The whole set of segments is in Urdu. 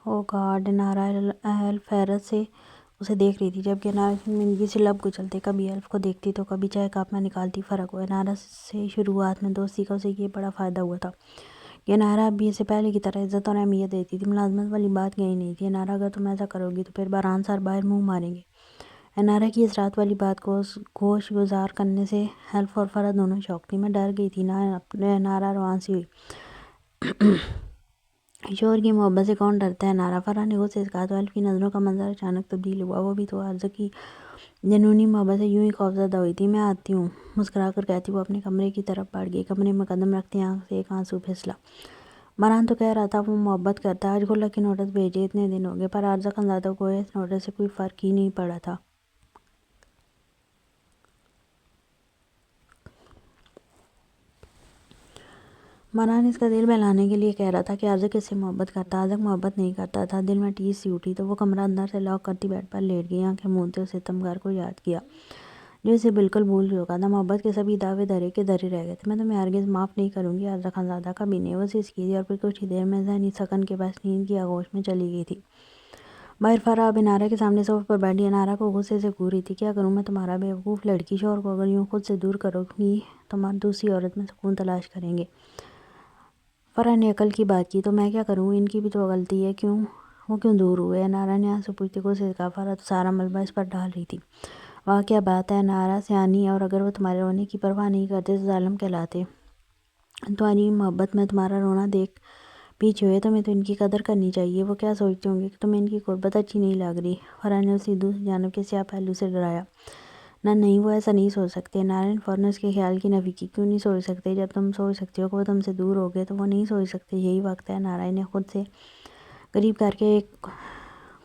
او گاڈ، نارا الفیرت سے اسے دیکھ رہی تھی، جبکہ انارا شرمندگی سے لب کچلتے، کبھی ایلف کو دیکھتی تو کبھی چائے کپ میں نکالتی فرق ہوا۔ انارا سے شروعات میں دوستی کا اسے یہ بڑا فائدہ ہوا تھا کہ انارا اب بھی اسے پہلے کی طرح عزت اور اہمیت دیتی تھی۔ ملازمت والی بات کہیں نہیں تھی۔ انارا، اگر تم ایسا کرو گی تو پھر باران سر باہر منہ ماریں گے۔ انارا کی اس رات والی بات کو گوش گزار کرنے سے ایلف اور فرح دونوں شوق تھی۔ میں ڈر گئی تھی نا، انارا روان سی ہوئی۔ شوہر کی محبت سے کون ڈرتا ہے انارا؟ فرح نے غصے سے کہا تو ایلف کی نظروں کا منظر اچانک تبدیل ہوا۔ وہ بھی تو عرض کی جنونی محبت سے یوں ہی خوفزدہ ہوئی تھی۔ میں آتی ہوں، مسکرا کر کہتی وہ اپنے کمرے کی طرف بڑھ گئی۔ کمرے میں قدم رکھتے آنکھ سے ایک آنسو پھسلا۔ باران تو کہہ رہا تھا وہ محبت کرتا ہے، آج خلا کے نوٹس بھیجے اتنے دن ہو گئے، پر عارضہ خانزادہ کو گویا اس نوٹس سے کوئی فرق ہی نہیں پڑا تھا۔ باران اس کا دل بہلانے کے لیے کہہ رہا تھا کہ عارضہ کس سے محبت کرتا۔ عارضہ محبت نہیں کرتا تھا۔ دل میں ٹیس سی اٹھی تو وہ کمرہ اندر سے لاک کرتی بیڈ پر لیٹ گئی، آنکھیں موندتے اس ستمگار کو یاد کیا جو اسے بالکل بھول چکا تھا۔ محبت کے سبھی دعوے دھرے کے دھرے رہ گئے تھے۔ میں تمہیں ہرگز معاف نہیں کروں گی عارضہ خانزادہ، کبھی نہیں، وہ سسکی تھی اور پھر کچھ ہی دیر میں ذہنی سکن کے باعث نیند کی آغوش میں چلی گئی تھی۔ باہر فرح اب انارا کے سامنے صوفے پر بیٹھی انارا کو غصے سے گھور رہی تھی۔ کیا کروں میں تمہارا بیوقوف لڑکی؟ شوہر کو اگر یوں خود سے دور کرو گی تو دوسری عورت میں سکون تلاش کریں گے۔ فرح نے عقل کی بات کی، تو میں کیا کروں؟ ان کی بھی تو غلطی ہے، وہ کیوں دور ہوئے؟ انارا نے آنسو پوچھتے غصے سے کہا۔ فرح تو سارا ملبہ اس پر ڈال رہی تھی۔ واہ کیا بات ہے انارا، سیانی، اور اگر وہ تمہارے رونے کی پرواہ نہیں کرتے تو ظالم کہلاتے۔ تمہاری محبت میں تمہارا رونا دیکھ پیچھے ہوئے، تمہیں تو ان کی قدر کرنی چاہیے۔ وہ کیا سوچتے ہوں گے کہ تمہیں ان کی قربت اچھی نہیں لگ رہی؟ فرح نے اسی دوسری جانب کے سیاہ پہلو سے ڈرایا۔ نہ نہیں، وہ ایسا نہیں سوچ سکتے۔ انارا نے فوراً اس کے خیال کی نفی کی۔ کیوں نہیں سوچ سکتے؟ جب تم سوچ سکتے ہو کہ وہ تم سے دور ہو گئے تو وہ نہیں سوچ سکتے۔ یہی وقت ہے انارا، انہیں خود سے قریب کر کے ایک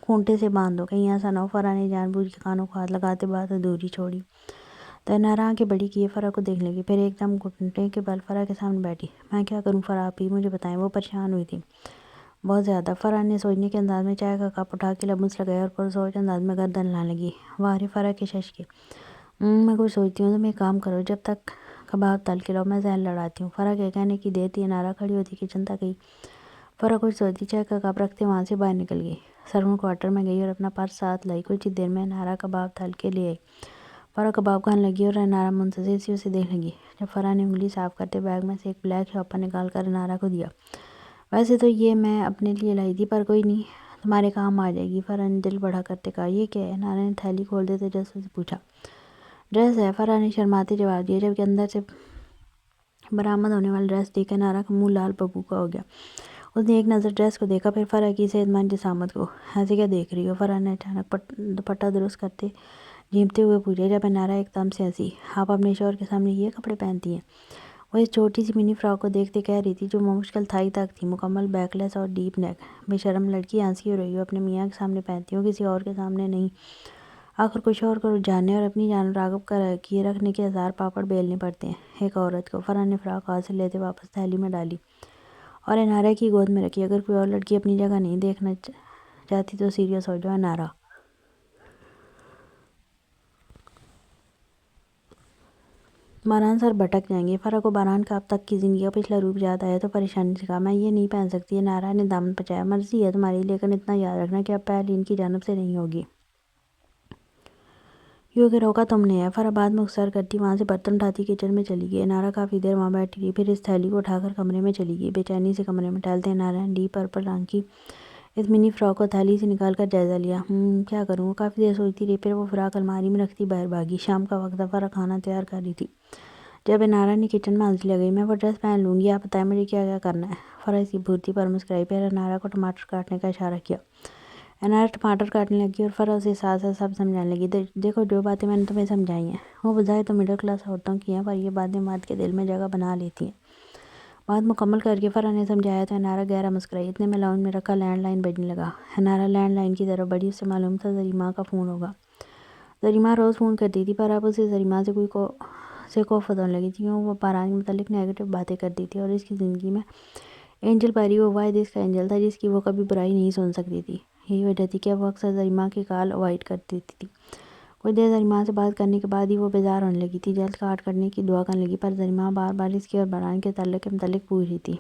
کھونٹے سے باندھ دو، کہیں ایسا نہ ہو۔ فرح نے جان بوجھ کے کانوں کو ہاتھ لگاتے بات ادھوری چھوڑی تو انارا آنکھیں بڑی کیے فرح کو دیکھنے لگی، پھر ایک دم گھٹنے کے بل فرح کے سامنے بیٹھی۔ میں کیا کروں فرح، آپ ہی مجھے بتائیں۔ وہ پریشان ہوئی تھی بہت زیادہ۔ فرح نے سوچنے کے انداز میں چائے کا کپ اٹھا کے لبوں سے لگایا اور پرسوچ انداز میں گردن ہلانے لگی۔ واہ رے فرح کے شش کے، میں کچھ سوچتی ہوں۔ تم ایک کام کرو، جب تک کباب تل کے لاؤ میں ذہن لڑاتی ہوں۔ فرح کے کہنے کی دیر تھی، انارا کھڑی ہوتی کچن تک گئی۔ فرح کچھ سوچتی چائے کا کپ رکھتے وہاں سے باہر نکل گئی، سرون کوارٹر میں گئی اور اپنا پرس ساتھ لائی۔ کچھ ہی دیر میں انارا کباب تل کے لے آئی۔ فرح کباب کھانے لگی اور انارا منتظر سی اسے دیکھنے لگی۔ جب فرح نے انگلی صاف کرتے بیگ میں سے ایک بلیک شاپر نکال کر انارا کو دیا۔ ویسے تو یہ میں اپنے لیے لائی تھی، پر کوئی نہیں، تمہارے کام آ جائے گی۔ فرح نے دل بڑا کرتے کہا۔ یہ کیا ہے؟ انارا نے تھیلی کھولتے تجسس سے پوچھا۔ ڈریس ہے، فرح نے شرماتے جواب دیا، جبکہ اندر سے برآمد ہونے والا ڈریس دیکھ انارا کا منہ لال ببو کا ہو گیا۔ اس نے ایک نظر ڈریس کو دیکھا، پھر فرح کی صحت مند جسامت کو۔ ایسے کیا دیکھ رہی ہو؟ فرح نے اچانک دوپٹہ درست کرتے جھیمتے ہوئے پوچھا، جب انارا ایک دم سے ہنسی۔ آپ اپنے شوہر کے سامنے یہ کپڑے پہنتی ہیں؟ وہ اس چھوٹی سی منی فراک کو دیکھتے کہہ رہی تھی، جو مشکل تھائی تک تھی، مکمل بیک لیس اور ڈیپ نیک۔ بے شرم لڑکی، ہنسی ہو رہی ہو، اپنے میاں کے سامنے پہنتی ہو، کسی اور کے سامنے نہیں۔ آخر کوئی شوہر کو رجھانے اور اپنی جان راغب کیے رکھنے کے ہزار پاپڑ بیلنے پڑتے ہیں ایک عورت کو۔ فرح نے فراک ہاتھ سے لیتے واپس تھیلی میں ڈالی اور انارا کی گود میں رکھی۔ اگر کوئی اور لڑکی اپنی جگہ نہیں دیکھنا چاہتی تو سیریس ہو جاؤ انارا۔ باران سر بھٹک جائیں گے۔ فرح کو باران کا اب تک کی زندگی کا پچھلا روپ یاد آیا تو پریشانی سے کہا، میں یہ نہیں پہن سکتی۔ انارا نے دامن پچایا۔ مرضی ہے تمہاری، لیکن اتنا یاد رکھنا کہ اب پہل ان کی جانب سے نہیں ہوگی، کیونکہ روکا تم نے ہے۔ فرح بات مختصر کرتی وہاں سے برتن اٹھاتی کچن میں چلی گئی۔ انارا کافی دیر وہاں بیٹھی رہی، پھر اس تھیلی کو اٹھا کر کمرے میں چلی گئی۔ بے چینی سے کمرے میں ٹہلتے انارا نے ڈیپ پرپل رنگ کی اس منی فراک کو تھیلی سے نکال کر جائزہ لیا۔ کیا کروں؟ وہ کافی دیر سوچتی رہی، پھر وہ فراک الماری میں رکھتی باہر بھاگی۔ شام کا وقت تھا، فرح کھانا تیار کر رہی تھی جب انارا نے کچن میں ہنسنے لگی۔ میں وہ ڈریس پہن لوں گی، آپ بتائیں مجھے کیا کیا کرنا ہے؟ فرح اس کی بھورتی پر مسکرائی، پھر انارا کو ٹماٹر کاٹنے کا اشارہ کیا۔ انارا ٹماٹر کاٹنے لگی اور فرح اسے ساتھ ساتھ سب سمجھانے لگی۔ دیکھو جو باتیں میں نے تمہیں سمجھائی ہیں وہ بظاہر تو مڈل کلاس عورتوں کی ہیں، پر یہ باتیں مرد کے دل میں جگہ بنا لیتی ہیں۔ بات مکمل کر کے فرح نے سمجھایا تو انارا گہرا مسکرائی۔ اتنے میں لاؤنج میں رکھا لینڈ لائن بجنے لگا۔ انارا لینڈ لائن کی طرف بڑھی، اس سے معلوم تھا زریمہ کا فون ہوگا۔ زریمہ روز فون کرتی تھی، پر اب اسے زریمہ سے کوفت ہونے لگی تھی، کیوں وہ باران کے متعلق نیگیٹو باتیں کرتی تھی اور اس کی زندگی میں اینجل پیری وہ واحد اس کا اینجل تھا جس کی وہ کبھی برائی نہیں سن سکتی تھی۔ یہی وجہ تھی کہ وہ اکثر زریمہ کی کال اوائڈ کر دیتی تھی۔ کچھ دیر زریمہ سے بات کرنے کے بعد ہی وہ بیزار ہونے لگی تھی، جلد کاٹ کرنے کی دعا کرنے لگی، پر زریمہ بار بار اس کے اور باران کے تعلق کے متعلق پوچھ رہی تھی۔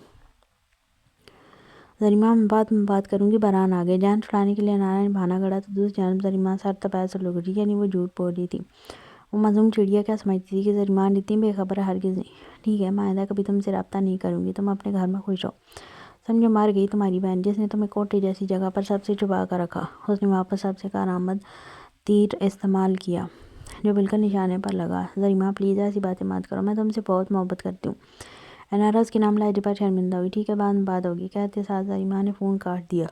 زریمہ میں بات کروں گی، باران آ گئے۔ جان چھڑانے کے لیے انارا نے بہانا گڑھا تو دوسری جانب زریمہ سر تپید سے لگ رہی، یعنی وہ جھوٹ بول رہی تھی۔ وہ معصوم چڑیا کیا سمجھتی تھی کہ زریمہ اتنی بے خبر ہرگز نہیں۔ ٹھیک ہے، میں آئندہ کبھی تم سے رابطہ نہیں کروں گی، تم اپنے گھر میں خوش رہو۔ سمجھو مار گئی تمہاری بہن جس نے تمہیں کوٹے جیسی جگہ پر سب سے چھپا کر رکھا۔ اس نے واپس سب سے کارآمد تیر استعمال کیا جو بالکل نشانے پر لگا۔ زریمہ پلیز ایسی باتیں مت کرو، میں تم سے بہت محبت کرتی ہوں۔ انارا اس کے نام لہجے پر شرمندہ ہوئی۔ ٹھیک ہے، بعد میں بات ہوگی، کہتے ساتھ زریمہ نے فون کاٹ دیا۔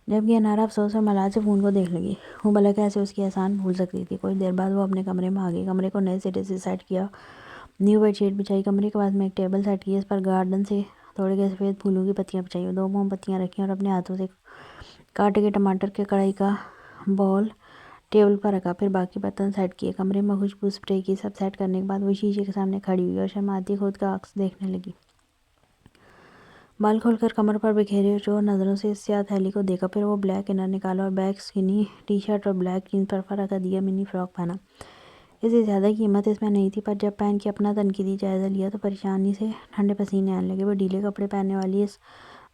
جبکہ انارا افسوس اور ملال سے فون کو دیکھ لگی۔ وہ بھلا کیسے اس کی احسان بھول سکتی تھی۔ کچھ دیر بعد وہ اپنے کمرے میں آ گئی۔ کمرے کو نئے سرے سے سیٹ کیا، نیو بیڈ شیٹ بچھائی، کمرے کے پاس میں ایک ٹیبل سیٹ کی، اس پر گارڈن سے توڑے گئے سفید پھولوں کی پتیاں بچھائی، 2 موم بتیاں رکھیں اور اپنے ہاتھوں سے کاٹے گئے ٹماٹر کے کڑھائی کا باؤل ٹیبل پر رکھا، پھر باقی برتن سیٹ کیے، کمرے میں خوشبو سپرے کی۔ سب سیٹ کرنے کے بعد وہ شیشے کے سامنے کھڑی ہوئی اور شرماتی خود کا عکس دیکھنے لگی۔ بال کھول کر کمر پر بکھیرے اور چور نظروں سے اس سیاہ تھیلی کو دیکھا، پھر وہ بلیک انر نکالا اور بیگ سکنی ٹی شرٹ اور بلیک جینز پر فرق دیا منی فراک پہنا۔ اس سے زیادہ قیمت اس میں نہیں تھی، پر جب پہن کے اپنا تنقیدی جائزہ لیا تو پریشانی سے ٹھنڈے پسینے آنے لگے۔ وہ ڈھیلے کپڑے پہننے والی اس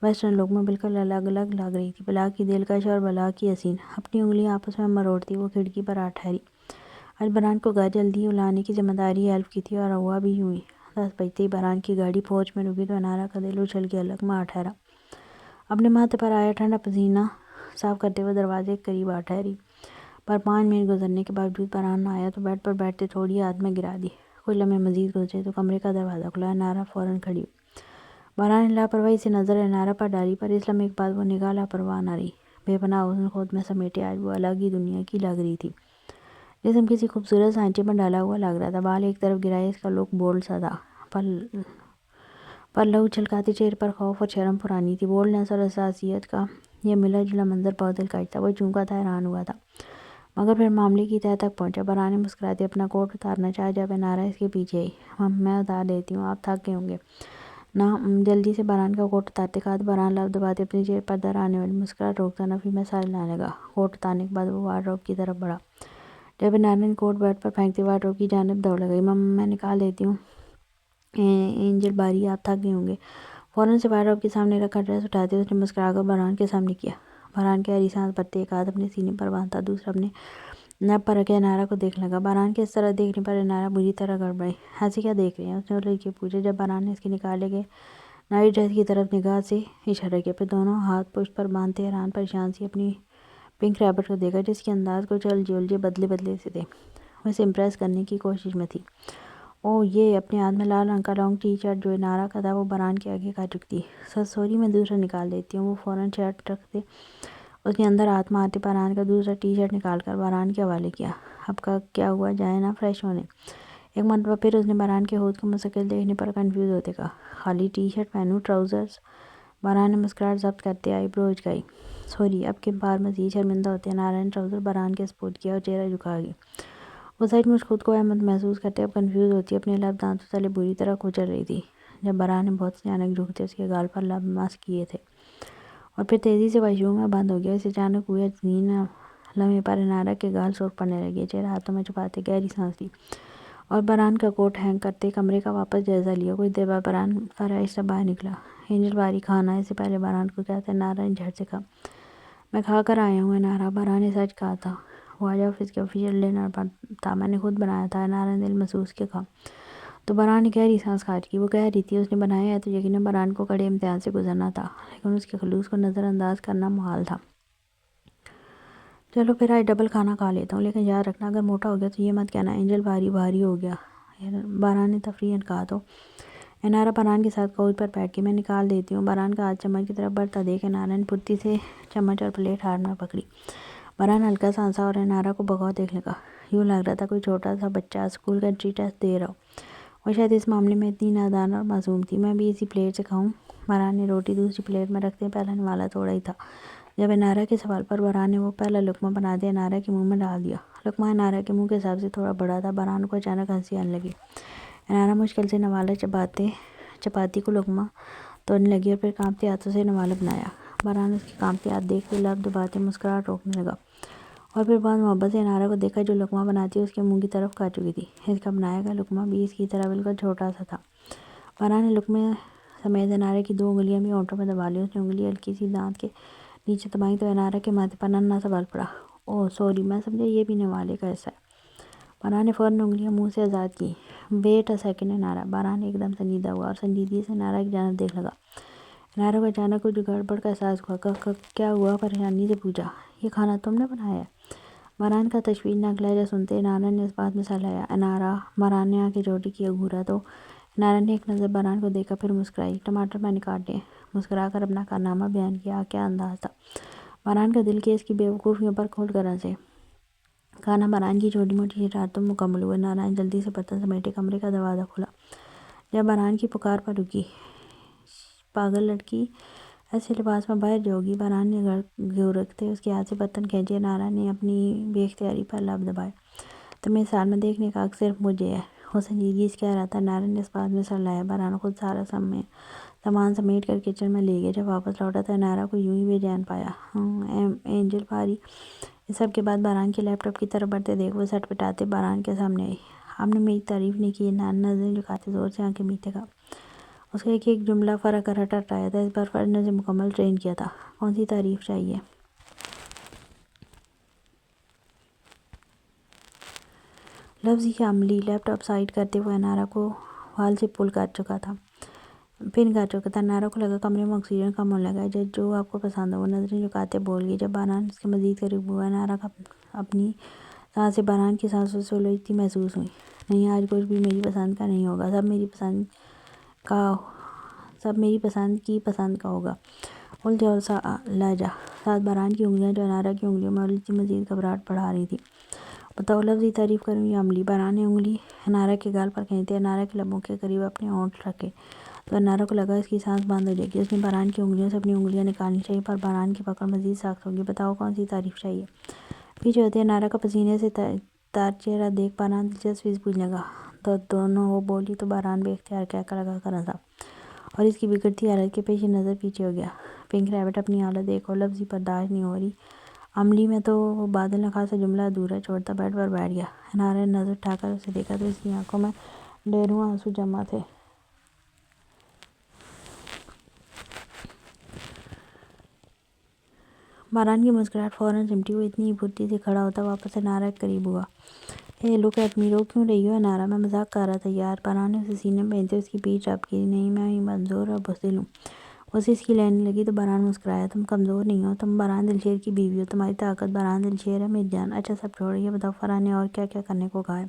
ویسٹرن لک میں بالکل الگ الگ لگ رہی تھی، بلا کی دلکش اور بلا کی حسین۔ اپنی انگلیاں آپس میں مروڑتی وہ کھڑکی پر آ ٹھہری۔ آج باران کو گھر جلدی لانے کی ذمہ داری ہیلپ کی تھی اور ہوا بھی یوں ہی۔ 10 بجتے ہی باران کی گاڑی پہنچ میں رکی تو انارا کا دل اچھل کے حلق میں آ ٹھہرا۔ اپنے ماتھے پر آیا ٹھنڈا پسینہ صاف کرتے ہوئے دروازے کے قریب آ ٹھہری، پر 5 منٹ گزرنے کے باوجود باران نہ آیا تو بیڈ پر بیٹھتے تھوڑی ہاتھ میں گرا دی۔ کچھ لمحے مزید گزرے تو کمرے کا دروازہ کھلا، انارا فوراً کھڑی ہوئی۔ باران نے لاپرواہی سے نظر انارا پر ڈالی، پر اس لمحے کے بعد وہ نگاہ لاپرواہ نہ رہی۔ بے پناہ حسن خود میں سمیٹے آج وہ الگ ہی دنیا کی لگ رہی تھی۔ جسم کسی خوبصورت سانچے میں ڈالا ہوا لگ رہا تھا، بال ایک طرف گرائے، اس کا لک بولڈ سا تھا، پر لہو چھلکاتے چہرے پر خوف اور شرم پرانی تھی۔ بولڈنس اور حساسیت کا یہ ملا جلا منظر بہت دلکش تھا۔ وہ چونکا تھا، حیران ہوا تھا، مگر پھر معاملے کی تہہ تک پہنچا۔ باران نے مسکراتے اپنا کوٹ اتارنا چاہا جب انارا اس کے پیچھے آئی۔ میں اتار دیتی ہوں، آپ تھک گئے ہوں گے نا۔ جلدی سے باران کا کوٹ اتارتے کہا تو باران لب دباتے اپنے چہرے پر در آنے والی مسکراہٹ روکتا نہ پھر میں سائے لانے لگا۔ کوٹ اتارنے کے بعد وہ وارڈروب کی طرف بڑھا۔ جب انارا نے کوٹ بیڈ پر پھینکتے وارڈروب کی جانب دوڑ لگائی۔ میں نکال دیتی ہوں اینجل باری، آپ تھک گئے ہوں گے۔ فوراً سے وارڈروب کے سامنے رکھا ڈریس اٹھاتے اس نے مسکرا کر باران کے سامنے کیا۔ باران گہری سانس بھرتے ایک ہاتھ اپنے سینے پر باندھتا دوسرا اپنے نب پر رکھے انارا کو دیکھنے لگا۔ باران کے اس طرح دیکھنے پر انارا بری طرح گڑبڑائی۔ ایسے کیا دیکھ رہے ہیں؟ اس نے الجھ کے پوچھا جب باران نے اس کے نکالے گئے نائٹ ڈریس کی طرف نگاہ سے اشارہ کیا، پھر دونوں ہاتھ پشت پر باندھتے حیران پریشان سی اپنی پنک ریبٹ کو دیکھا جس کے انداز کچھ الجھے بدلے بدلے سے تھے۔ وہ اسے امپریس کرنے کی کوشش میں تھی۔ اوہ یہ اپنے ہاتھ میں لال رنگ کا لانگ ٹی شرٹ جو انارا کا تھا وہ باران کے آگے کھا چکی تھی۔ سوری، میں دوسرا نکال دیتی ہوں۔ وہ فوراً شرٹ رکھتے اس نے اندر ہاتھ مارتے باران کا دوسرا ٹی شرٹ نکال کر باران کے حوالے کیا۔ اب کا کیا ہوا، جائیں نا فریش ہونے۔ ایک مرتبہ پھر اس نے باران کے ہونٹ کو مستقل دیکھنے پر کنفیوز ہوتے کہا، خالی ٹی شرٹ پہنوں، ٹراؤزرز؟ باران نے مسکراہٹ ضبط کرتے آئی برو اچکائی۔ سوری، اب کے بار مزید شرمندہ ہوتے انارا نے ٹراؤزر باران کے سپرد کیا اور چہرہ جھکا گئی۔ وہ سچ مچ خود کو احمق محسوس کرتے اب کنفیوز ہوتی اپنے لب دانتوں تلے بری طرح کچل رہی تھی جب باران نے بہت اچانک جھکتے اس کے گال پر لب مس کیے تھے اور پھر تیزی سے واش روم میں بند ہو گیا۔ اسے اچانک ہوئے حزین لمحے پر انارا کے گال سرخ پڑنے لگے، چہرہ ہاتھوں میں چھپاتے گہری سانس لی اور باران کا کوٹ ہینگ کرتے کمرے کا واپس جائزہ لیا۔ کچھ دیر بعد باران فرائش سے باہر نکلا۔ اینجل باری کھانا ہے، اس سے پہلے باران کو کہتا انارا نے جھٹ سے کہا۔ میں کھا کر آیا ہوں انارا، باران نے سچ کہا تھا، وہ آج آفس کے آفیشیل ڈنر پر تھا، میں نے خود بنایا تھا، انارا نے دل محسوس کے کہا۔ تو باران نے گہری سانس کھینچ کی۔ وہ کہہ رہی تھی اس نے بنایا ہے تو یقیناً باران کو کڑے امتحان سے گزرنا تھا، لیکن اس کے خلوص کو نظر انداز کرنا محال تھا۔ چلو پھر آج ڈبل کھانا کھا لیتا ہوں، لیکن یاد رکھنا اگر موٹا ہو گیا تو یہ مت کہنا اینجل بھاری ہو گیا، باران نے تفریحاً کہا۔ تو انارا باران کے ساتھ کوچ پر بیٹھ کے میں نکال دیتی ہوں۔ باران کا ہاتھ چمچ کی طرف بڑھتا دیکھ انارا نے پھرتی سے چمچ اور پلیٹ ہاتھ میں پکڑی۔ باران ہلکا سا ہنسا اور انارا کو بغور دیکھنے لگا۔ یوں لگ رہا تھا کوئی چھوٹا سا بچہ اسکول کا انٹری ٹیسٹ دے رہا ہو۔ وہ شاید اس معاملے میں اتنی نادان اور معصوم تھی۔ میں بھی اسی پلیٹ سے کھاؤں؟ باران نے روٹی دوسری پلیٹ میں رکھتے پہلا نوالا توڑا ہی تھا جب انارا کے سوال پر باران نے وہ پہلا لقمہ بنا دے انارا کے منہ میں ڈال دیا۔ لقمہ انارا کے منہ کے حساب سے تھوڑا بڑا تھا۔ باران کو اچانک ہنسی آنے لگی۔ انارا مشکل سے نوالا چپاتی کو لقمہ توڑنے لگی اور پھر کانپتے ہاتھوں سے نوالا بنایا۔ باران اس کے کانپتے ہاتھ دیکھتے لب دباتے مسکراہٹ روکنے لگا اور پھر بعد محبت سے انارہ کو دیکھا جو لقمہ بناتی اس کے منہ کی طرف کھا چکی تھی۔ اس کا بنایا گیا لقمہ بھی اس کی طرح بالکل چھوٹا سا تھا۔ باران نے لقمے سمیت انارہ کی 2 انگلیاں بھی ہونٹوں میں دبا لی۔ اس نے انگلی ہلکی سی دانت کے نیچے دبائی تو انارہ کے ماتھے پر ننھا سا بال پڑا۔ اوہ سوری، میں سمجھا یہ پینے والے کا حصہ ہے۔ باران نے فوراً انگلیاں منہ سے آزاد کی۔ ویٹ اے سیکنڈ انارہ۔ باران ایک دم سنجیدہ ہوا اور سنجیدگی سے انارہ کی جانب دیکھ لگا۔ انارہ کو اچانک کچھ گڑبڑ کا احساس ہوا۔ کیا ہوا؟ پریشانی سے پوچھا۔ یہ کھانا تم نے بنایا ہے؟ باران کا تشویشناک لہجہ سنتے انارہ نے اس بات میں سر ہلایا۔ انارہ، باران نے آنکھیں چوٹی کی، گھورا تو انارہ نے ایک نظر باران کو دیکھا، پھر مسکرائی۔ ٹماٹر میں نے کاٹے، مسکرا کر اپنا کارنامہ بیان کیا۔ کیا انداز تھا باران کا! دل کے اس کی بے وقوفیوں پر کھول کر ہنسے۔ کھانا باران کی چھوٹی موٹی شرارتوں میں مکمل ہوا۔ انارہ نے جلدی سے برتن سمیٹے، کمرے کا دروازہ کھولا۔ جب باران کی پکار پر رکی، پاگل لڑکی، ایسے لباس میں باہر جاؤ گی؟ باران نے گھورکتے اس کے ہاتھ سے برتن کھینچے۔ انارہ نے اپنی بے اختیاری پر لب دبائے۔ تمہیں اس حال میں دیکھنے کا حق صرف مجھے ہے۔ وہ سنجیدگی سے کہہ رہا تھا۔ انارہ نے اس بات میں سر ہلایا۔ باران خود سارا سامان سمیٹ کر کچن میں لے گیا۔ جب واپس لوٹا تو انارہ کو یوں ہی بے چین پایا۔ اینجل بھاری۔ اس سب کے بعد باران کے لیپ ٹاپ کی طرف بڑھتے دیکھ وہ سٹ پٹاتے باران کے سامنے آئی۔ آپ نے میری تعریف نہیں کی؟ نظریں جھکاتے زور سے آنکھیں میچتے کہا۔ اس کا ایک جملہ فرق کر ہٹایا تھا۔ اس بار فرد نے اسے مکمل ٹرین کیا تھا۔ کون سی تعریف چاہیے؟ لفظی یا عملی؟ لیپ ٹاپ سائٹ کرتے ہوئے انارہ کو وال سے پن کر چکا تھا۔ انارہ کو لگا کمرے میں آکسیجن کم ہونے لگا ہے۔ جو آپ کو پسند ہو، وہ نظریں جھکاتے بول گئی۔ جب باران اس کے مزید قریب ہوا، انارہ کو اپنی سانسیں باران کی سانسوں سے الجھتی محسوس ہوئیں۔ نہیں، آج کچھ بھی میری پسند کا نہیں ہوگا، سب میری پسند کا ہوگا۔ الجھا سا لہجہ ساتھ باران کی انگلیاں جو انارہ کی انگلیوں میں الجھتی مزید گھبراہٹ بڑھا رہی تھی۔ بتاؤ، لفظی تعریف کروں یا عملی؟ باران نے انگلی انارہ کے گال پر کھینچتے انارہ کے لبوں کے قریب اپنے ہونٹ رکھے تو انارہ کو لگا اس کی سانس بند ہو جائے گی۔ اس نے باران کی انگلیوں سے اپنی انگلیاں نکالنی چاہیے، پر باران کی پکڑ مزید سخت ہوگی۔ بتاؤ، کون سی تعریف چاہیے؟ پیچھے ہوتے انارہ کا پسینے سے تار چہرہ دیکھ باران دلچسپی سے پوچھنے لگا۔ تو دونوں وہ بولی تو باران بے اختیار کہہ لگا کر ہنسا اور اس کی بگڑتی حالت کے پیش نظر پیچھے ہو گیا۔ پنک ریبٹ، اپنی حالت دیکھو، لفظی برداشت نہیں ہو رہی، عملی میں تو وہ بادل نے خاصا جملہ ادھورا چھوڑتا بیڈ پر بیٹھ گیا۔ انارہ نے نظر اٹھا کر اسے دیکھا تو اس کی آنکھوں میں ڈھیروں آنسو جمع تھے۔ باران کی مسکراہٹ فوراً سمٹی۔ وہ اتنی ہی پھرتی سے کھڑا ہوتا واپس انارہ کے قریب ہوا۔ اے لک ایٹ می، رو کیوں رہی ہو انارہ؟ میں مذاق کر رہا تھا یار۔ باران نے اسے سینے میں بھیجتے اس کی پیٹھ رب کی۔ نہیں، میں ہی کمزور اور بزدل ہوں۔ وہ سسکی لینے لگی تو باران مسکرایا۔ تم کمزور نہیں ہو، تم باران دلشیر کی بیوی ہو، تمہاری طاقت باران دلشیر ہے میری جان۔ اچھا سب چھوڑو، یہ بتاؤ فرح نے اور کیا کیا کرنے کو کہا ہے؟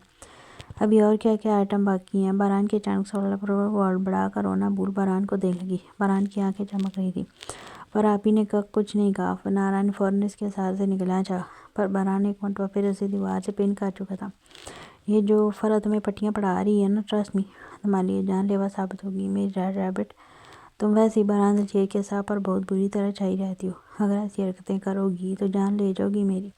ابھی اور کیا کیا آئٹم باقی ہیں؟ باران کے اچانک سوال پر وہ ہڑبڑا کر رونا بھول باران کو دیکھ لگی۔ باران کی آنکھیں چمک رہی تھیں۔ فرح آپی نے کچھ نہیں کہا۔ انارہ نے فوراً اس کے ساتھ سے نکلنا چاہا، پر باران ایک مرتبہ پھر اسے دیوار سے پن کر چکا تھا۔ یہ جو فرح تمہیں پٹیاں پڑھا رہی ہے نا، ٹرسٹ می، تمہارے لیے جان لیوا ثابت ہوگی میری ریڈ ریبٹ۔ تم ویسے ہی باران دلشیر کے ساتھ پر بہت بری طرح چھائی رہتی ہو، اگر ایسی حرکتیں کرو گی تو جان لے جاؤ گی میری۔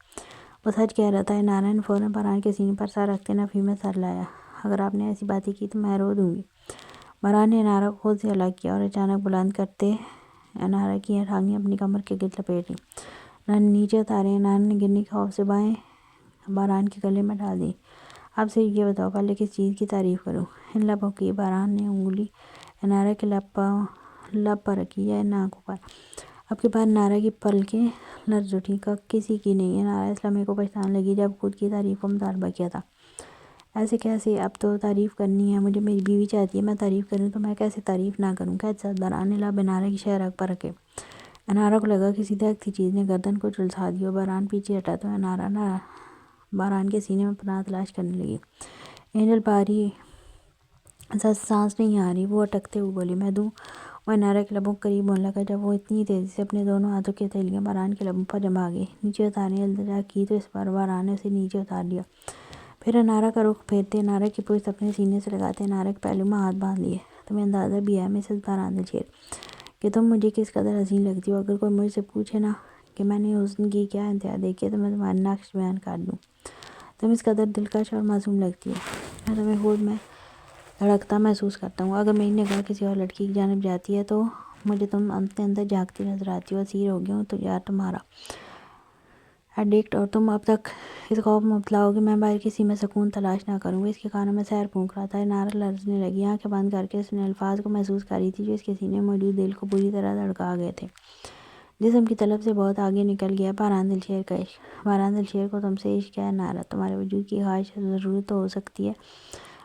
وہ سچ کہہ رہا تھا۔ انارہ نے فوراً باران کے سینے پر سر رکھتے نفی میں سر ہلایا۔ اگر آپ نے ایسی باتیں کی تو میں رو دوں گی۔ باران نے انارہ کو خود سے الگ کیا اور اچانک بلند کرتے انارہ کی ٹانگیں اپنی کمر کے گرد لپیٹ لیں۔ نیچے اتارے۔ انارہ نے گرنے کے خوف سے بائیں باران کے گلے میں ڈال دیں۔ اب صرف یہ بتاؤ، پہلے کس چیز کی تعریف کروں؟ ان لبوں کی۔ باران نے انگلی انارہ کے لب پر رکھی، یا ان آنکھوں پر؟ اب کے بعد انارہ کی پلکیں لرز اٹھیں۔ کسی کی نہیں۔ انارہ اس لمحے کو پچھتانے لگی جب خود کی تعریف کو مطالبہ کیا تھا۔ ایسے کیسے؟ اب تو تعریف کرنی ہے مجھے، میری بیوی چاہتی ہے میں تعریف کروں تو میں کیسے تعریف نہ کروں؟ ساتھ باران نے لب انارہ کی شہ رگ پر رکھے۔ انارہ کو لگا کسی دہکتی چیز نے گردن کو جھلسا دیا۔ باران پیچھے ہٹا تو انارہ باران کے سینے میں پناہ تلاش کرنے لگی۔ اینجل بھاری، سانس نہیں آ رہی، وہ اٹکتے ہوئے بولی۔ میں دوں؟ وہ انارہ کے لبوں کے قریب ہونے لگا جب وہ اتنی تیزی سے اپنے دونوں ہاتھوں کی ہتھیلیاں باران کے لبوں پر جما گئی۔ نیچے اتارنے کی التجا کی تو اس بار باران نے اسے نیچے اتار لیا۔ پھر انارہ کا رخ پھیرتے، انارہ کی پشت اپنے سینے سے لگاتے انارہ کے پہلو میں ہاتھ باندھ لیے۔ تمہیں اندازہ بھی ہے مسز باران دلشیر کہ تم مجھے کس قدر حسین لگتی ہو؟ اگر کوئی مجھ سے پوچھے نا کہ میں نے حسن کی کیا انتہا دیکھی ہے تو میں تمہارے نقش بیان کر دوں۔ تم اس قدر دلکش اور معصوم لگتی ہو، میں تمہیں خود میں دھڑکتا محسوس کرتا ہوں۔ اگر میری نگاہ کسی اور لڑکی کی جانب جاتی ہے تو مجھے تم اندر جھانکتی نظر آتی ہو۔ اسیر ہو گیا ہوں تو یار تمہارا۔ ایڈکٹ، اور تم اب تک اس خوف میں مبتلا ہو کہ میں باہر کسی میں سکون تلاش نہ کروں گی۔ اس کے کانوں میں سحر پھونک رہا تھا، نعرہ لرزنے لگی، آنکھیں بند کر کے اس نے الفاظ کو محسوس کر رہی تھی جو اس کے سینے میں موجود دل کو پوری طرح دھڑکا گئے تھے۔ جسم کی طلب سے بہت آگے نکل گیا۔ بہران دل شیر کا عشق، بہران دل شیر کو تم سے عشق ہے نعرہ، تمہارے وجود کی خواہش ضرورت تو ہو سکتی ہے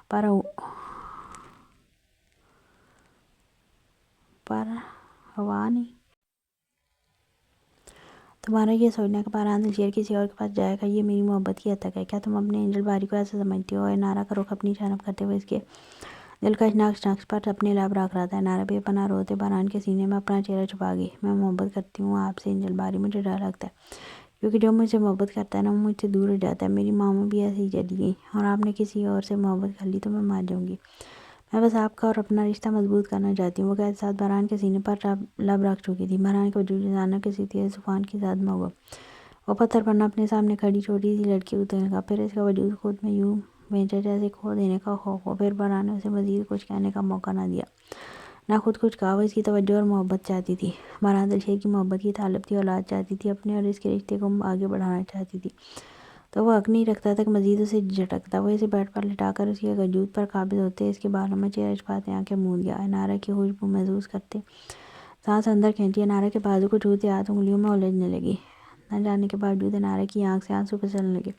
پر ہوا نہیں۔ تمہارا یہ سوچنا کہ بہران دل شیر کسی اور کے پاس جائے گا یہ میری محبت کی حد تک ہے۔ کیا تم اپنے اینجل باری کو ایسا سمجھتی ہو؟ نعرہ کا رخ اپنی جانب کرتے ہوئے اس کے دلکش نقش پر اپنے لب رکھ رہا تھا۔ نعرہ بے پناہ روتے بہران کے سینے میں اپنا چہرہ چھپا گئی۔ میں محبت کرتی ہوں آپ سے اینجل باری، مجھے ڈر لگتا ہے کیونکہ جو مجھ سے محبت کرتا ہے نا وہ مجھ سے دور ہو جاتا ہے۔ میری ماما بھی ایسے ہی چلی گئی اور آپ نے کسی اور سے محبت کر لی تو میں مر جاؤں گی۔ میں بس آپ کا اور اپنا رشتہ مضبوط کرنا چاہتی ہوں۔ وہ کہتے ساتھ بہران کے سینے پر لب رکھ چکی تھی۔ بہران کا وجود اچانک کسی تیز طوفان کی زد میں ہوا۔ وہ پتھر پر نہ اپنے سامنے کھڑی چھوٹی سی لڑکی کو دیکھنے لگا، پھر اس کا وجود خود میں یوں بھیجا جیسے کھو دینے کا خوف ہو۔ پھر بہران نے اسے مزید کچھ کہنے کا موقع نہ دیا، نہ خود کچھ کہا۔ وہ اس کی توجہ اور محبت چاہتی تھی۔ بہران دل شیر کی محبت کی طالب تھی، اولاد چاہتی تھی، اپنے اور اس کے رشتے کو آگے بڑھانا چاہتی تھی، تو وہ حق نہیں رکھتا تھا کہ مزید اسے جھٹکتا۔ وہ اسے بیڈ پر لٹا کر اس کے وجود پر قابض ہوتے، اس کے بالوں میں چہرہ چھپاتے آنکھیں موند گیا۔ نعرہ کی خوشبو محسوس کرتے سانس اندر کھینچی۔ نعرہ کے بازو کو چھوتے ہاتھ انگلیوں میں الجھنے لگی۔ نہ جانے کے باوجود نعرہ کی آنکھ سے آنسو پھسلنے لگے،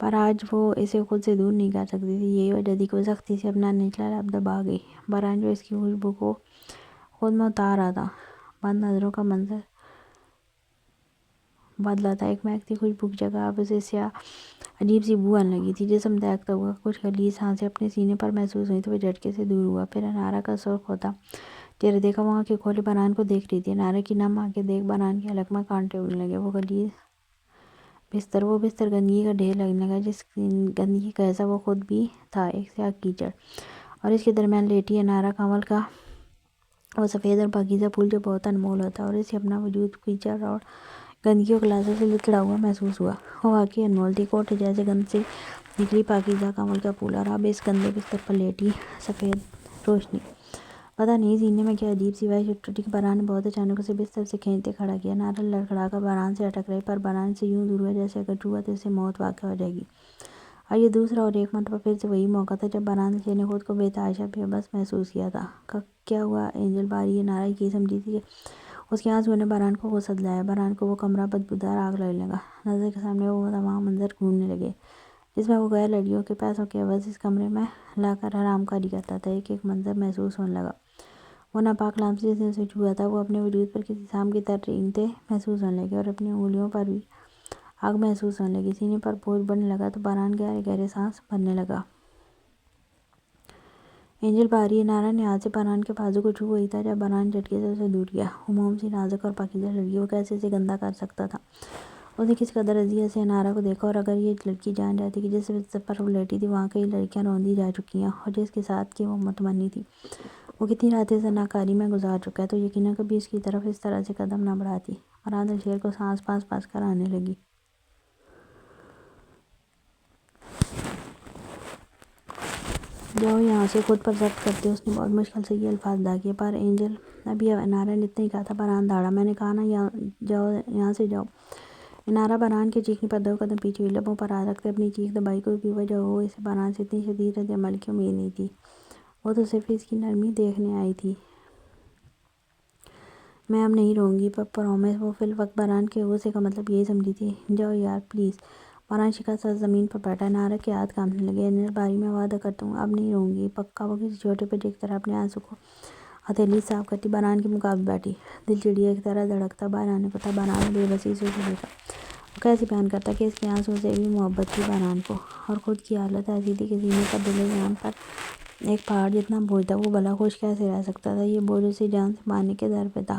پر آج وہ اسے خود سے دور نہیں کر سکتی تھی۔ یہی وجہ تھی کہ وہ سختی سے اپنا نچلا لب دبا گئی۔ بہران جو اس کی خوشبو کو خود میں اتار رہا تھا، بند نظروں کا منظر بدلا تھا۔ ایک مہکتی خوشبو کی جگہ اب اسے سیاہ عجیب سی بو آنے لگی تھی۔ جسم دہکتا ہوا، کچھ غلیظ سانسیں اپنے سینے پر محسوس ہوئیں تو وہ جھٹکے سے دور ہوا۔ پھر نعرہ کا سرخ ہوتا چہرہ دیکھا، وہ آنکھیں کھولے بہران کو دیکھ رہی تھی۔ نعرہ کی نم آنکھیں دیکھ بہران کے حلق میں کانٹے اڑنے لگے۔ وہ غلیظ بستر گندگی کا ڈھیر لگنے لگا، جس گندگی کا حصہ وہ خود بھی تھا، ایک سیاہ کیچڑ۔ اور اس کے درمیان لیٹی ہے نعرہ کمل کا وہ سفید اور پاکیزہ پھول جو بہت انمول ہوتا ہے، اور اسے اپنا وجود کیچڑ اور گندگی اور غلاظت سے لتڑا ہوا محسوس ہوا۔ وہ واقعی انمول تھی، کوٹھے جیسے گند سے نکلی پاکیزہ کمل کا پھول، اور اب اس گندے بستر پر لیٹی سفید روشنی۔ پتہ نہیں سینے میں کیا عجیب سی وحشت اٹھ اٹھی کہ بہران نے بہت اچانک اسے بستر سے کھینچتے کھڑا کیا۔ نعرہ لڑکھڑا کر بہران سے اٹک رہی، پر بہران سے یوں دور ہوا جیسے اگر چھوا تو اس سے موت واقع ہو جائے گی۔ اور یہ دوسرا اور ایک مرتبہ پھر سے وہی موقع تھا جب بہران دل شیر نے خود کو بے تحاشا بے بس محسوس کیا تھا۔ کیا ہوا اینجل باری؟ نعرہ یہ سمجھی تھی کہ اس کے آنسوؤں نے بہران کو غصہ دلایا۔ بہران کو وہ کمرہ بدبودار آگ لگنے لگا۔ نظر کے سامنے وہ تمام منظر گھومنے لگے جس میں وہ غیر لڑکیوں کے پیسوں کے عوض اس کمرے میں لا کر حرام کاری کرتا تھا۔ ایک ایک منظر محسوس ہونے لگا، وہ ناپاک لمس جس نے اسے چھوا تھا، وہ اپنے وجود پر کسی سام کی طرح رینگتے محسوس ہونے لگے، اور اپنی انگلیوں پر بھی آگ محسوس ہونے لگی۔ سینے پر بوجھ بڑھنے لگا تو بہران گہرے گہرے سانس بھرنے لگا۔ اینجل باری؟ نعرہ نے ہاتھ سے بہران کے بازو کو چھو وہی تھا جب بہران جھٹکے سے اسے دور کیا۔ وہ موم سی نازک اور پاکیزہ لڑکی، وہ کیسے اسے گندا کر سکتا تھا؟ اس نے کس قدر اذیت سے نعرہ کو دیکھا، اور اگر یہ لڑکی جان جاتی کہ جس بستر پر وہ لیٹی تھی وہاں کئی لڑکیاں روندی جا چکی ہیں، اور جس کے ساتھ کہ وہ متمنی تھی وہ کتنی راتیں زناکاری میں گزار چکا ہے، تو یقیناً کبھی اس کی طرف اس طرح سے قدم نہ بڑھاتی۔ بہران دل شیر کو سانس پانس کر آنے لگی۔ جاؤ یہاں سے، خود پر ضبط کرتے اس نے بہت مشکل سے یہ الفاظ ادا کیے۔ پر اینجل ابھی نعرہ نے اتنا ہی کہا تھا۔ بہران دھاڑا، میں نے کہا نا جاؤ یہاں سے جاؤ۔ نعرہ بہران کے چیخنے پر 2 قدم پیچھے ہوئی، لبوں پر ہاتھ رکھتے اپنی چیخ دبائی۔ کوئی بھی وجہ ہو، اسے بہران سے اتنی شدید رد عمل کی امید نہیں تھی، وہ تو صرف اس کی نرمی دیکھنے آئی تھی۔ میں اب نہیں رہوں گی، پرومس۔ وہ فی الوقت بہران کے غصے کا مطلب یہی سمجھی تھی۔ جاؤ یار پلیز۔ بہران شکستہ زمین پر بیٹھا، نعرہ کے ہاتھ کانپنے لگے۔ اینجل باری، میں وعدہ کرتا ہوں اب نہیں رہوں گی، پکا۔ وہ کسی چھوٹے بچے کی طرح اپنے آنسوں کو ہتھیلی سے صاف کرتی بہران کے مقابل بیٹھی، دل چڑیا کی طرح دھڑکتا۔ بہران نے پتہ، بہران نے بے بسی سے اسے دیکھا۔ وہ کیسے بیان کرتا کہ اس کے آنسوؤں سے بھی محبت تھی بہران کو، اور خود کی حالت ایسی تھی کہ سینے پر دل جان پر ایک پہاڑ جتنا بوجھ تھا۔ وہ بھلا خوش کیسے رہ سکتا تھا؟ یہ بوجھ اسے جان سے مارنے کے در پہ تھا۔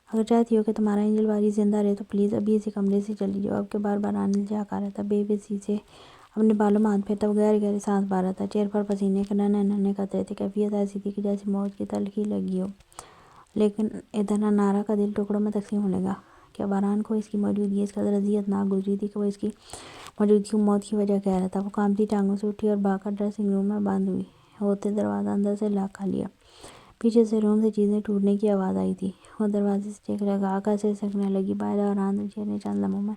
اگر چاہتی ہو کہ تمہارا اینجل باری زندہ رہے تو پلیز ابھی اسی کمرے سے چلی جاؤ۔ اب کے بار بہران لجا رہا تھا، بے بسی سے اپنے بالوں میں ہاتھ پھیرتا وہ گہرے گہرے سانس بھر رہا تھا۔ چہرے پر پسینے کے ننھے ننھے قطرے تھے، کیفیت ایسی تھی کہ جیسے موت کی تلخی لگی ہو۔ لیکن ادھر نعرہ کا دل ٹکڑوں میں تقسیم ہونے لگا۔ کیا بہران کو اس کی موجودگی اس قدر اذیت ناک گزری تھی کہ وہ اس کی موجودگی کو موت کی وجہ کہہ رہا تھا؟ وہ کانپتی ٹانگوں سے اٹھی اور بھاگ کر ڈریسنگ روم میں بند ہوئی ہوتے دروازہ اندر سے لاک کر لیا۔ پیچھے سے روم سے چیزیں ٹوٹنے کی آواز آئی تھی۔ وہ دروازے سے چیک لگا کر سے سکنے لگی۔ باہر اور آندر نے چند لمحوں میں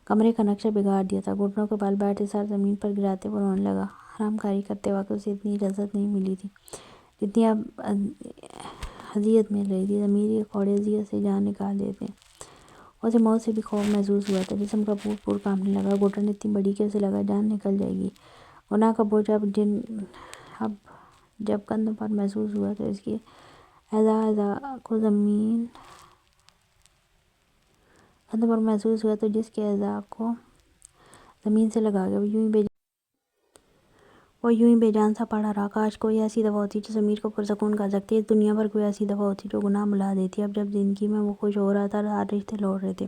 کمرے کا نقشہ بگاڑ دیا تھا۔ گھٹنوں کے بال بیٹھے سر زمین پر گراتے وہ رونے لگا۔ آرام کاری کرتے وقت اسے اتنی اجازت نہیں ملی تھی جتنی اب اذیت مل رہی تھی۔ ضمیری کوڑے اذیت سے جان نکال دیتے ہیں۔ اسے موت سے بھی خوف محسوس ہوا تھا۔ جسم کا پور کانپنے لگا۔ گھٹن اتنی بڑی کہ اسے لگا جان نکل جائے گی۔ گناہ کا بوجھ اب جب کندھوں پر محسوس ہوا تو اس کی اعضاء کو زمین سے لگا گیا۔ وہ یوں ہی بے جان سا پڑا رہا۔ کاش کوئی ایسی دوا ہوتی جو ضمیر کو پرسکون کر سکتی۔ اس دنیا پر کوئی ایسی دوا ہوتی جو گناہ بھلا دیتی۔ اب جب زندگی میں وہ خوش ہو رہا تھا، سارے رشتے لوٹ رہے تھے،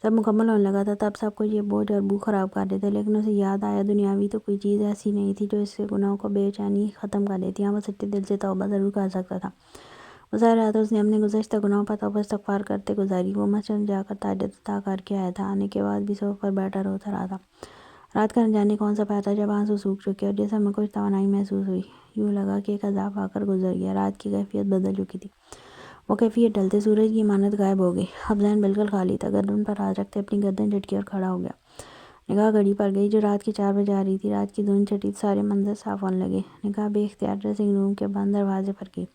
سب مکمل ہونے لگا تھا، تب سب کو یہ بوجھ اور بو خراب کر رہے تھے۔ لیکن اسے یاد آیا دنیاوی تو کوئی چیز ایسی نہیں تھی جو اس سے گناہوں کو بے چینی ختم کر دیتی۔ ہاں، وہ سچے دل سے توبہ ضرور کر سکتا تھا۔ وہ ساری رات اس نے اپنے گزشتہ گناہوں پر توبہ استغفار کرتے گزاری۔ وہ مسجد میں جا کر تہجد ادا کر کے آیا تھا۔ آنے کے بعد بھی صوفے پر بیٹھا روتا رہا تھا۔ رات کا نہ جانے کون سا پہر تھا جب آنسو سوکھ چکے اور جسم میں کچھ توانائی محسوس ہوئی۔ یوں لگا کہ ایک عذاب آ کر گزر گیا۔ رات کی کیفیت بدل چکی تھی۔ وہ کیفیت ڈھلتے سورج کی مانند غائب ہو گئی۔ اب ذہن بالکل خالی تھا۔ گردن پر ہاتھ رکھتے اپنی گردن جھٹکی اور کھڑا ہو گیا۔ نگاہ گھڑی پر گئی جو رات کے 4 بجے آ رہی تھی۔ رات کی دھند چھٹی تو سارے منظر صاف ہونے لگے۔ نگاہ بے اختیار ڈریسنگ روم کے بند دروازے پر گئی۔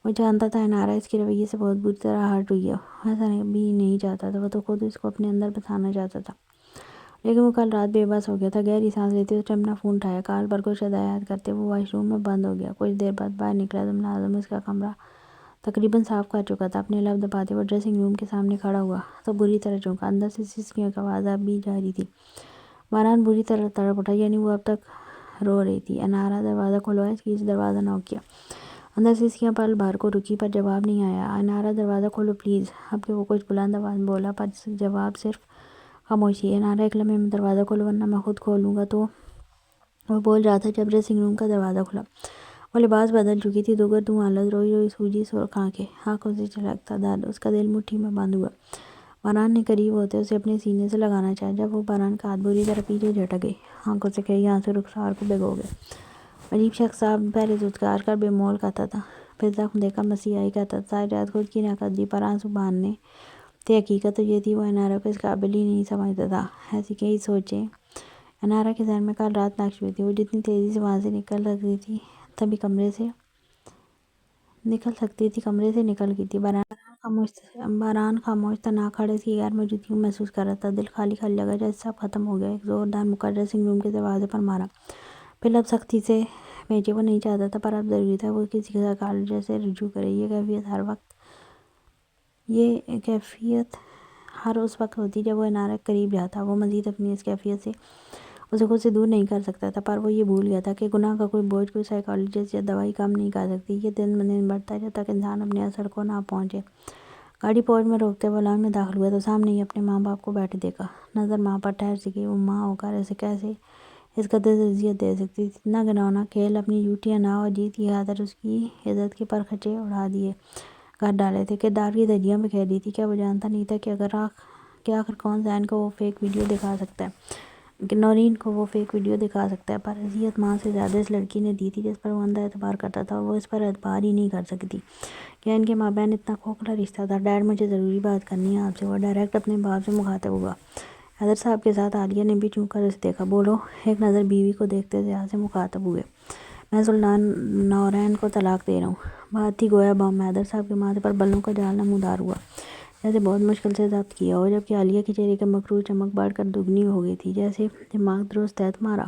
وہ جانتا تھا انارا اس کے رویے سے بہت بری طرح ہرٹ ہوئی ہے۔ وہ ایسا بھی نہیں چاہتا تھا۔ وہ تو خود اس کو اپنے اندر بسانا چاہتا تھا، لیکن وہ کل رات بے بس ہو گیا تھا۔ گہری سانس لیتے اس نے اپنا فون اٹھایا۔ کال پر کچھ ہدایات کرتے وہ واش روم میں بند ہو گیا۔ کچھ دیر بعد باہر نکلا تو ملازم اس کا کمرہ تقریباً صاف کر چکا تھا۔ اپنے لب دباتے وہ ڈریسنگ روم کے سامنے کھڑا ہوا تو بری طرح چونکا۔ اندر سے سسکیوں کی آواز اب بھی جاری تھی۔ باران بری طرح تڑپ اٹھا، یعنی وہ اب تک رو رہی تھی۔ انارا دروازہ کھلوایا، اس کی دروازہ نوک کیا۔ اندر سسکیاں پل بھر کو رکی پر جواب نہیں آیا۔ انارا دروازہ کھولو پلیز، اب کہ وہ کچھ بلند آواز میں بولا پر جواب صرف خاموشی۔ انارا ایک لمحے میں دروازہ کھولو ورنہ میں خود کھولوں گا تو وہ بول رہا تھا جب ڈریسنگ روم کا دروازہ کھلا۔ وہ لباس بدل چکی تھی۔ دوگر دھواں حالت، روئی روئی سوجی سرخ آنکھیں، آنکھوں سے چھلکتا درد۔ اس کا دل مٹھی میں بند ہوا۔ باران نے قریب ہوتے اسے اپنے سینے سے لگانا چاہا جب وہ باران کا ہاتھ بری طرح پیچھے جھٹک گئی۔ آنکھوں سے کئی آنسو رخسار کو بھگو گئے۔ عجیب شخص صاحب پہلے دھتکار کر بے مول کہتا تھا، پھر زخم دے کر مسیحائی کہتا تھا، ساری رات خود کی ناقدری پر آنسو بہانے تھے۔ حقیقت تو یہ تھی وہ انارا کو اس قابل ہی نہیں سمجھتا تھا۔ ایسی کئی سوچیں انارا کے ذہن میں کل رات نقش ہوئی تھی۔ وہ جتنی تیزی سے وہاں سے نکل سکتی تھی کمرے سے نکل گئی تھی۔ باران خاموش تھا، نہ کھڑا اس کی غیر موجودگی کو محسوس کر رہا تھا۔ دل خالی خالی لگا جیسے سب ختم ہو گیا۔ ایک زوردار مکہ ڈریسنگ روم کے دروازے پر مارا، پھر لب سختی سے بھیجے۔ وہ نہیں چاہتا تھا پر اب ضروری تھا وہ کسی سائیکالوجسٹ سے رجوع کرے۔ یہ کیفیت ہر اس وقت ہوتی جب وہ انارا کے قریب جاتا۔ وہ مزید اپنی اس کیفیت سے اسے خود سے دور نہیں کر سکتا تھا، پر وہ یہ بھول گیا تھا کہ گناہ کا کوئی بوجھ کوئی سائیکالوجسٹ یا دوائی کم نہیں کر سکتی۔ یہ دن بدن بڑھتا ہے جب تک انسان اپنے اثر کو نہ پہنچے۔ گاڑی پوج میں روکتے وہ لان میں داخل ہوا تو سامنے ہی اپنے ماں باپ کو بیٹھے دیکھا۔ نظر ماں پر ٹھہر سکی۔ وہ ماں ہو کر اسے کیسے اس قدر اذیت دے سکتی تھی؟ اتنا گھناؤنا کھیل اپنی جھوٹی انا و جیت کی خاطر اس کی عزت کے پرخچے اڑا دیے کر ڈالے تھے، کردار کی دھجیاں بکھیر دی تھی۔ کیا وہ جانتا نہیں تھا کہ آخر کون زین کو وہ فیک ویڈیو دکھا سکتا ہے، کہ نورین کو وہ فیک ویڈیو دکھا سکتا ہے؟ پر اذیت ماں سے زیادہ اس لڑکی نے دی تھی جس پر وہ اندھا اعتبار کرتا تھا، اور وہ اس پر اعتبار ہی نہیں کر سکتی۔ کیا ان کے مابین اتنا کھوکھلا رشتہ تھا؟ ڈیڈ مجھے ضروری بات کرنی ہے آپ سے۔ وہ ڈائریکٹ اپنے باپ سے مخاطب ہوا۔ حیدر صاحب کے ساتھ عالیہ نے بھی چونک کر اسے دیکھا۔ بولو، ایک نظر بیوی کو دیکھتے ضیاء سے مخاطب ہوئے۔ میں سلطان نورین کو طلاق دے رہا ہوں۔ بات تھی گویا بم۔ حیدر صاحب کے ماتھے پر بلوں کا جال نمودار ہوا، جیسے بہت مشکل سے ضبط کیا ہو، جبکہ عالیہ کے چہرے کی مکروہ چمک بڑھ کر دگنی ہو گئی تھی۔ جیسے دماغ درست ہے تمہارا؟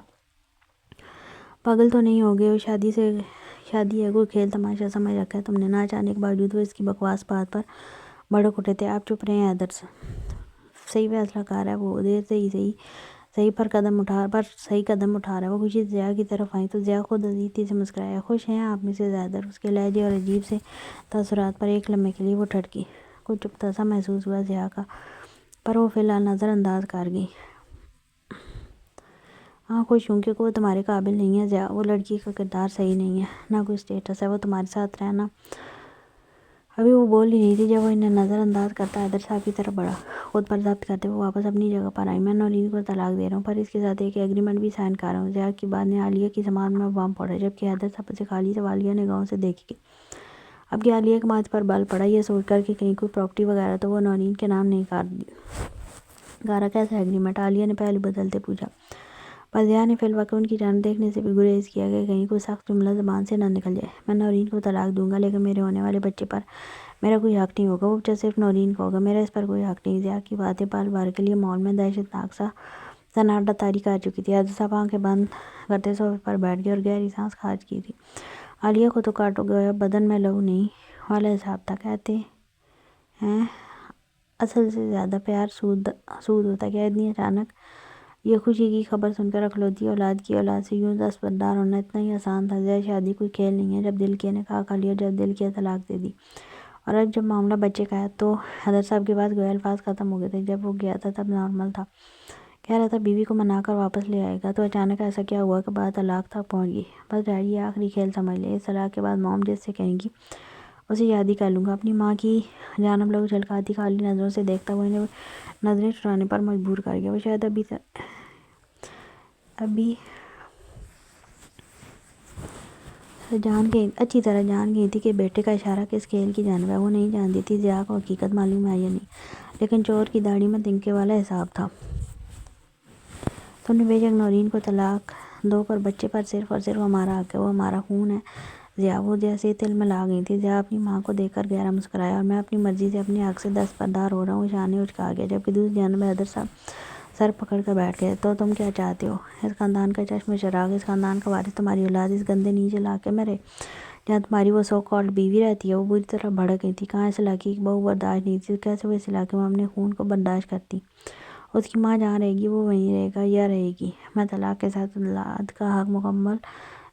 پاگل تو نہیں ہو گئے ہو؟ شادی ہے کوئی کھیل تماشا سمجھ رکھا ہے تم نے؟ نہ چاہنے کے باوجود وہ اس کی بکواس بات پر بھڑک اٹھے تھے۔ آپ چپ رہیں حیدر صحیح فیصلہ کار ہے وہ، دیر سے ہی صحیح پر صحیح قدم اٹھا رہا ہے۔ وہ خوشی سے ضیاء کی طرف آئی تو ضیاء خود عزیزی سے مسکرایا۔ خوش ہیں آپ مسز حیدر؟ اس کے لہجے اور عجیب سے تاثرات پر ایک لمحے کے لیے وہ ٹھٹکی۔ کچھ چبھتا سا محسوس ہوا ضیاء کا، پر وہ فی الحال نظر انداز کر گئی۔ ہاں خوش ہوں، کیونکہ وہ تمہارے قابل نہیں ہے ضیاء۔ وہ لڑکی کا کردار صحیح نہیں ہے، نہ کوئی اسٹیٹس ہے۔ وہ تمہارے ساتھ رہنا۔ ابھی وہ بول ہی نہیں تھی جب وہ انہیں نظر انداز کرتا حیدر صاحب کی طرف بڑھا۔ خود پر ضبط کرتے وہ واپس اپنی جگہ پر آئی۔ میں نورین کو طلاق دے رہا ہوں، پر اس کے ساتھ ایک ایگریمنٹ بھی سائن کر رہا ہوں۔ ضیاء کی بات نے عالیہ کی سماعت میں بم پھوڑا، جبکہ حیدر صاحب اسے خالی سوالیہ نگاہوں سے دیکھے اب کہ عالیہ کے ماتھے پر بال پڑا یہ سوچ کر کہ کہیں کوئی پراپرٹی وغیرہ تو وہ نورین کے نام نہیں کر دی. گارا کیسا ایگریمنٹ؟ عالیہ نے پہلے بدلتے پوچھا. پر ضیاء نے فی الوقت ان کی جان دیکھنے سے بھی گریز کیا کہ کہیں کوئی سخت جملہ زبان سے نہ نکل جائے. میں نورین کو طلاق دوں گا لیکن میرے ہونے والے بچے پر میرا کوئی حق نہیں ہوگا. وہ بچہ صرف نورین کا ہوگا, میرا اس پر کوئی حق نہیں. ضیاء کی باتیں پل بھر کے لیے ماحول میں دہشت ناک سا سناٹا طاری کر چکی تھی. حضرت صاحب آنکھیں بند کرتے صوفے پر بیٹھ گئے اور گہری سانس کھانچ کی تھی. عالیہ کو تو کاٹو گیا بدن میں لہو نہیں والا حساب تھا. کہتے ہیں اصل سے زیادہ پیار سود ہوتا. کیا اتنی اچانک یہ خوشی کی خبر سن کر اکلوتی اولاد کی اولاد سے یوں دستبردار ہونا اتنا ہی آسان تھا؟ ضیاء شادی کوئی کھیل نہیں ہے. جب دل کیا نکاح کر لیا, جب دل کیا طلاق دے دی. اور اب جب معاملہ بچے کا ہے تو حضرت صاحب کے پاس گویا الفاظ ختم ہو گئے تھے. جب وہ گیا تھا تب نارمل تھا, کہہ رہا تھا بیوی کو منا کر واپس لے آئے گا, تو اچانک ایسا کیا ہوا کہ بات طلاق تک پہنچ گئی؟ بس ڈیڈی یہ آخری کھیل سمجھ لے. اس طلاق کے بعد موم جس سے کہیں گی اسے یاد ہی کر لوں گا. اپنی ماں کی جانب لہو چھلکاتی خالی نظروں سے دیکھتا وہ انہیں نظریں چرانے پر مجبور کر گیا. وہ شاید ابھی اچھی طرح جان گئی تھی کہ بیٹے کا اشارہ کس کھیل کی جانب ہے. وہ نہیں جانتی تھی ضیاء کو حقیقت معلوم ہے یا نہیں, لیکن چور کی داڑھی میں تنکے والا حساب تھا. تم نے بے شک نورین کو طلاق دو, پر بچے پر صرف اور صرف ہمارا حق ہے. وہ ہمارا خون ہے ضیاء. وہ جیسے تل میں لا گئی تھی. ضیاء اپنی ماں کو دیکھ کر گہرا مسکرایا. اور میں اپنی مرضی سے اپنے حق سے دستبردار ہو رہا ہوں. شانے اچکا گیا, جبکہ دوسری جانب حیدر صاحب سر پکڑ کر بیٹھ گئے. تو تم کیا چاہتے ہو؟ اس خاندان کا چشم چراغ, اس خاندان کا وارث تمہاری اولاد اس گندے نیچے علاقے میں رہے جہاں تمہاری وہ سو کالڈ بیوی رہتی ہے؟ وہ بری طرح بھڑک گئی تھی. کہاں اس علاقے کی بہو برداشت نہیں تھی؟ کیسے وہ اس علاقے میں اپنے خون کو برداشت کرتی؟ اس کی ماں جہاں رہے گی وہ وہیں رہے گا یا رہے گی. میں طلاق کے ساتھ اولاد کا حق مکمل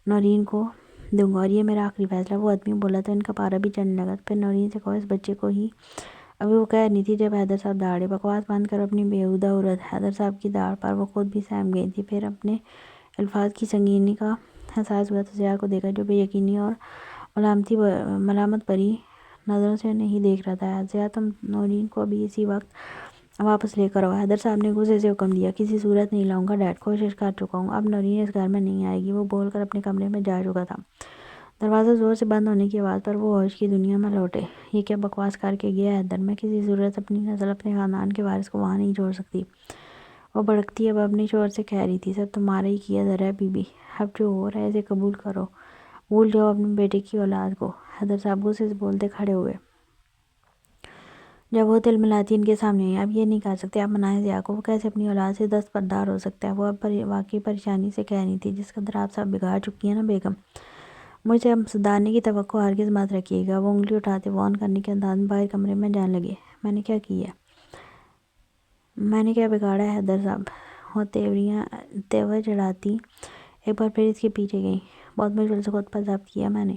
نورین کو دوں گا, اور یہ میرا آخری فیصلہ. وہ آدمی بولا تو ان کا پارا بھی چڑھنے لگا. پھر نورین سے کہو اس بچے کو ہی. ابھی وہ کہہ نہیں تھی جب حیدر صاحب داڑے. بکواس بند کر اپنی بیہودہ عورت. حیدر صاحب کی داڑھ پر وہ خود بھی سہم گئی تھی. پھر اپنے الفاظ کی سنگینی کا احساس ہوا تو ضیاء کو دیکھا جو بے یقینی اور ملامت بھری نظروں سے نہیں دیکھ رہا تھا. ضیاء تم نورین کو ابھی اسی وقت واپس لے کر آؤ. حیدر صاحب نے غصے سے حکم دیا. کسی صورت نہیں لاؤں گا ڈیڈ, کوشش کر چکا ہوں. اب نورین اس گھر میں نہیں آئے گی. وہ بول کر اپنے کمرے میں جا چکا تھا. دروازہ زور سے بند ہونے کی آواز پر وہ ہوش کی دنیا میں لوٹے. یہ کیا بکواس کر کے گیا حیدر؟ میں کسی صورت اپنی نسل اپنے خاندان کے وارث کو وہاں نہیں چھوڑ سکتی. وہ بھڑکتی اب اپنے شوہر سے کہہ رہی تھی. سب تمہارا ہی کیا دھرا ہے بی بی. اب جو ہو رہا ہے اسے قبول کرو. بھول جاؤ اپنے بیٹے کی اولاد کو. حیدر صاحب غصے سے بولتے کھڑے ہوئے جب وہ تل ملاتی ان کے سامنے آئی. اب یہ نہیں کر سکتے. آپ منائیں ضیاء کو. وہ کیسے اپنی اولاد سے دستبردار ہو سکتا ہے؟ وہ اب واقعی پریشانی سے کہہ رہی تھی. جس قدر آپ سب بگاڑ چکی ہیں نا بیگم, مجھ سے اب سدھارنے کی توقع ہرگز مت رکھیے گا. وہ انگلی اٹھاتے وارن کرنے کے انداز میں باہر کمرے میں جان لگے. میں نے کیا کیا ہے؟ میں نے کیا بگاڑا ہے حیدر صاحب؟ وہ تیور چڑھاتی ایک بار پھر اس کے پیچھے گئی. بہت مشکل سے خود پر ضبط کیا میں نے.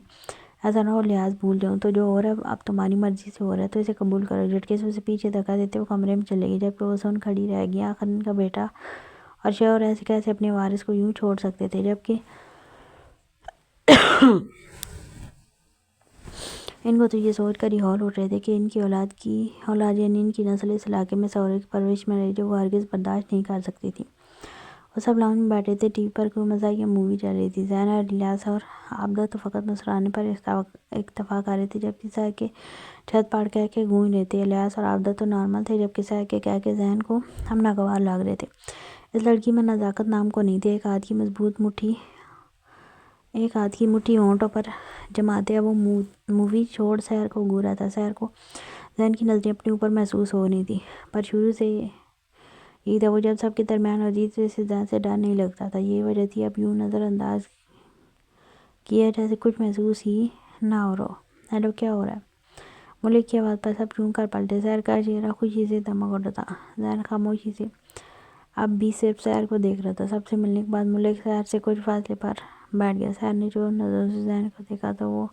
ایسا نہ ہو لحاظ بھول جاؤں. تو جو ہو رہا ہے اب تمہاری مرضی سے ہو رہا ہے تو اسے قبول کرو. جھٹکے سے اسے پیچھے دھکا دیتے وہ کمرے میں چلے گئی, جبکہ وہ سن کھڑی رہ گئی. آخر ان کا بیٹا اور شوہر ایسے کیسے اپنے وارث کو یوں چھوڑ سکتے تھے, جبکہ ان کو تو یہ سوچ کر ہی ہول اٹھ رہے تھے کہ ان کی اولاد یعنی ان کی نسل اس علاقے میں سورے کی پرورش میں رہی جو وہ ہرگز برداشت نہیں کر سکتی تھی. وہ سب لاؤنج میں بیٹھے تھے. ٹی وی پر کوئی مزاحیہ مووی چل رہی تھی. زینب, الیاس اور عابدہ تو فقط مسکرانے پر اکتفا کر رہے تھے, جبکہ سحر کے چھت پاڑ کہہ کے گونج رہے تھے. الیاس اور عابدہ تو نارمل تھے, جبکہ سحر کے کہہ کے ذہن کو ہم ناگوار لگ رہے تھے. اس لڑکی میں نزاکت نام کو نہیں تھی. ایک ہاتھ کی مٹھی ہونٹوں پر جماتے اب وہ مووی چھوڑ سحر کو گھورا تھا. سحر کو ذہن کی نظریں اپنے اوپر محسوس ہو رہی تھی, پر شروع سے یہی تھا. وہ جب سب کے درمیان ہوتی تو اسے ذہن سے ڈر نہیں لگتا تھا. یہی وجہ تھی اب یوں نظر انداز کیا جیسے کچھ محسوس ہی نہ ہو رہا. ہیلو, کیا ہو رہا ہے؟ ملک کی آواز پر سب چون کر پلٹے. سحر کا چہرہ خوشی سے دمک اٹھا تھا. ذہن خاموشی سے اب بھی صرف سحر کو دیکھ رہا تھا. سب سے ملنے کے بعد ملک سحر سے کچھ فاصلے پر بیٹھ گیا. سحر نے جو نظروں سے ذہن کو دیکھا تو وہ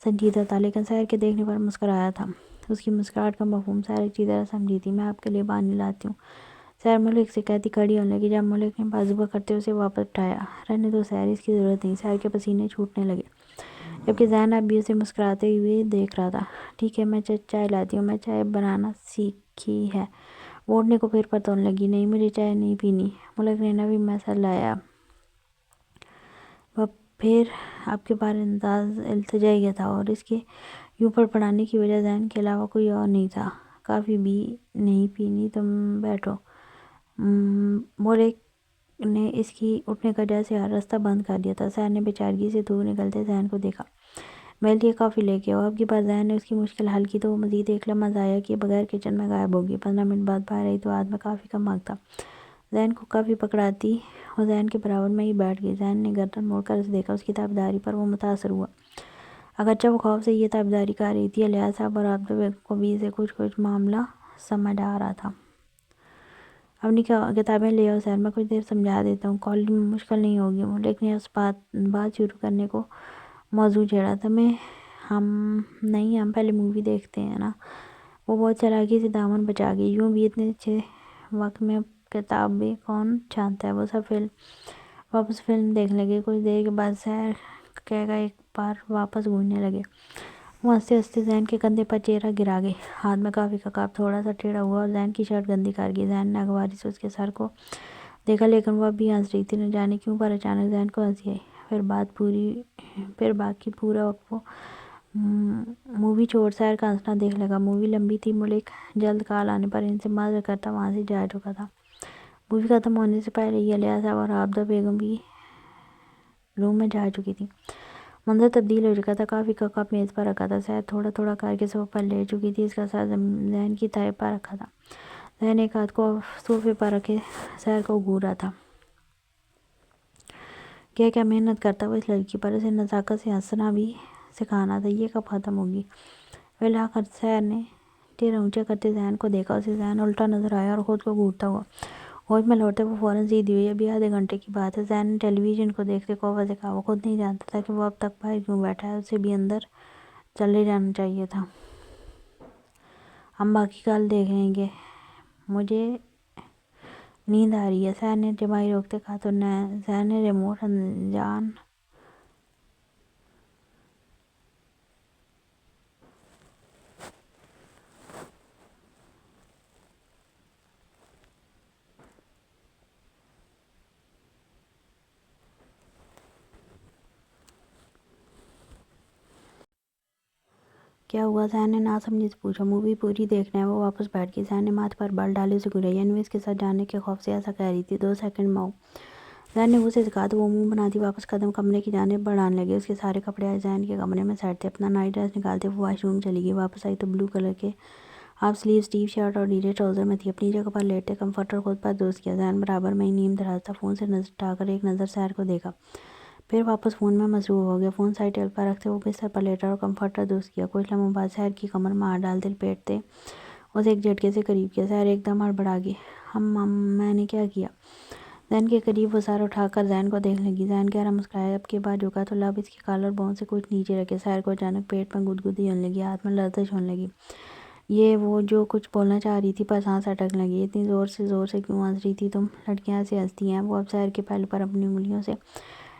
سنجیدہ تھا, لیکن سحر کے دیکھنے پر مسکرایا تھا. اس کی مسکراہٹ کا مفہوم سحر اچھی طرح سمجھی تھی. میں آپ کے لیے پانی لاتی ہوں. سحر ملک سے کہتی کھڑی ہونے لگی. جب ملک نے بازو پکڑتے اسے واپس اٹھایا. رہنے دو سحر, اس کی ضرورت نہیں. سحر کے پسینے چھوٹنے لگے, جبکہ ذہن اب بھی اسے مسکراتے ہوئے دیکھ رہا تھا. ٹھیک ہے, میں چائے لاتی ہوں. میں چائے بنانا سیکھی ہے. وہ اٹھنے کو پھر پرتونے لگی. نہیں, مجھے چائے نہیں پینی. ملک نے نبی مسل لایا. وہ پھر اب کے بار انداز التجا یہ تھا اور اس کے یوں پر پڑھانے کی وجہ ذہن کے علاوہ کوئی اور نہیں تھا۔ کافی بھی نہیں پینی، تم بیٹھو۔ مورے نے اس کی اٹھنے کا جیسے ہر راستہ بند کر دیا تھا۔ ذہن نے بیچارگی سے دور نکلتے ذہن کو دیکھا۔ میرے لیے کافی لے کے آؤ۔ اب کی بار ذہن نے اس کی مشکل حل کی تو وہ مزید ایک لمحہ ضائع کیے بغیر کچن میں غائب ہوگی۔ 15 منٹ بعد باہر آئی تو ہاتھ میں کافی کا مگ تھا۔ ذہن کو کافی پکڑاتی وہ ذہن کے برابر میں ہی بیٹھ گئی۔ ذہن نے گردن موڑ کر اسے دیکھا۔ اس کی تابیداری پر وہ متاثر ہوا، اگرچہ وہ خوف سے یہ تابیداری کر رہی تھی۔ الیاس صاحب اور عابدہ بیگم کو بھی اسے کچھ معاملہ سمجھ آ رہا تھا۔ اپنی کتابیں لے آؤ سر، میں کچھ دیر سمجھا دیتا ہوں، کالج میں مشکل نہیں ہوگی۔ ملک نے اس بات شروع کرنے کو موضوع چھیڑا۔ ہم پہلے مووی دیکھتے ہیں نا۔ وہ بہت چالاکی سے دامن بچا گئی۔ یوں بھی اتنے اچھے وقت میں کتابیں کون چھانتا ہے۔ وہ سب واپس فلم دیکھنے لگے۔ کچھ دیر کے بعد سیر کہہ گا ایک بار واپس گونجنے لگے۔ وہ ہنستے ہنستے ذہن کے کندھے پر چہرہ گرا گئی۔ ہاتھ میں کافی کا کپ تھوڑا سا ٹیڑھا ہوا اور ذہن کی شرٹ گندی کر گئی۔ ذہن نے اغواری سے اس کے سر کو دیکھا لیکن وہ اب بھی ہنس رہی تھی۔ نہ جانے کیوں پر اچانک ذہن کو ہنسی آئی۔ پھر باقی پورا وقت وہ مووی چھوڑ سیر کا ہنسنا دیکھ لگا۔ مووی لمبی تھی۔ ملک جلد کال آنے پر ان سے معذرت کرتا وہاں سے جا چکا تھا۔ مووی ختم ہونے سے پہلے ہی الیاس صاحب اور عابدہ بیگم بھی روم میں جا چکی تھی۔ منظر تبدیل ہو چکا تھا۔ کافی کا کپ میز پر رکھا تھا۔ سیر تھوڑا تھوڑا کر کے صوفے پر لیٹ چکی تھی۔ اس کا سر ذہن کی تہہ پر رکھا تھا۔ ذہن ایک ہاتھ کو صوفے پر رکھے سیر کو گھور رہا تھا۔ کیا محنت کرتا وہ اس لڑکی پر، اسے نزاکت سے ہنسنا بھی سکھانا تھا۔ یہ کب ختم ہوگی؟ بالآخر سیر نے چہرہ اونچا کرتے ذہن کو دیکھا۔ اسے ذہن الٹا نظر آیا اور خود کو گھورتا ہوا ہوش میں لوٹتے وہ فوراً سیدھی ہوئی۔ ابھی آدھے گھنٹے کی بات ہے۔ ذہن نے ٹیلی ویژن کو دیکھتے کوفہ سے کہا۔ وہ خود نہیں جانتا تھا کہ وہ اب تک باہر کیوں بیٹھا ہے، اسے بھی اندر چلے جانا چاہیے تھا۔ ہم باقی کل دیکھ لیں گے، مجھے نیند آ رہی ہے، سیر نے جمائی روکتے کہا تو ذہن نے ریموٹ انجان کیا ہوا؟ ذہن نے ناسمجھی سے پوچھا۔ مووی پوری دیکھنا ہے۔ وہ واپس بیٹھ گئی۔ ذہن نے ماتھے پر بال ڈالے اسے گھرائی، یعنی اس کے ساتھ جانے کے خوف سے ایسا کہہ رہی تھی۔ 2 سیکنڈ میں آؤ، ذہن نے وہ اسے کہا تو وہ منہ بناتی واپس قدم کمرے کی جانب بڑھانے لگی۔ اس کے سارے کپڑے آج ذہن کے کمرے میں سیٹ تھے۔ اپنا نائٹ ڈریس نکالتے وہ واش روم چلی گئی۔ واپس آئی تو بلو کلر کے ہاف سلیوز ٹی شرٹ اور ڈھیلے ٹراؤزر میں تھی۔ اپنی جگہ پر لیٹتے کمفرٹر خود پر درست کیا۔ ذہن برابر میں ہی نیم دراز تھا۔ فون سے نظر اٹھا کر ایک نظر سیر کو دیکھا، پھر واپس فون میں مصروف ہو گیا۔ فون سائڈ ٹیبل پر رکھتے وہ بستر پر لیٹا اور کمفرٹر درست کیا۔ کچھ لمحوں بعد سیر کی کمر میں ہاتھ ڈالتے لپیٹتے اسے ایک جھٹکے سے قریب کیا۔ سیر ایک دم ہڑبڑا گئی۔ میں نے کیا کیا؟ ذہن کے قریب وہ سر اٹھا کر ذہن کو دیکھنے لگی۔ ذہن گہرا مسکرایا۔ اب کے بعد جھکا تو لب اس کی کالر بون سے کچھ نیچے رکھے۔ سیر کو اچانک پیٹ میں گدگدی ہونے لگی، ہاتھ میں لرزش ہونے لگی۔ یہ وہ جو کچھ بولنا چاہ رہی تھی پر سانس اٹکنے لگی۔ اتنی زور سے کیوں ہنس رہی تھی تم؟ لڑکیاں ایسے ہنستی ہیں۔ وہ اب سیر کے پہلو پر اپنی انگلیوں سے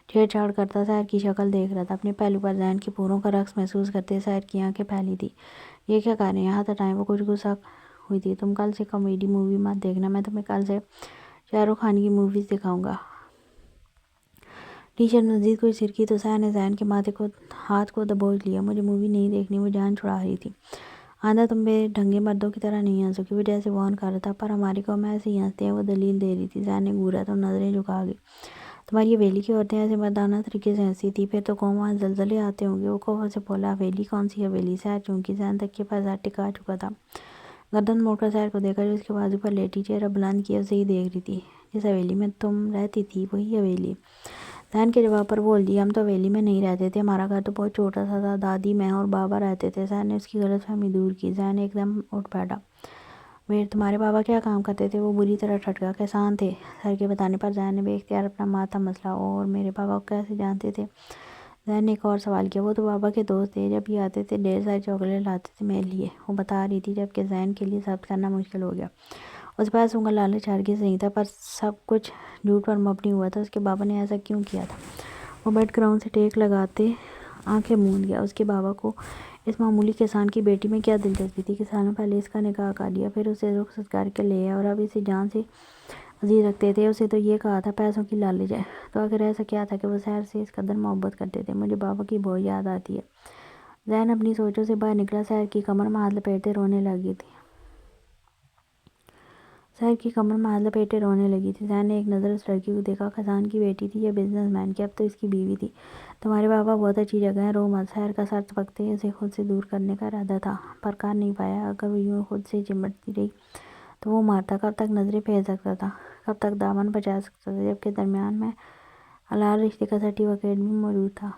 چھیڑ چھاڑ کرتا سیر کی شکل دیکھ رہا تھا۔ اپنے پہلو پر ذہن کے پوروں کا رقص محسوس کرتے سیر کی آنکھیں پھیلی تھی۔ یہ کیا کر رہے ہیں؟ ہاتھ ہٹائیں۔ وہ کچھ غصہ ہوئی تھی۔ تم کل سے کامیڈی مووی مت دیکھنا، میں تمہیں کل سے شاہ رخ خان کی موویز دکھاؤں گا۔ ٹی شرٹ مزید کچھ سرکی تو سیر نے ذہن کے ماتھے کو ہاتھ کو دبوچ لیا۔ مجھے مووی نہیں دیکھنی، وہ جان چھڑا رہی تھی۔ آئندہ تم بے ڈھنگے مردوں کی طرح نہیں ہنسو گی، وہ جیسے وارن کر رہا تھا۔ پر ہماری قوم میں ایسے ہی ہنستے ہیں، وہ دلیل دے رہی تھی۔ ذہن نے گھورا تو نظریں جھکا گئی۔ تمہاری حویلی کی عورتیں ایسے مردانہ طریقے سے ہنسی تھی، پھر تو قوم وہاں زلزلے آتے ہوں گے۔ وہ خوف سے بولا۔ حویلی؟ کون سی حویلی؟ سیر چونکی۔ ذہن تکیے پر سر ٹکا چکا تھا۔ گردن موڑ کر سیر کو دیکھا جو اس کے بازو پر لیٹی، چہرہ بلند کیے اسے ہی دیکھ رہی تھی۔ جس حویلی میں تم رہتی تھی وہی حویلی؟ ذہن کے جواب پر بول دی، ہم تو حویلی میں نہیں رہتے تھے، ہمارا گھر تو بہت چھوٹا سا تھا، دادی میں اور بابا رہتے تھے۔ سیر نے اس کی غلط فہمی دور کی۔ ذہن ایک دم اٹھ بیٹھا۔ ویٹ، تمہارے بابا کیا کام کرتے تھے؟ وہ بری طرح ٹھٹکا۔ کسان تھے۔ سیر کے بتانے پر ذہن نے بے اختیار اپنا ماتھا مسلا۔ اور میرے بابا کو کیسے جانتے تھے؟ ذہن نے ایک اور سوال کیا۔ وہ تو بابا کے دوست تھے، جب یہ آتے تھے ڈھیر ساری چاکلیٹ لاتے تھے میرے لیے، وہ بتا رہی تھی، جبکہ ذہن کے لیے ثابت کرنا مشکل ہو گیا۔ اس پیسوں کا لالچ ہرگز نہیں تھا، پر سب کچھ جھوٹ پر مبنی ہوا تھا۔ اس کے بابا نے ایسا کیوں کیا تھا؟ وہ بیک گراؤنڈ سے ٹیک لگاتے آنکھیں موند گیا۔ اس کے بابا کو اس معمولی کسان کی بیٹی میں کیا دلچسپی تھی کہ سالوں پہلے اس کا نکاح کر دیا، پھر اسے رخصت کر کے لے آیا اور اب اسے جان سے عزیز رکھتے تھے، اسے تو یہ کہا تھا پیسوں کی لالچ ہے، تو آخر ایسا کیا تھا کہ وہ سحر سے اس قدر محبت کرتے تھے؟ مجھے بابا کی بہت یاد آتی ہے۔ ذہن اپنی سوچوں سے باہر نکلا، سحر کی کمر میں ہاتھ لپیٹے رونے لگی تھی۔ ذہن نے ایک نظر اس لڑکی کو دیکھا، خزان کی بیٹی تھی یا بزنس مین کی؟ اب تو اس کی بیوی تھی۔ تمہارے بابا بہت اچھی جگہ ہے، رو مت۔ سحر کا سر پکتے اسے خود سے دور کرنے کا ارادہ تھا، پر کر نہیں پایا۔ اگر وہ یوں خود سے چمٹتی رہی تو وہ مارتا کب تک نظریں پھیر سکتا تھا، کب تک دامن بچا سکتا تھا، جبکہ درمیان میں حلال رشتے کا سرٹیفکیٹ بھی موجود تھا۔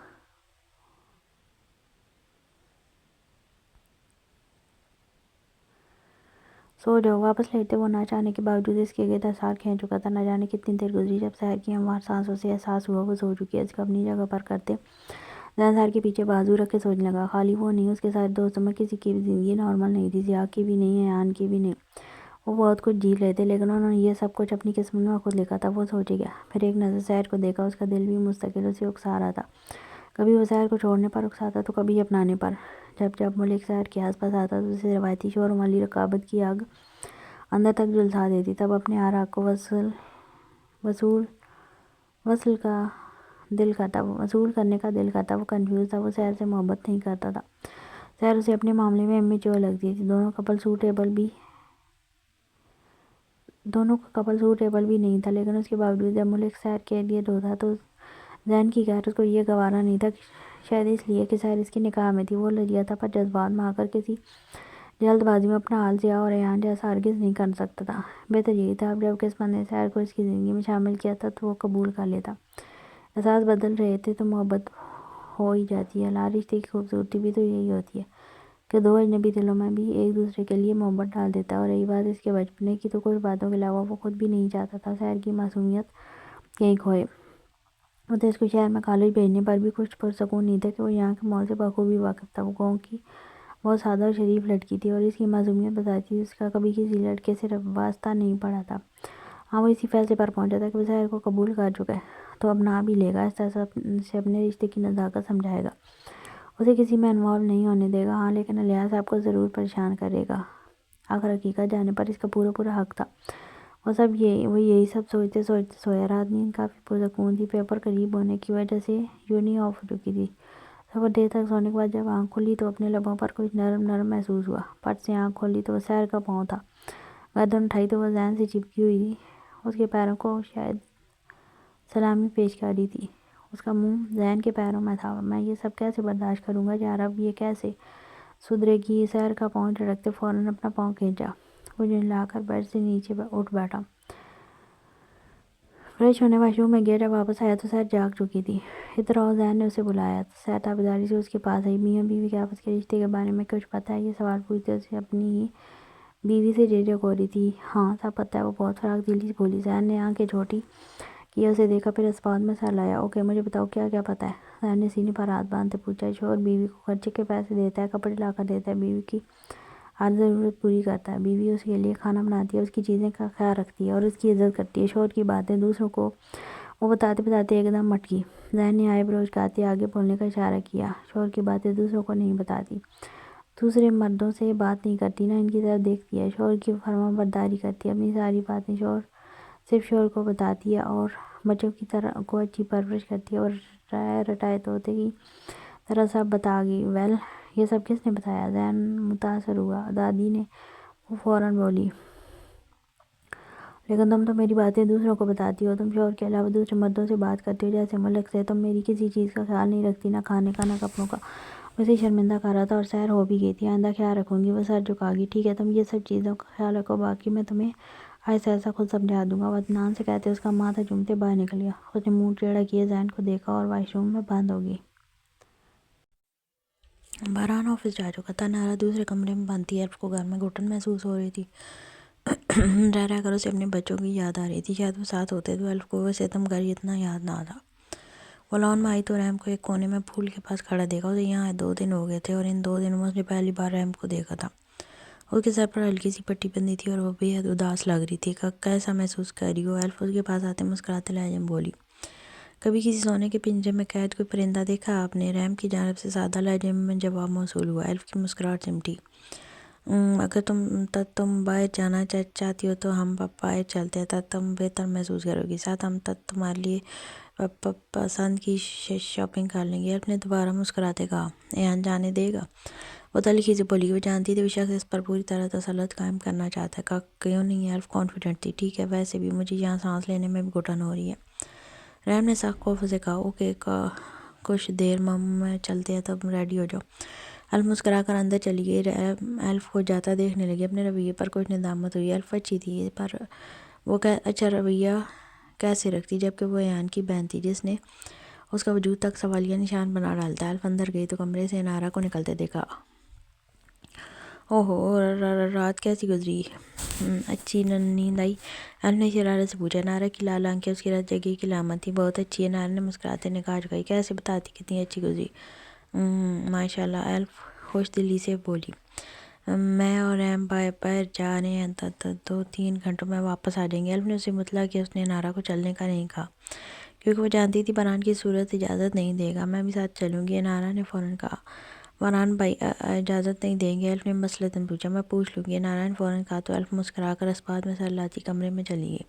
سو جاؤ، واپس لیٹتے وہ نہ چاہنے کے باوجود اس کے گرد حصار کھینچ چکا تھا۔ نہ جانے کتنی دیر گزری، جب سحر کی ہموار سانسوں سے احساس ہوا وہ سو چکی ہے۔ اس کو اپنی جگہ پر کرتے ذہن سحر کے پیچھے بازو رکھ کے سوچنے لگا، خالی وہ نہیں، اس کے سارے دوستوں میں کسی کی بھی زندگی نارمل نہیں تھی، ضیاء کی بھی نہیں، ایان کی بھی نہیں۔ وہ بہت کچھ جیت رہے تھے، لیکن انہوں نے یہ سب کچھ اپنی قسمت میں خود لکھا تھا۔ وہ سوچے گیا، پھر ایک نظر سحر کو دیکھا، اس کا دل بھی مستقل اسے اکسا رہا تھا۔ کبھی وہ سحر کو چھوڑنے پر اکساتا تو کبھی اپنانے پر۔ جب ملک سحر کے آس پاس آتا تو اسے روایتی شوہروں والی رقابت کی آگ اندر تک جھلسا دیتی۔ تب اپنے آراء کو وصول کرنے کا دل کرتا۔ وہ کنفیوز تھا، وہ سحر سے محبت نہیں کرتا تھا، سحر اسے اپنے معاملے میں امیچور لگتی تھی۔ دونوں کا کپل سوٹیبل بھی نہیں تھا، لیکن اس کے باوجود جب ملک سحر کے لیے روتا تو ذہن کی گہر اس کو یہ گوارا نہیں تھا، شاید اس لیے کہ سحر اس کی نکاح میں تھی۔ وہ لجیا تھا، پر جذبات میں آ کر کسی جلد بازی میں اپنا حال ضیاء اور ایان جیسا ہرگز نہیں کر سکتا تھا۔ بہتر یہی تھا اب جب قسمت نے سحر کو اس کی زندگی میں شامل کیا تھا تو وہ قبول کر لیتا۔ احساس بدل رہے تھے تو محبت ہو ہی جاتی ہے۔ حلال رشتے کی خوبصورتی بھی تو یہی ہوتی ہے کہ دو اجنبی دلوں میں بھی ایک دوسرے کے لیے محبت ڈال دیتا ہے۔ اور رہی بات اس کے بچپنے کی، تو کچھ باتوں کے علاوہ وہ خود بھی نہیں چاہتا تھا سحر کی معصومیت کہیں کھوئے۔ اسے اس کو شہر میں کالج بھیجنے پر بھی کچھ پرسکون نہیں تھا کہ وہ یہاں کے ماحول سے بخوبی واقف تھا۔ وہ گاؤں کی بہت سادہ اور شریف لڑکی تھی، اور اس کی معصومیت بتاتی تھی اس کا کبھی کسی لڑکے سے واسطہ نہیں پڑا تھا۔ ہاں، وہ اسی فیصلے پر پہنچا تھا کہ وہ سحر کو قبول کر چکا ہے تو اپنا بھی لے گا، اس طرح سے اپنے رشتے کی نزاکت سمجھائے گا، اسے کسی میں انوالو نہیں ہونے دے گا۔ ہاں، لیکن الیاس صاحب کو ضرور پریشان کرے گا۔ آخر حقیقت جانے پر اس کا پورا حق تھا۔ وہ یہی سب سوچتے سویا۔ رات نیند کافی پرسکون تھی، پیپر قریب ہونے کی وجہ سے یونی آف ہو چکی تھی۔ صبح دیر تک سونے کے بعد جب آنکھ کھلی تو اپنے لبوں پر کچھ نرم محسوس ہوا۔ پٹ سے آنکھ کھولی تو وہ سحر کا پاؤں تھا۔ گردن اٹھائی تو وہ ذہن سے چپکی ہوئی تھی، اس کے پیروں کو شاید سلامی پیش کر رہی تھی۔ اس کا منہ ذہن کے پیروں میں تھا۔ میں یہ سب کیسے برداشت کروں گا یار، اب یہ کیسے سدھرے گی؟ سحر کا پاؤں جھڑکتے فوراً اپنا پاؤں کھینچا، وہ جھنجلا کر بیڈ سے نیچے اٹھ بیٹھا۔ فریش ہونے واش روم میں گیا۔ جب واپس آیا تو سحر جاگ چکی تھی۔ ادھر آؤ، ذہن نے اسے بلایا۔ سحر تابیداری سے اس کے پاس آئی۔ میاں بیوی کے آپس کے رشتے کے بارے میں کچھ پتہ ہے؟ یہ سوال پوچھتے اسے اپنی ہی بیوی سے جھجک ہو رہی تھی۔ ہاں، سب پتہ ہے، وہ بہت فراخ دلی سے بولی۔ ذہن نے آنکھیں چھوٹی کیے اسے دیکھا، پھر اسپاٹ میں سر لایا۔ اوکے، مجھے بتاؤ کیا پتہ ہے؟ ذہن نے سینے پر ہاتھ باندھتے پوچھا۔ شوہر بیوی کو خرچے کے پیسے دیتا ہے، کپڑے لا کر دیتا ہے، بیوی کی ہر ضرورت پوری کرتا ہے، بیوی اس کے لیے کھانا بناتی ہے، اس کی چیزیں کا خیال رکھتی ہے اور اس کی عزت کرتی ہے۔ شوہر کی باتیں دوسروں کو وہ بتاتے ایک دم مٹکی۔ ذہن نے آئی بروز اٹھاتے آگے بولنے کا اشارہ کیا۔ شوہر کی باتیں دوسروں کو نہیں بتاتی، دوسرے مردوں سے بات نہیں کرتی، نہ ان کی طرف دیکھتی ہے، شوہر کی فرما برداری کرتی ہے، اپنی ساری باتیں صرف شوہر کو بتاتی ہے، اور بچوں کی طرح کو اچھی پرورش کرتی ہے، اور رٹائے طوطے کی طرح سب بتا گئی۔ ویل، یہ سب کس نے بتایا؟ ذہن متاثر ہوا۔ دادی نے، وہ فوراً بولی۔ لیکن تم تو میری باتیں دوسروں کو بتاتی ہو، تم شوہر کے علاوہ دوسرے مردوں سے بات کرتی ہو، جیسے ملک سے۔ تم میری کسی چیز کا خیال نہیں رکھتی، نہ کھانے کا، نہ کپڑوں کا۔ اسے شرمندہ کر رہا تھا، اور سحر ہو بھی گئی تھی۔ آئندہ خیال رکھوں گی، وہ سر جھکا گئی۔ ٹھیک ہے، تم یہ سب چیزوں کا خیال رکھو، باقی میں تمہیں آہستہ آہستہ خود سمجھا دوں گا۔ وہ اطمینان سے کہتے اس کا ماتھا چومتے باہر نکل گیا۔ اس نے منہ ٹیڑھا کیے ذہن کو دیکھا اور واش روم میں بند ہو گئی۔ بہرحال آفس جا چکا تھا، نارا دوسرے کمرے میں بند تھی۔ ایلف کو گھر میں گھٹن محسوس ہو رہی تھی۔ رہ کر اسے اپنے بچوں کی یاد آ رہی تھی، شاید وہ ساتھ ہوتے تو ایلف کو وہ ستم گر اتنا یاد نہ آتا۔ وہ لان میں آئی تو رحم کو ایک کونے میں پھول کے پاس کھڑا دیکھا۔ اسے یہاں آئے 2 دن ہو گئے تھے، اور ان 2 دنوں میں اس نے پہلی بار رحم کو دیکھا تھا۔ اس کے سر پر ہلکی سی پٹی بندی تھی اور وہ بے حد اداس لگ رہی تھی۔ کیسا محسوس کر رہی ہو؟ ایلف اس کے پاس آتے مسکراتے لہجے میں بولی۔ کبھی کسی سونے کے پنجرے میں قید کوئی پرندہ دیکھا آپ نے؟ رحم کی جانب سے سادہ لہجے میں جواب موصول ہوا۔ ایلف کی مسکراہٹ سمٹی۔ اگر تم باہر جانا چاہتی ہو تو ہم باہر چلتے ہیں، تب تم بہتر محسوس کرو گی، ساتھ ہم تمہارے لیے پسند کی شاپنگ کر لیں گے۔ ایلف نے دوبارہ مسکراتے کہا۔ ایان جانے دے گا؟ وہ تلخی سے بولی۔ وہ جانتی تھی وہ شخص اس پر پوری طرح تسلط قائم کرنا چاہتا ہے۔ کیوں نہیں؟ ایلف کانفیڈنٹ تھی۔ ٹھیک ہے، ویسے بھی مجھے یہاں سانس لینے میں بھی گھٹن ہو رہی ہے۔ رحم نے سخت خوف سے کہا۔ اوکے، کچھ دیر میں چلتے ہیں، تب ریڈی ہو جاؤ۔ ایلف مسکرا کر اندر چلی گئی۔ ایلف کو جاتا دیکھنے لگی۔ اپنے رویے پر کچھ ندامت ہوئی۔ ایلف اچھی تھی، پر وہ اچھا رویہ کیسے رکھتی جبکہ وہ ایان کی بہن تھی جس نے اس کا وجود تک سوالیہ نشان بنا ڈالا تھا۔ ایلف اندر گئی تو کمرے سے انارا کو نکلتے دیکھا۔ اوہو، رات کیسی گزری؟ اچھی نیند آئی؟ ایلف نے شرارت سے پوچھا۔ انارا کی لال آنکھیں اس کی رت جگی کی علامت تھی۔ بہت اچھی۔ انارا نے مسکراتے نگاہ جھکائی۔ کیسے بتاتی کتنی اچھی گزری؟ ماشاءاللہ، ایلف خوش دلی سے بولی۔ میں اور رحم باہر جا رہے ہیں، 2-3 گھنٹوں میں واپس آ جائیں گے۔ ایلف نے اسے مطلع کیا۔ اس نے انارا کو چلنے کا نہیں کہا کیونکہ وہ جانتی تھی فرحان کی صورت اجازت نہیں دے گا۔ میں بھی ساتھ چلوں گی، انارا نے فوراً کہا۔ فرحان بھائی اجازت نہیں دیں گے؟ ایلف نے مصلحتاً پوچھا۔ میں پوچھ لوں گی، انارا نے فوراً کہا تو ایلف مسکرا کر اسبات میں سر لاتی کمرے میں چلی گئی۔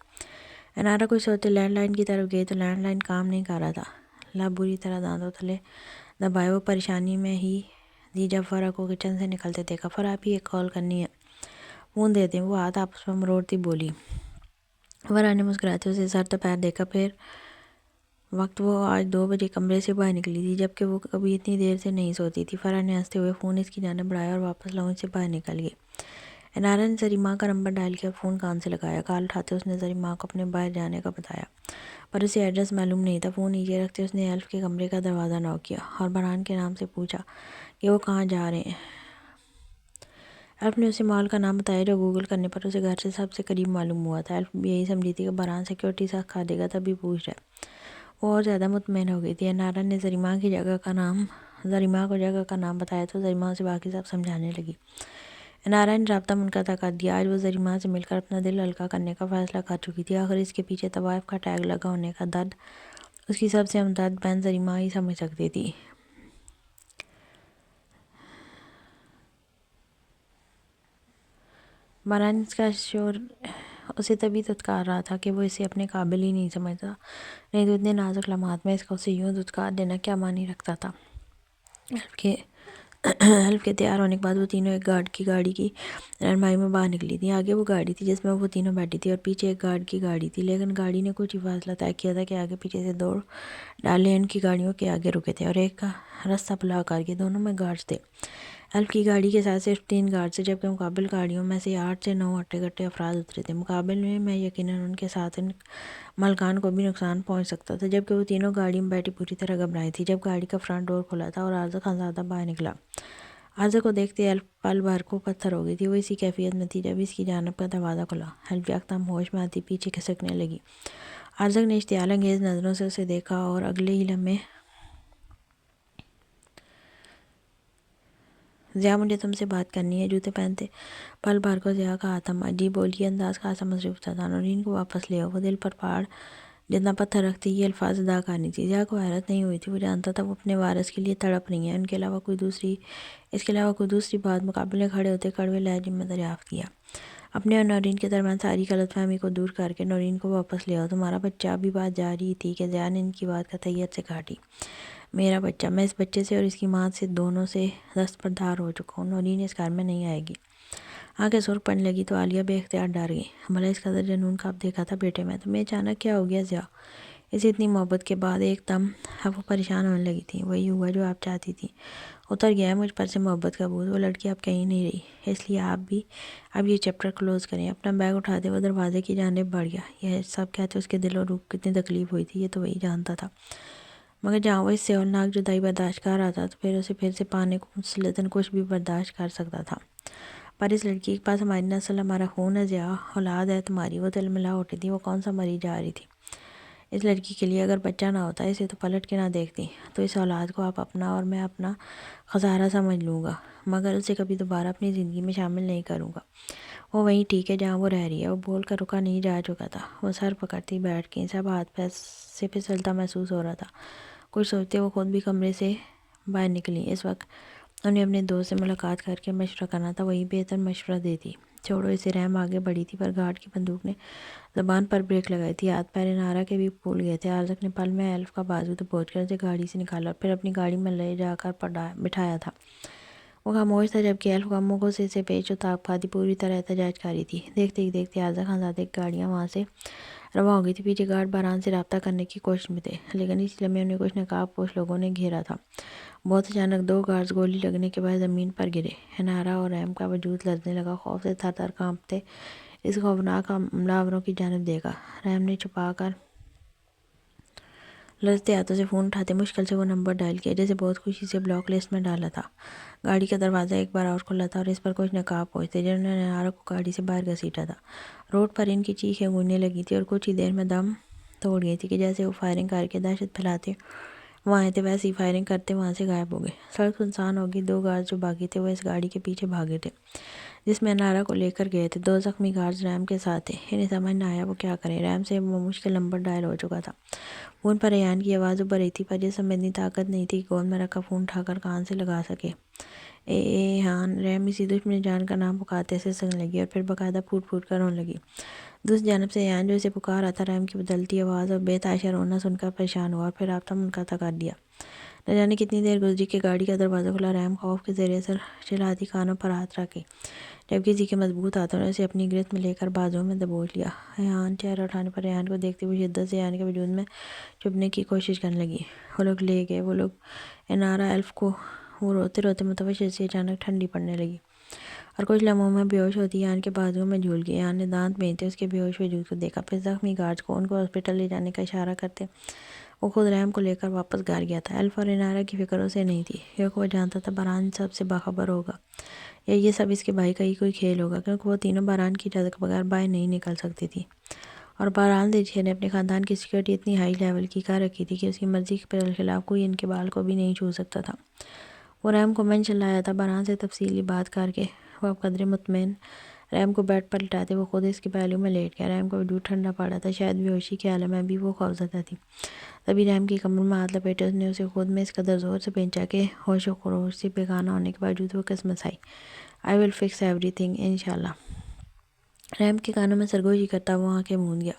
انارا کچھ سوچتے لینڈ لائن کی طرف گئی تو لینڈ لائن کام نہیں کر رہا تھا۔ لب بری طرح دانتوں تلے دبائے وہ پریشانی میں ہی دی جب فرح کو کچن سے نکلتے دیکھا۔ فرح بھی ایک کال کرنی ہے، فون دے دیں۔ وہ ہاتھ آپس میں مروڑتی بولی۔ فرح نے مسکراتے اسے سر دوپہر دیکھا۔ پھر وقت وہ آج 2 بجے کمرے سے باہر نکلی تھی جبکہ وہ کبھی اتنی دیر سے نہیں سوتی تھی۔ فرح نے ہنستے ہوئے فون اس کی جانب بڑھایا اور واپس لاؤنج سے باہر نکل گئی۔ انارا نے زریمہ کا نمبر ڈائل کیا اور فون کان سے لگایا۔ کال اٹھاتے اس نے زریمہ کو اپنے باہر جانے کا بتایا، پر اسے ایڈریس معلوم نہیں تھا۔ فون نیچے رکھتے اس نے ایلف کے کمرے کا دروازہ نوک کیا اور فرحان کے نام سے پوچھا کہ وہ کہاں جا رہے ہیں۔ ایلف نے اسے مال کا نام بتایا جو گوگل کرنے پر اسے گھر سے سب سے قریب معلوم ہوا تھا۔ ایلف بھی یہی سمجھی تھی کہ فرحان سیکیورٹی سخت کھا دے گا تبھی پوچھ رہا ہے۔ وہ اور زیادہ مطمئن ہو گئی تھی۔ انارا نے زریمہ کو جگہ کا نام بتایا تو زریمہ اسے باقی سب سمجھانے لگی۔ انارا نے رابطہ منقطع کر دیا۔ آج وہ زریمہ سے مل کر اپنا دل ہلکا کرنے کا فیصلہ کر چکی تھی۔ آخر اس کے پیچھے طوائف کا ٹیگ لگا ہونے کا درد اس کی سب سے ہمدرد بہن زریمہ ہی سمجھ سکتی تھی۔ فرحان کا شور اسے تبھی دھتکار رہا تھا کہ وہ اسے اپنے قابل ہی نہیں سمجھتا، نہیں تو اتنے نازک لمحات میں اس کا اسے یوں دھتکار دینا کیا معنی رکھتا تھا۔ ایلف کے تیار ہونے کے بعد وہ تینوں ایک گارڈ کی گاڑی کی رہنمائی میں باہر نکلی تھیں۔ آگے وہ گاڑی تھی جس میں وہ تینوں بیٹھی تھی اور پیچھے ایک گارڈ کی گاڑی تھی، لیکن گاڑی نے کچھ ہی فاصلہ طے کیا تھا کہ آگے پیچھے سے 2 ڈالے ان کی گاڑیوں کے آگے رکے تھے اور ایک کا رستہ بلاک کر کے دونوں میں گارڈز تھے۔ ایلف کی گاڑی کے ساتھ صرف 3 گارڈز تھے جبکہ مقابل گاڑیوں میں سے 8 سے 9 ہٹے کٹے افراد اترے تھے۔ مقابل میں یقیناً ان کے ساتھ ان ملکان کو بھی نقصان پہنچ سکتا تھا جبکہ وہ تینوں گاڑی میں بیٹھی پوری طرح گھبرائی تھی۔ جب گاڑی کا فرنٹ ڈور کھلا تھا اور عارضہ خانزادہ باہر نکلا، عارضہ کو دیکھتے ایلف پل بھر کو پتھر ہو گئی تھی۔ وہ اسی کیفیت میں تھی جب اس کی جانب کا دروازہ کھلا۔ ایلف یکدم ہوش میں آتی پیچھے کھسکنے لگی۔ عارضہ نے اشتعال انگیز نظروں سے اسے دیکھا اور اگلے ہی لمحے ضیا مجھے تم سے بات کرنی ہے۔ جوتے پہنتے پل بھر کو ضیا کا ہاتھ تھما۔ جی بولیے، انداز خاصا مصروف تھا۔ نورین کو واپس لے آؤ، وہ دل پر پہاڑ جتنا پتھر رکھتی۔ یہ الفاظ ادا کرنی تھی۔ ضیا کو حیرت نہیں ہوئی تھی، وہ جانتا تھا وہ اپنے وارث کے لیے تڑپ رہی ہیں۔ اس کے علاوہ کوئی دوسری بات مقابل میں کھڑے ہوتے کڑوے لہجے میں دریافت کیا۔ اپنے اور نورین کے درمیان ساری غلط فہمی کو دور کر کے نورین کو واپس لے آؤ، تمہارا بچہ۔ ابھی بات جا رہی تھی کہ ضیا نے ان کی بات قطعیت سے کاٹی۔ میرا بچہ؟ میں اس بچے سے اور اس کی ماں سے دونوں سے دستبردار ہو چکا ہوں۔ نورین اس گھر میں نہیں آئے گی۔ آنکھیں سرخ پڑنے لگی تو عالیہ بے اختیار ڈر گئی۔ بھلا اس قدر جنون کب دیکھا تھا بیٹے میں؟ تمہیں اچانک کیا ہو گیا ضیا؟ اسے اتنی محبت کے بعد ایک دم اب وہ پریشان ہونے لگی تھی۔ وہی ہوا جو آپ چاہتی تھی، اتر گیا ہے مجھ پر سے محبت کا بوجھ۔ وہ لڑکی اب کہیں نہیں رہی، اس لیے آپ بھی اب یہ چیپٹر کلوز کریں۔ اپنا بیگ اٹھاتے وہ دروازے کی جانب بڑھ گیا۔ یہ سب کہتے اس کے دل اور روح کو کتنی تکلیف ہوئی تھی یہ تو وہی جانتا تھا، مگر جہاں وہ اس سے ہولناک جدائی برداشت کر رہا تھا تو پھر اسے پھر سے پانے کو مسلطاً کچھ بھی برداشت کر سکتا تھا۔ پر اس لڑکی کے پاس ہماری نسل، ہمارا خون ہے ضیا، اولاد ہے تمہاری۔ وہ تلملا اٹھی تھی۔ وہ کون سا مری جا رہی تھی اس لڑکی کے لیے؟ اگر بچہ نہ ہوتا، اسے تو پلٹ کے نہ دیکھتی تو اس اولاد کو آپ اپنا اور میں اپنا خسارہ سمجھ لوں گا، مگر اسے کبھی دوبارہ اپنی زندگی میں شامل نہیں کروں گا۔ وہ وہیں ٹھیک ہے جہاں وہ رہ رہی ہے۔ وہ بول کر رکا نہیں جا چکا تھا۔ وہ سر پکڑتی بیٹھ گئی، سب ہاتھ پیر سے پھسلتا محسوس ہو رہا تھا۔ کچھ سوچتے وہ خود بھی کمرے سے باہر نکلی۔ اس وقت انہیں اپنے دوست سے ملاقات کر کے مشورہ کرنا تھا، وہی بہتر مشورہ دیتی۔ چھوڑو اسے، رحم آگے بڑھی تھی، پر گارڈ کی بندوق نے زبان پر بریک لگائی تھی۔ ہاتھ پیر نارا کے بھی پھول گئے تھے۔ عارضہ نے پل میں ایلف کا بازو دبوچ کر اسے گاڑی سے نکالا اور پھر اپنی گاڑی میں لے جا کر بٹھایا تھا۔ وہ خاموش تھا، جبکہ ایلف غموں سے اسے پیچ و تاب کھاتی پوری طرح احتجاج کاری تھی۔ دیکھتے ہی دیکھتے عارضہ خانزادے کی گاڑیاں وہاں سے رواں ہو گئی تھی۔ پیچھے گارڈ باران سے رابطہ کرنے کی کوشش میں تھے، لیکن اسی لمحے انہیں کچھ نقاب پوش لوگوں نے گھیرا تھا۔ بہت اچانک دو گارڈز گولی لگنے کے بعد زمین پر گرے۔ انارا اور رحم کا وجود لرزنے لگا، خوف سے تھر تھر کانپتے اس خوفناک حملہ آوروں کی جانب دیکھا۔ رحم نے چھپا کر لرزتے ہاتھوں سے فون اٹھاتے مشکل سے وہ نمبر ڈائل کیا جسے بہت خوشی سے بلاک لسٹ میں ڈالا تھا۔ گاڑی کا دروازہ ایک بار اور کھلا تھا اور اس پر کچھ نقاب پوش تھے جنہوں نے انارا کو گاڑی سے باہر گھسیٹا تھا۔ روڈ پر ان کی چیخیں گونجنے لگی تھی اور کچھ ہی دیر میں دم توڑ گئی تھی کہ جیسے وہ فائرنگ کر کے دہشت پھیلاتے وہاں آئے تھے، ویسے ہی فائرنگ کرتے وہاں سے غائب ہو گئے۔ سڑک سنسان ہو گئی۔ دو گارڈز جو باغی تھے وہ اس گاڑی کے پیچھے بھاگے تھے جس میں انارا کو لے کر گئے تھے۔ دو زخمی گارڈز رحم کے ساتھ تھے۔ انہیں سمجھ نہ آیا وہ کیا کریں۔ رحم سے وہ مشکل نمبر ڈائل ہو چکا تھا۔ فون پر ریان کی آواز ابھر رہی تھی، پر جسم میں اتنی طاقت نہیں تھی کہ گود میں رکھا فون اٹھا کر کان سے لگا سکے۔ اے ہان، رحم اسی دشمن جان کا نام پکارتے سے سننے لگی اور پھر باقاعدہ پھوٹ پھوٹ کر رونے لگی۔ دوسری جانب سے ریان جو اسے پکار رہا تھا، رحم کی بدلتی آواز اور بے تحاشا رونا سن کر پریشان ہوا اور پھر رابطہ منقطع کر دیا۔ نہ جانے کتنی دیر گزری کہ گاڑی کا دروازہ کھلا۔ رحم خوف کے زیر اثر چلاتی کانوں پر ہاتھ رکھے، جب کسی کے مضبوط ہاتھوں نے اسے اپنی گرفت میں لے کر بازوؤں میں دبوچ لیا۔ ریحان چہرہ اٹھانے پر ریحان کو دیکھتے ہوئے شدت سے ریحان کے وجود میں چھپنے کی کوشش کرنے لگی۔ وہ لوگ لے گئے، وہ لوگ۔ انارا ایلف کو وہ روتے روتے متوجہ سے اچانک ٹھنڈی پڑنے لگی اور کچھ لمحوں میں بے ہوش ہوتی ریحان کے بازوؤں میں جھول گئی۔ ریحان نے دانت بھینچتے اس کے بے ہوش وجود کو دیکھا، پھر زخمی گارڈز کو ان کو ہاسپٹل لے جانے کا اشارہ کرتے وہ خود رحم کو لے کر واپس گھر گیا تھا۔ ایلف اور انارا کی فکر اسے نہیں تھی، کیونکہ وہ جانتا تھا باران سب سے باخبر ہوگا یا یہ سب اس کے بھائی کا ہی کوئی کھیل ہوگا، کیونکہ وہ تینوں باران کی اجازت کے بغیر باہر نہیں نکل سکتی تھی۔ اور بہرحال دلشیر نے اپنے خاندان کی سیکورٹی اتنی ہائی لیول کی کر رکھی تھی کہ اس کی مرضی کے خلاف کوئی ان کے بال کو بھی نہیں چھو سکتا تھا۔ وہ رحم کو مینشن لایا تھا۔ باران سے تفصیلی بات کر کے وہ اب قدرے مطمئن رحم کو بیڈ پر لٹاتے وہ خود اس کے پہلو میں لیٹ گیا۔ رحم کا وجود ٹھنڈا پڑا تھا، شاید بے ہوشی کے عالم میں بھی وہ خوفزدہ تھی۔ تبھی رحم کی کمر میں ہاتھ لپیٹے اس نے اسے خود میں اس قدر زور سے پینچا کہ ہوش و خروش سے بیگانہ ہونے کے باوجود وہ قسمت آئی۔ I will fix everything انشاءاللہ۔ رحم کے کانوں میں سرگوشی کرتا وہ آنکھیں موند گیا۔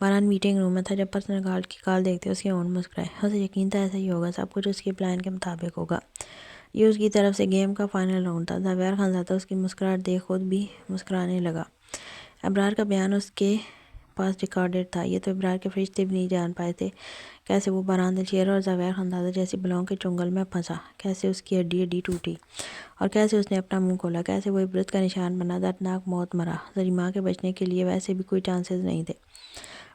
باران میٹنگ روم میں تھا۔ جب پرسنل گارڈ کی کال دیکھتے اس کے ہونٹ مسکرائے۔ اسے یقین تھا ایسا ہی ہوگا، سب کچھ اس کے پلان کے مطابق ہوگا۔ یہ اس کی طرف سے گیم کا فائنل راؤنڈ تھا۔ زاویار خانزادہ اس کی مسکراہٹ دیکھ خود بھی مسکرانے لگا۔ ابرار کا بیان اس کے پاس ریکارڈڈ تھا۔ یہ تو ابرار کے فرشتے بھی نہیں جان پائے تھے کیسے وہ باران دلشیر اور زاویار خانزادہ جیسی بلاؤں کے چنگل میں پھنسا، کیسے اس کی ہڈی ہڈی ٹوٹی اور کیسے اس نے اپنا منہ کھولا، کیسے وہ عبرت کا نشان بنا دردناک موت مرا۔ زری ماں کے بچنے کے لیے ویسے بھی کوئی چانسز نہیں تھے،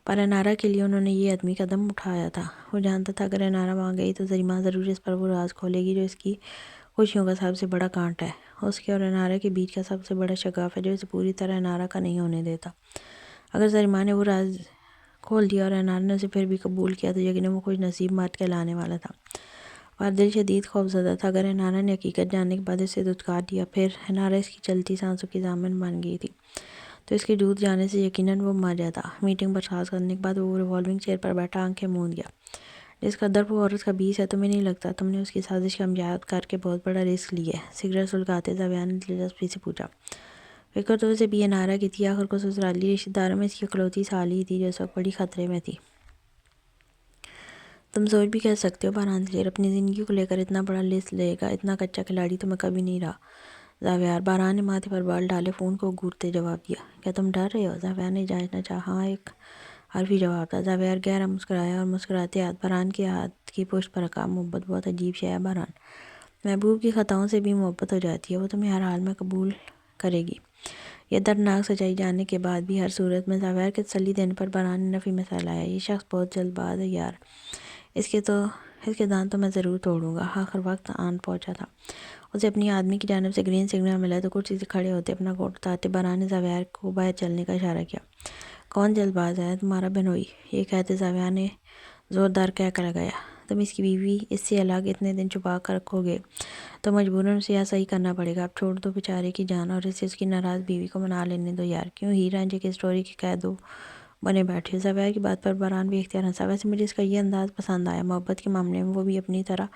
پر انارا کے لیے انہوں نے یہ عدمی قدم اٹھایا تھا۔ وہ جانتا تھا اگر انارا وہاں گئی تو زری ماں ضرور اس پر وہ راز کھولے گی جو اس کی خوشیوں کا سب سے بڑا کانٹا ہے، اس کے اور انارا کے بیچ کا سب سے بڑا شگاف ہے جو اسے پوری طرح انارا کا نہیں ہونے دیتا۔ اگر زری ماں نے وہ راز کھول دیا اور انارا نے اسے پھر بھی قبول کیا تو یقیناً وہ خوش نصیب مرد کہلانے والا تھا، پر دل شدید خوفزدہ تھا۔ اگر انارا نے حقیقت جاننے کے بعد اسے دھتکار دیا، پھر انارا اس کی چلتی سانسوں کی ضامن بن گئی تھی، تو اس کے جھوٹ جانے سے یقیناً وہ مر جاتا۔ میٹنگ برخاست کرنے کے بعد وہ ریوالونگ چیئر پر بیٹھا آنکھیں موند گیا۔ جس قدر وہ عورت کا بیس ہے، تمہیں نہیں لگتا تم نے اس کی سازش کامیاب کر کے بہت بڑا رسک لیا ہے؟ سگریٹ سلگاتے زاویار نے دلچسپی سے پوچھا۔ فکر تو اسے بھی انارا کی تھی، آخر کو سسرالی رشتہ داروں میں اس کی اکلوتی سالی ہی تھی جو اس وقت بڑی خطرے میں تھی۔ تم سوچ بھی کر سکتے ہو باران دلشیر اپنی زندگی کو لے کر اتنا بڑا رسک لے گا، اتنا کچا کھلاڑی تو میں کبھی نہیں رہا۔ زاویار، باران نے ماتھے پر بال ڈالے فون کو گھورتے جواب دیا۔ کیا تم ڈر رہے ہو؟ زاویار نے جانچنا چاہا۔ ہاں، ایک حرفی جواب تھا۔ زاویار گہرا مسکرایا اور مسکراتے ہاتھ باران کے ہاتھ کی پشت پر رکھا۔ محبت بہت عجیب شے ہے باران، محبوب کی خطاؤں سے بھی محبت ہو جاتی ہے، وہ تمہیں ہر حال میں قبول کرے گی۔ یہ دردناک سچائی جاننے کے بعد بھی ہر صورت میں زاویار کے تسلی دینے پر باران نے نفی میں سر لایا۔ یہ شخص بہت جلد باز ہے یار، اس کے دانت تو میں ضرور توڑوں گا۔ آخر وقت آن پہنچا تھا۔ اسے اپنی آدمی کی جانب سے گرین سگنل ملا تو کرسی سے کھڑے ہوتے اپنا کوٹ اتارتے باران نے زاویار کو باہر چلنے کا اشارہ کیا۔ کون جلد باز ہے؟ تمہارا بہنوئی۔ یہ کہتے زاویار نے زوردار کہکا لگایا۔ تم اس کی بیوی اس سے الگ اتنے دن چھپا کر رکھو گے تو مجبوراً اسے ایسا ہی کرنا پڑے گا۔ اب چھوڑ دو بیچارے کی جان اور اسے اس کی ناراض بیوی کو منا لینے دو یار، کیوں ہیر رانجھے کی اسٹوری کے قیدی بنے بیٹھے ہو؟ زاویار کی بات پر باران بھی اختیار ہنسا۔ ویسے مجھے اس کا یہ انداز پسند آیا، محبت کے معاملے میں وہ بھی اپنی طرح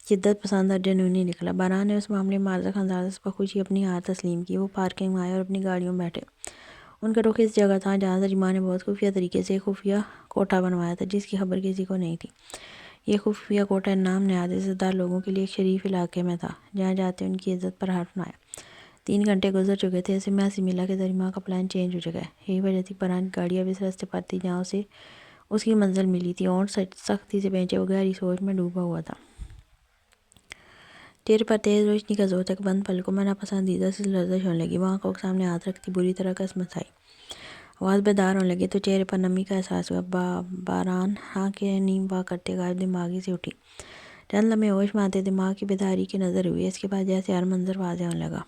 شدت پسند اور جنونی نکلا۔ باران نے اس معاملے میں عارضہ خاندان سے بخوشی اپنی ہار تسلیم کی۔ وہ پارکنگ میں آئے اور اپنی گاڑیوں میں بیٹھے۔ ان کا رخ اس جگہ تھا جہاں زریمہ نے بہت خفیہ طریقے سے ایک خفیہ کوٹھا بنوایا تھا جس کی خبر کسی کو نہیں تھی۔ یہ خفیہ کوٹھا انعام نہاد عزت دار لوگوں کے لیے ایک شریف علاقے میں تھا جہاں جاتے ان کی عزت پر حرف نہ آیا۔ 3 گھنٹے گزر چکے تھے، اسے محض ملا کہ زریمہ کا پلان چینج ہو چکا ہے۔ یہی وجہ تھی باران کی گاڑی اب اس راستے پر تھی جہاں اسے اس کی منزل ملی تھی۔ اونٹ سختی سے پہنچے، وہ گہری سوچ میں ڈوبا ہوا تھا۔ چہرے پر تیز روشنی کا زور تک بند پلکوں میں ناپسندیدہ سی لرزش ہونے لگی۔ وہ آنکھوں کے سامنے ہاتھ رکھتی بری طرح کسمسائی۔ آواز بیدار ہونے لگی تو چہرے پر نمی کا احساس ہوا۔ باران آنکھیں نیم وا کرتے غائب دماغی سے اٹھی۔ چند لمحے ہوش میں آتے دماغ کی بیداری کی نظر ہوئی۔ اس کے بعد جیسے ہر منظر واضح ہونے لگا۔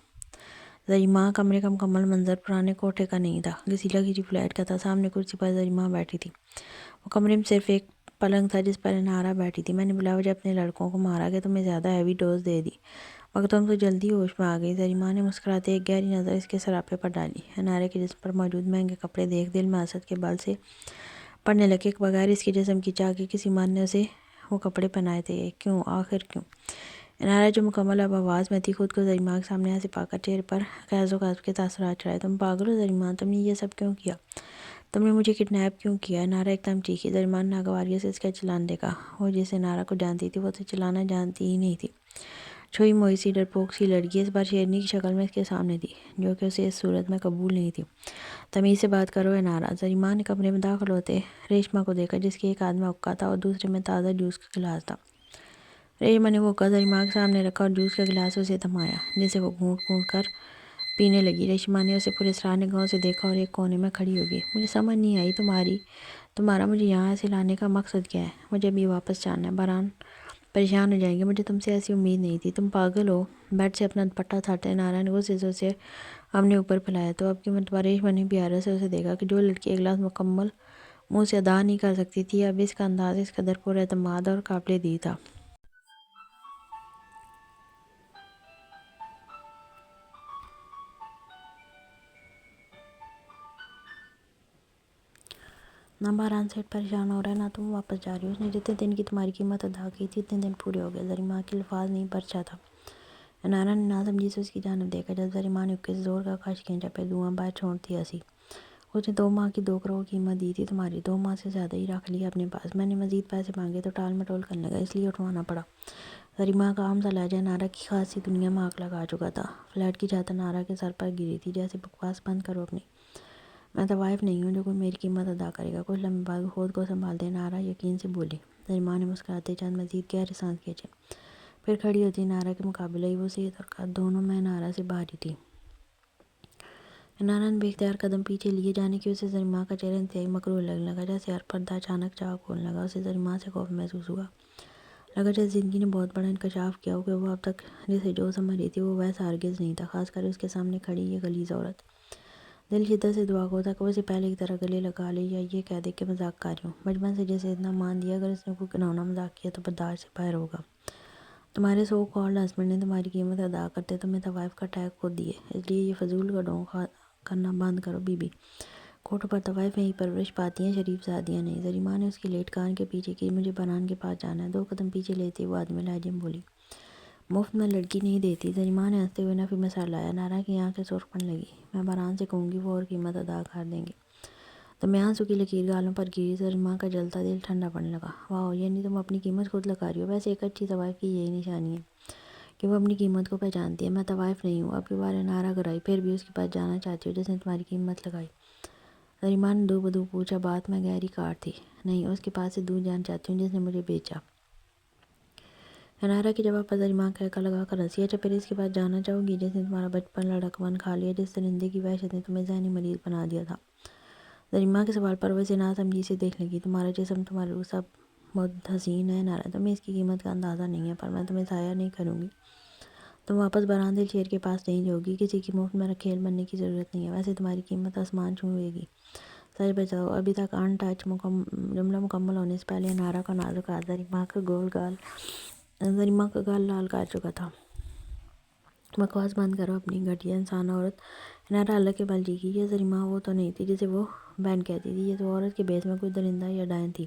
زریمہ کمرے کا مکمل منظر پرانے کوٹھے کا نہیں تھا، گسیلا کسی فلیٹ کا تھا۔ سامنے کرسی پر زریمہ بیٹھی تھی۔ وہ کمرے میں صرف ایک پلنگ تھا جس پر انارا بیٹھی تھی۔ میں نے بلا وجہ اپنے لڑکوں کو مارا کہ تمہیں زیادہ ہیوی ڈوز دے دی، مگر تم تو جلدی ہوش میں آ گئی۔ زریمہ نے مسکراتے ایک گہری نظر اس کے سراپے پر ڈالی۔ انارے کے جسم پر موجود مہنگے کپڑے دیکھ دل میں حسد کے بل سے پڑنے لگے کہ بغیر اس کے جسم کی چاہ کے کسی مرد نے اسے وہ کپڑے پہنائے تھے۔ کیوں؟ آخر کیوں؟ انارا جو مکمل اب آواز میں تھی خود کو زریمہ کے سامنے ایسے پا کر چہرے پر خیز و غضب کے تاثرات چڑھائے۔ تم پاگل ہو زریمہ، تم نے یہ سب کیوں کیا؟ تم نے مجھے کڈنیپ کیوں کیا؟ انارا ایک دم چیخی۔ زریمہ نے ناگواری سے اس کا چلانا دیکھا۔ وہ جس انارا کو جانتی تھی وہ تو چلانا جانتی ہی نہیں تھی۔ چھوئی موئی سی ڈرپوک سی لڑکی اس بار شیرنی کی شکل میں اس کے سامنے تھی جو کہ اسے اس صورت میں قبول نہیں تھی۔ تمیز سے بات کرو انارا۔ زریمہ نے کمرے میں داخل ہوتے ریشمہ کو دیکھا جس کے ایک ہاتھ میں حقہ تھا اور دوسرے میں تازہ جوس کا گلاس تھا۔ ریشمہ نے وہ حقہ زریمہ کے سامنے رکھا اور جوس کا گلاس اسے تھمایا جسے وہ گھونٹ گھونٹ کر پینے لگی۔ ریشمہ نے اسے پراسرار نگاہوں سے دیکھا اور ایک کونے میں کھڑی ہو گئی۔ مجھے سمجھ نہیں آئی تمہارا مجھے یہاں ایسے لانے کا مقصد کیا ہے؟ مجھے ابھی واپس جانا ہے۔ باران پریشان ہو جائیں گے، مجھے تم سے ایسی امید نہیں تھی۔ تم پاگل ہو؟ بیڈ سے اپنا دوپٹہ ہٹاتے انارا نے غصے سے اسے اپنے اوپر پھیلایا تو اب کی مرتبہ ریشمہ نے بھی حیرت سے اسے دیکھا کہ جو لڑکی ایک گلاس مکمل منہ سے ادا نہیں کر سکتی تھی اب اس کا انداز اس قدر پر اعتماد اور قابل دید تھا۔ نہ باران سیٹ پریشان ہو رہا ہے نہ تم واپس جا رہی ہو۔ اس نے جتنے دن کی تمہاری قیمت ادا کی تھی اتنے دن پورے ہو گئے۔ زریمہ کے الفاظ نہیں برچا تھا۔ انارا نے ناسمجھی سے اس کی جانب دیکھا۔ جب زریمہ نے حقے سے زور کا کش کھینچا پھر دھواں باہر چھوڑتی ہنسی۔ اس نے 2 ماہ کی 2 کروڑ قیمت دی تھی تمہاری، 2 ماہ سے زیادہ ہی رکھ لیا اپنے پاس۔ میں نے مزید پیسے مانگے تو ٹال مٹول کرنے لگا، اس لیے اٹھوانا پڑا۔ زریمہ کا عام سا لہجہ انارا کی خاصی دنیا میں آگ لگا چکا تھا۔ فلیٹ کی چھت انارا کے سر پر گری تھی۔ جیسے بکواس بند کرو اپنی، میں طوائف نہیں ہوں جو کوئی میری قیمت ادا کرے گا۔ کچھ لمحے بعد خود کو سنبھالتے انارا یقین سے بولی۔ زریمہ نے مسکراتے چند مزید گہرے سانس کھینچے، پھر کھڑی ہوتی انارا کے مقابلے آئی۔ وہ صحت اور قد دونوں میں انارا سے بھاری تھی۔ انارا نے بے اختیار قدم پیچھے لیے، جانے کہ اسے زریمہ کا چہرہ انتہائی مکروہ لگنے لگا۔ جیسے ہر پردہ اچانک چاک کھولنے لگا، اسے زریمہ سے خوف محسوس ہوا۔ لگا جیسے زندگی نے بہت بڑا انکشاف کیا ہو کہ وہ اب تک جسے جو سمجھ رہی تھی وہ ویسا ہرگز نہیں تھا، خاص کر اس کے سامنے کھڑی یہ غلیظ عورت۔ دل شدت سے دعا گو تھا کہ وہ اسے پہلے کی طرح گلے لگا لے یا یہ کہہ دے کہ مذاق کر رہی ہوں۔ بچپن سے جسے اتنا مان دیا، اگر اس نے کوئی گھناؤنا مذاق کیا تو برداشت سے باہر ہوگا۔ تمہارے سو کالڈ ہسبینڈ نے تمہاری قیمت ادا کرتے تمہیں طوائف کا ٹیگ خود دیے، اس لیے یہ فضول کا ڈھونگ کرنا بند کرو بی بی۔ کوٹھوں پر طوائف یہی پرورش پاتی ہیں، شریف زادیاں نہیں۔ زریمہ نے اس کی لیٹ کان کے پیچھے کی۔ مجھے باران کے پاس جانا ہے۔ 2 قدم پیچھے لیتے وہ آدمی لہجے میں بولی۔ مفت میں لڑکی نہیں دیتی۔ زریمہ نے ہنستے ہوئے نفی میں سر لایا۔ انارا کی آنکھیں سرخ پڑنے لگی۔ میں باران سے کہوں گی وہ اور قیمت ادا کر دیں گے۔ دمیان آنسو کی لکیر گالوں پر گری۔ زریمہ کا جلتا دل ٹھنڈا پڑنے لگا۔ واہ، یعنی تم اپنی قیمت خود لگا رہی ہو۔ ویسے ایک اچھی طوائف کی یہی نشانی ہے کہ وہ اپنی قیمت کو پہچانتی ہے۔ میں طوائف نہیں ہوں۔ اب کی بار انارا گھرائی، پھر بھی اس کے پاس جانا چاہتی ہو جس نے تمہاری قیمت لگائی؟ زریمہ نے دو بدو پوچھا۔ بات میں گہری کاٹ تھی۔ نہیں، اس کے پاس سے دور جانا چاہتی ہوں جس نے مجھے بیچا۔ انارا کے جواب پر زریمہ کہکا لگا کر ہنسی۔ اچھا، پھر اس کے پاس جانا چاہو گی جس نے تمہارا بچپن لڑکپن کھا لیا، جس درندے کی وحشت نے تمہیں ذہنی مریض بنا دیا تھا؟ زریمہ کے سوال پر وہ اسے ناسمجھی سے دیکھنے لگی۔ تمہارا جسم، تمہاری روح سب بہت حسین ہے انارا، تمہیں اس کی قیمت کا اندازہ نہیں ہے، پر میں تمہیں ضائع نہیں کروں گی۔ تم واپس باران دل شیر کے پاس نہیں جاؤ گی۔ کسی کی مفت میں کھیل بننے کی ضرورت نہیں ہے۔ ویسے تمہاری قیمت آسمان چھوئے گی۔ سچ بتاؤ، ابھی تک ان ٹچ جملہ مکمل ہونے سے پہلے انارا کا نازک ہاتھ زریمہ کا گال لال کر چکا تھا۔ بکواس بند کرو اپنی، گھٹیا انسان عورت۔ انارا اللہ کے بل چیخی۔ یہ زریمہ وہ تو نہیں تھی جسے وہ بہن کہتی تھی، یہ تو عورت کے بھیس میں کوئی درندہ یا ڈائن تھی۔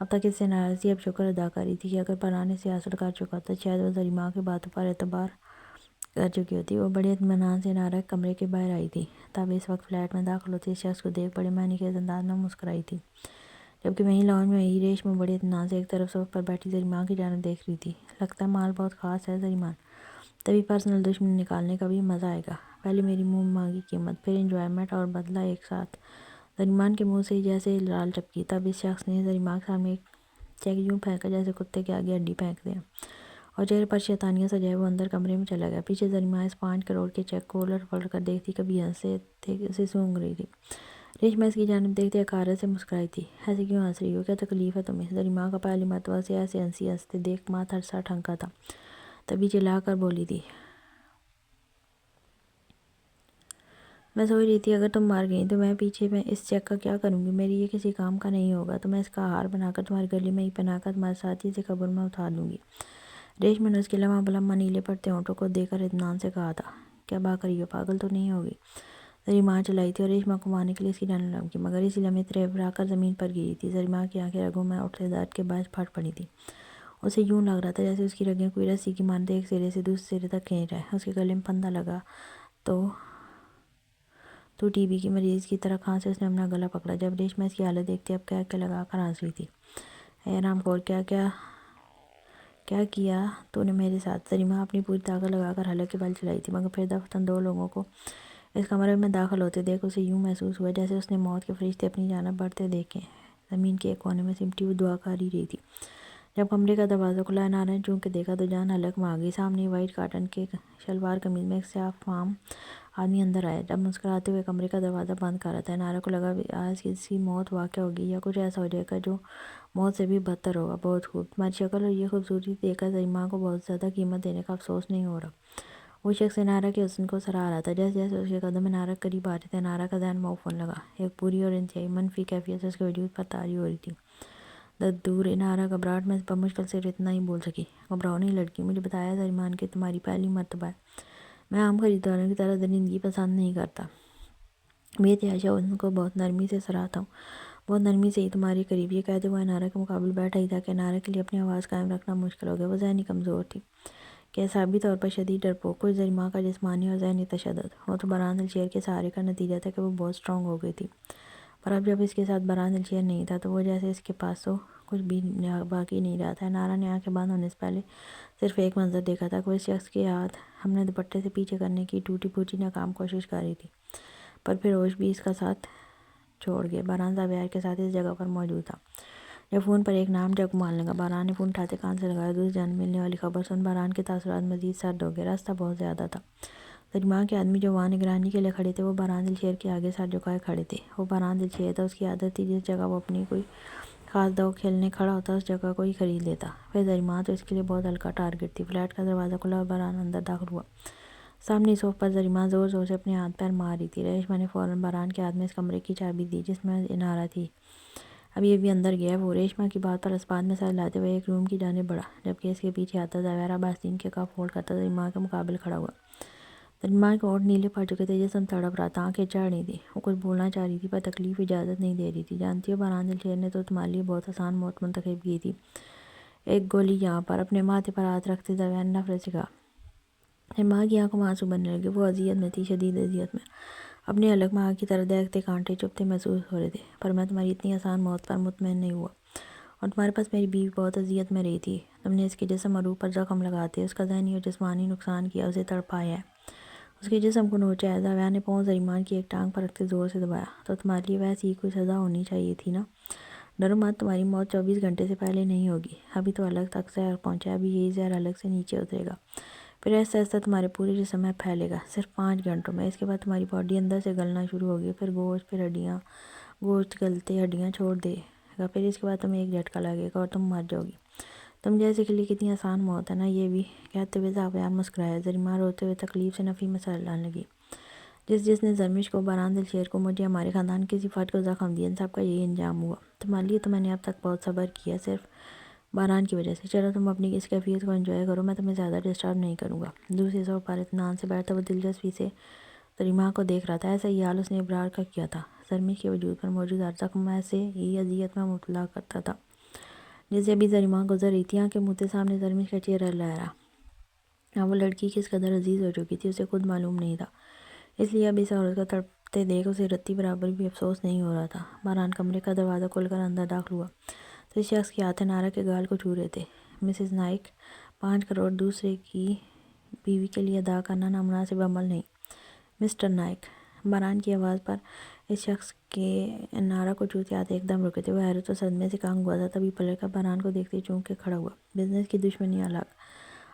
اب تک اس سے ناراض تھی، اب شکر ادا کر رہی تھی کہ اگر برہان اسے حاصل کر چکا ہوتا شاید وہ زریمہ کی باتوں پر اعتبار کر چکی ہوتی۔ وہ بڑے اطمینان سے نارا کے کمرے کے باہر آئی تھی۔ تب اس وقت فلیٹ میں داخل ہوتے اس شخص کو دیکھ بڑے معنی خیز انداز میں مسکرائی تھی، جبکہ وہیں لاؤنج میں ہی ریشم بڑے اطمینان سے ایک طرف صوفے پر بیٹھی زریمہ کی جانب دیکھ رہی تھی۔ لگتا ہے مال بہت خاص ہے زریمان، تبھی پرسنل دشمنی نکالنے کا بھی مزہ آئے گا۔ پہلے میری منہ مانگی قیمت، پھر انجوائمنٹ اور بدلہ ایک ساتھ۔ زریمان کے منہ سے جیسے لال ٹپکی۔ تب اس شخص نے زریمہ کے سامنے ایک چیک یوں پھینکا جیسے کتے کے آگے ہڈی پھینکتے ہیں، اور چہرے پر شیطانیت سجائے وہ اندر کمرے میں چلا گیا۔ پیچھے زریمہ اس 5 کروڑ کے چیک کو الٹ پلٹ کر دیکھتی، کبھی ہنسے تھے اسے سونگھ رہی تھی۔ ریشم اس کی جانب دیکھتے حقارت سے مسکرائی تھی۔ ایسے کیوں ہنس رہی ہو؟ کیا تکلیف ہے تمہیں؟ زریمہ کا پہلی مرتبہ اسے ایسے ہنستے دیکھ ماتھا سا ٹھنکا تھا، تبھی چلا کر بولی تھی، میں سوچ رہی تھی اگر تم مر گئی تو میں پیچھے میں اس چیک کا کیا کروں گی؟ میری یہ کسی کام کا نہیں ہوگا تو میں اس کا ہار بنا کر تمہاری گلی میں ہی پہنا کر تمہارے ساتھی سے قبر میں اتار دوں گی۔ ریشم نے اس کے لمحہ بلمہ نیلے پڑتے ہونٹوں کو دیکھ کر اطمینان سے کہا تھا، کیا بات رہی ہو؟ پاگل تو نہیں ہوگی؟ زریمہ چلائی تھی اور ریشمہ کو مارنے کے لیے اس کی جانب لمکی، مگر اسی لمحے تریبرا کر زمین پر گری تھی۔ زریمہ کی آنکھیں رگوں میں اٹھتے درد کے باعث پھٹ پڑی تھیں۔ اسے یوں لگ رہا تھا جیسے اس کی رگیں کوئی رسی کی مانند ایک سرے سے دوسرے سرے تک کھینچ رہا ہے۔ اس کے گلے میں پھندہ لگا تو ٹی بی کی مریض کی طرح کھانسے اس نے اپنا گلا پکڑا۔ جب ریشمہ اس کی حالت دیکھتی اب کہہ لگا کر ہنس رہی تھی، اے حرام خور، کیا کیا تو نے میرے ساتھ؟ زریمہ اپنی پوری طاقت لگا کر حلق کے بل چلائی تھی، مگر پھر دفتن 2 لوگوں کو اس کمرے میں داخل ہوتے دیکھ اسے یوں محسوس ہوا جیسے اس نے موت کے فرشتے اپنی جانب بڑھتے دیکھے۔ زمین کے ایک کونے میں سمٹی ہوئی دعا کر ہی رہی تھی۔ جب کمرے کا دروازہ کھلا، نارا نے چونک کے دیکھا تو جان حلق میں آ گئی۔ سامنے وائٹ کاٹن کے شلوار قمیض میں ایک سیاہ فام آدمی اندر آیا، جب مسکراتے ہوئے کمرے کا دروازہ بند کر رہا تھا۔ نارا کو لگا آج کسی موت واقع ہوگی یا کچھ ایسا ہو جائے گا جو موت سے بھی بدتر ہوگا۔ بہت خوب، تمہاری شکل اور یہ خوبصورتی دیکھ کر زریمہ کو بہت زیادہ قیمت دینے کا افسوس نہیں ہو رہا۔ وہ شخص نارا کے حسن کو سراہ رہا تھا۔ جیسے جیسے اس کے قدم نارا کے قریب آ رہے تھے، نارا کا ذہن معاف ہونے لگا۔ ایک بری اور انتہائی منفی کیفیت اس کے وجود پر طاری ہو رہی تھی۔ دور نارا گھبراہٹ میں بمشکل صرف اتنا ہی بول سکی، گھبراؤ نہیں لڑکی، مجھے بتایا زریمان کہ تمہاری پہلی مرتبہ ہے۔ میں عام خریداروں کی طرح درندگی پسند نہیں کرتا۔ بے تحاشا ان کو بہت نرمی سے سراہتا ہوں، بہت نرمی سے ہی تمہارے قریب۔ یہ کہتے ہوئے نارا کے مقابل بیٹھا ہی تھا کہ نارا کے لیے اپنی آواز قائم رکھنا مشکل ہو گیا۔ وہ ذہنی کمزور تھی کہ اعصابی طور پر شدید ڈرپوک، کچھ زریمہ کا جسمانی اور ذہنی تشدد۔ وہ تو برہان دلشیر کے سہارے کا نتیجہ تھا کہ وہ بہت اسٹرانگ ہو گئی تھی، پر اب جب اس کے ساتھ برہان دلشیر نہیں تھا تو وہ جیسے اس کے پاس تو کچھ بھی باقی نہیں رہا تھا۔ نارا نے آنکھیں بند ہونے سے پہلے صرف ایک منظر دیکھا تھا کہ وہ اس شخص کے ہاتھ ہم نے دوپٹے سے پیچھے کرنے کی ٹوٹی پھوٹی ناکام کوشش کر رہی تھی، پر پھر ہوش بھی اس کا ساتھ چھوڑ گئے۔ برہان زاویار کے ساتھ اس جگہ پر موجود تھا۔ جب فون پر ایک نام جگمال لگا، برہان نے فون اٹھاتے کان سے لگایا۔ دوسری جانب ملنے والی خبر سن برہان کے تاثرات مزید سرد ہو گئے۔ راستہ بہت زیادہ تھا۔ زریمہ کے آدمی جو وہاں نگرانی کے لیے کھڑے تھے وہ برہان دلشیر کے آگے سر جھکائے کھڑے تھے۔ وہ برہان دلشیر تھا، اس کی عادت تھی جس جگہ وہ اپنی کوئی خاص داؤ کھیلنے کھڑا ہوتا اس جگہ کو ہی خرید لیتا۔ پھر زریمہ تو اس کے لیے بہت ہلکا ٹارگٹ تھی۔ فلیٹ کا دروازہ کھلا اور برہان اندر داخل ہوا۔ سامنے صوفے پر زریمہ زور زور سے اپنے ہاتھ پیر مار رہی تھی۔ ریشمہ نے فوراً برہان کے ہاتھ میں اس کمرے کی چابی دی جس میں نارا تھی۔ ابھی اندر گیا ہے وہ، ریشمہ کی بات پر اسبات میں سر لاتے ہوئے ایک روم کی جانب بڑھا، جبکہ اس کے پیچھے آتا زاویہ آستین کے کف فولڈ کرتا زریمہ کے مقابل کھڑا ہوا۔ زریمہ کے ہونٹ نیلے پڑ چکے تھے، جسم تڑپ رہا تھا، آنکھیں چڑھ رہی تھیں۔ وہ کچھ بولنا چاہ رہی تھی پر تکلیف اجازت نہیں دے رہی تھی۔ جانتی ہو برہان دلشیر نے تو تمہارے لیے بہت آسان موت منتخب کی تھی، ایک گولی یہاں پر۔ اپنے ماتھے پر ہاتھ رکھتے زاویہ نے نفرت سے کہا۔ زریمہ کی آنکھوں میں آنسو بہنے لگے، وہ اذیت میں تھی، شدید اذیت میں۔ اپنے حلق میں آگ کی طرح دہکتے کانٹے چبھتے محسوس ہو رہے تھے، پر میں تمہاری اتنی آسان موت پر مطمئن نہیں ہوا، اور تمہارے پاس میری بیوی بہت اذیت میں رہی تھی۔ تم نے اس کے جسم اور روح پر زخم لگاتے اس کا ذہنی اور جسمانی نقصان کیا، اسے تڑپایا ہے، اس کے جسم کو نوچا ہے۔ زاویہ نے پاؤں زریمہ کی ایک ٹانگ پر رکھتے زور سے دبایا۔ تو تمہارے لیے ویسی ہی کوئی سزا ہونی چاہیے تھی نا؟ ڈرو مت، تمہاری موت 24 گھنٹے سے پہلے نہیں ہوگی۔ ابھی تو حلق تک زہر پہنچا ہے، ابھی یہی زہر حلق سے نیچے اترے گا، پھر آہستہ آہستہ تمہارے پورے جسم میں پھیلے گا، صرف 5 گھنٹوں میں۔ اس کے بعد تمہاری باڈی اندر سے گلنا شروع ہوگی، پھر گوشت، پھر ہڈیاں، گوشت گلتے ہڈیاں چھوڑ دے گا، پھر اس کے بعد تمہیں ایک جھٹکا لگے گا اور تم مر جاؤ گی۔ تم جیسے کے لیے کتنی آسان موت ہے نا یہ بھی؟ کہتے ہوئے زاویہ مسکرایا۔ زریمہ روتے ہوئے تکلیف سے نفی میں سر ڈالنے لگی۔ جس نے زرمش کو، برہان دلشیر کو، مجھے، ہمارے خاندان کے کسی فرد کو زخم دیا، ان سب کا یہی انجام ہوا۔ تمہارے لیے تو میں نے اب تک بہت صبر کیا، صرف برہان کی وجہ سے۔ چلو تم اپنی اس کیفیت کو انجوائے کرو، میں تمہیں زیادہ ڈسٹرب نہیں کروں گا۔ دوسرے صوفے پر اطمینان سے بیٹھتا وہ دلچسپی سے زریمہ کو دیکھ رہا تھا۔ ایسا ہی حال اس نے ابرار کا کیا تھا۔ زرمی کے وجود پر موجود ہر زخم ایسے ہی اذیت میں مبتلا کرتا تھا جیسے ابھی زریمہ گزر رہی تھی۔ آنکھیں موتے سامنے زرمی کا چہرہ لہرا۔ اب وہ لڑکی کس قدر عزیز ہو چکی تھی اسے خود معلوم نہیں تھا، اس لیے اب اس عورت کو تڑپتے دیکھ اسے رتی برابر بھی افسوس نہیں ہو رہا تھا۔ بہرحال کمرے کا دروازہ کھول کر اندر داخل ہوا تو اس شخص کے ہاتھ نارا کے گال کو چھو رہے تھے۔ مسز نائک، 5 کروڑ دوسرے کی بیوی کے لیے ادا کرنا نامناسب عمل نہیں۔ مسٹر نائک، بہرحال کی آواز پر اس شخص کے نارا کو چھوتے ہاتھ ایک دم رکے تھے۔ وہ حیرت و صدمے سے کانپ ہوا تھا، تبھی پلٹ کر بہرحال کو دیکھتے چونک کے کھڑا ہوا۔ بزنس کی دشمنی الگ،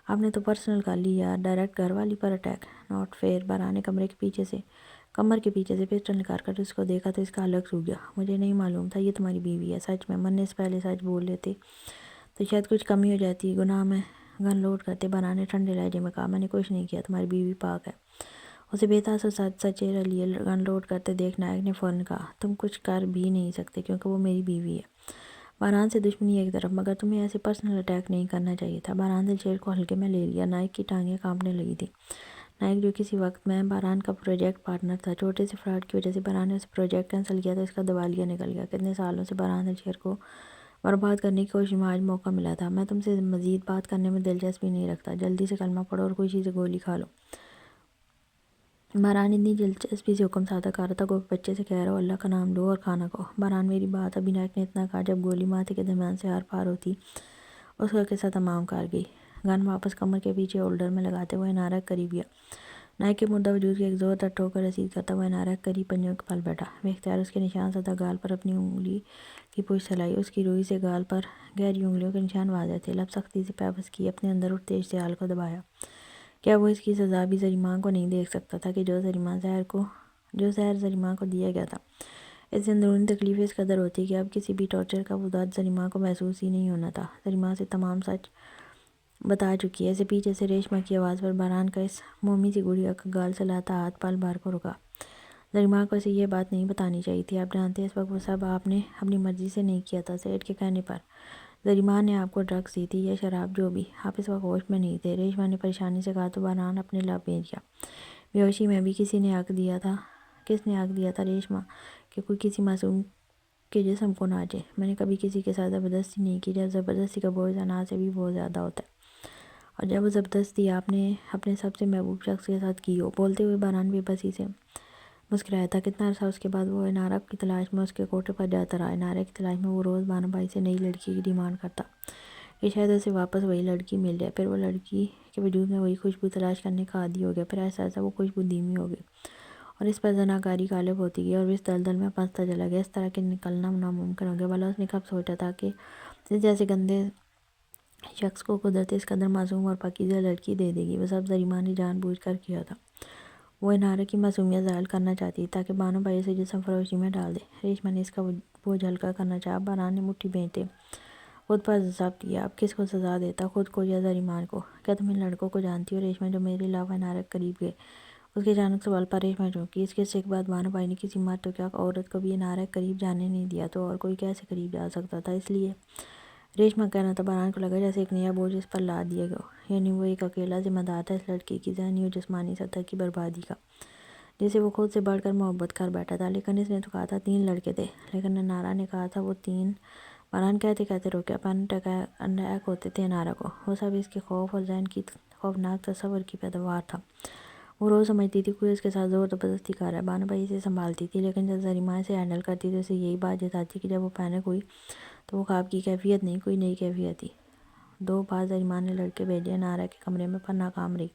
آپ نے تو پرسنل کر لی یار، ڈائریکٹ گھر والی پر اٹیک، ناٹ فیئر۔ بہرحال نے کمر کے پیچھے سے پسٹل نکال کر اس کو دیکھا تو اس کا حلق سوکھ گیا۔ مجھے نہیں معلوم تھا یہ تمہاری بیوی ہے۔ سچ میں مرنے سے پہلے سچ بول لیتے تو شاید کچھ کمی ہو جاتی۔ گناہ میں گن لوڈ کرتے بہرحال نے ٹھنڈے لہجے میں کہا، میں نے کچھ نہیں کیا، تمہاری بیوی پاک ہے۔ اسے بے تاثر سچ چہرہ لیے گن لوڈ کرتے دیکھ نائک نے فوراً کہا، تم کچھ کر بھی نہیں سکتے کیونکہ وہ میری بیوی ہے۔ بہرحال سے دشمنی ایک طرف، مگر تمہیں ایسے پرسنل اٹیک نہیں کرنا چاہیے تھا۔ بہرحال نے چیئر کو ہلکے میں لے لیا۔ نائک کی ٹانگیں کانپنے لگی تھیں۔ نائک جو کسی وقت میں بہرحال کا پروجیکٹ پارٹنر تھا، چھوٹے سے فراڈ کی وجہ سے بہرحال نے اس پروجیکٹ کینسل کیا تو اس کا دیوالیہ نکل گیا۔ کتنے سالوں سے بہرحال نے چیئر کو برباد کرنے کی کوشش میں آج موقع ملا تھا۔ میں تم سے مزید بات کرنے میں دلچسپی نہیں رکھتا، جلدی سے کلمہ پڑھو اور خوشی سے گولی کھا لو۔ بہرحال اتنی دلچسپی سے حکم سادہ کر رہا تھا کہ بچے سے کہہ رہا ہو، اللہ کا نام لو اور کھانا کھاؤ۔ بہرحال میری بات، ابھی نائک نے اتنا کہا جب گولی ماتھے کے درمیان سے آر پار ہوتی اس کا قصہ تمام کر گئی۔ گن واپس کمر کے پیچھے ہولڈر میں لگاتے ہوئے نارا کے قریب گیا۔ نائک کے مردہ وجود کی ایک زوردار ٹھوکر رسید کرتا ہوا نارا کے قریب پنجوں کے پل بیٹھا۔ بے اختیار اس کے نشان زدہ گال پر اپنی انگلی کی پشت ہلائی۔ اس کی روئی سے گال پر گہری انگلیوں کے نشان واضح تھے۔ لب سختی سے پیبس کی، اپنے اندر اٹھتے اشتعال کو دبایا۔ کیا وہ اس کی سزا بھی زریمہ کو نہیں دیکھ سکتا تھا کہ جو زہر زریمہ کو دیا گیا تھا؟ اس سے اندرونی تکلیفیں اس قدر ہوتی کہ اب کسی بھی ٹارچر کا وہ درد زریمہ کو محسوس ہی نہیں ہونا تھا۔ زریمہ سے تمام سچ بتا چکی ہے۔ اسے پیچھے سے ریشمہ کی آواز پر بہرحال کا اس مومی سی گڑیا کا گال سلاتا ہاتھ پل بھر کو رکا۔ زریمہ کو اسے یہ بات نہیں بتانی چاہیے تھی۔ آپ جانتے ہیں اس وقت وہ سب آپ نے اپنی مرضی سے نہیں کیا تھا۔ سیٹ کے کہنے پر زریمہ نے آپ کو ڈرگس دی تھی یا شراب، جو بھی، آپ اس وقت ہوش میں نہیں تھے۔ ریشمہ نے پریشانی سے کہا تو بہرحال اپنے لب بھیج گیا۔ بے ہوشی میں بھی کس نے حق دیا تھا ریشمہ کہ کوئی کسی معصوم کے جسم کو ناچے؟ میں نے کبھی کسی کے ساتھ زبردستی نہیں کی۔ جب زبردستی کا بوجھ انا سے بھی بہت زیادہ ہوتا ہے، اور جب وہ زبردستی آپ نے اپنے سب سے محبوب شخص کے ساتھ کی ہو۔ بولتے ہوئے بہرحال بے بسی سے مسکرایا تھا۔ کتنا عرصہ اس کے بعد وہ انارا کی تلاش میں اس کے کوٹھے پر جاتا رہا۔ انارا کی تلاش میں وہ روز بانو بھائی سے نئی لڑکی کی ڈیمانڈ کرتا کہ شاید اسے واپس وہی لڑکی مل جائے۔ پھر وہ لڑکی کے وجود میں وہی خوشبو تلاش کرنے کا عادی ہو گیا۔ پھر ایسا ایسا وہ خوشبو دھیمی ہو گئی اور اس پر زناکاری غالب ہوتی گئی اور وہ اس دلدل میں پھنستا چلا گیا۔ اس طرح کہ نکلنا ناممکن ہو گیا۔ بھلا اس نے کب سوچا تھا کہ اس جیسے گندے شخص کو قدرت اس قدر معصوم اور پاکیزہ لڑکی دے دے گی؟ وہ سب زریمہ نے جان بوجھ کر کیا تھا۔ وہ انارا کی معصومیت زائل کرنا چاہتی تھی تاکہ بانو بھائی اسے جسم فروشی میں ڈال دے۔ ریشمہ نے اس کا بوجھ ہلکا کرنا چاہا۔ بہرحال نے مٹھی بھیجتے خود پر ضبط کیا۔ اب کس کو سزا دیتا، خود کو یا زریمہ کو؟ کیا تم ان لڑکوں کو جانتی ہو ریشمہ جو میرے علاوہ انارا کے قریب گئے؟ اس کے اچانک سوال پر ریشمہ چونکی۔ اس قصے کے بعد بانو بھائی نے کسی مرد تو کیا عورت کو بھی انارا کے قریب جانے نہیں دیا، تو اور کوئی کیسے قریب جا سکتا تھا؟ اس لیے ریشمہ کہنا تھا۔ بہرحال کو لگا جیسے ایک نیا بوجھ اس پر لاد دیا گیا ہو، یعنی وہ ایک اکیلا ذمہ دار تھا اس لڑکی کی ذہنی اور جسمانی سطح کی بربادی کا، جسے وہ خود سے بڑھ کر محبت کر بیٹھا تھا۔ لیکن اس نے تو کہا تھا 3 لڑکے تھے، لیکن انارا نے کہا تھا وہ 3۔ بہرحال کہتے کہتے روکا۔ پینک اٹیک ہوتے تھے انارا کو، وہ سب اس کے خوف اور ذہن کی خوفناک تصور کی پیداوار تھا۔ وہ روز سمجھتی تھی کوئی اس کے ساتھ زور زبردستی کر رہا ہے۔ بانو بھائی اسے سنبھالتی تھی، لیکن جب زریمہ اسے ہینڈل کرتی تو اسے یہی بات جتاتی کہ جب وہ پینک ہوئی تو وہ خواب کی کیفیت نہیں، کوئی نئی کیفیت تھی۔ 2 بار زریمہ نے لڑکے بھیجے انارا کے کمرے میں، پر ناکام رہی۔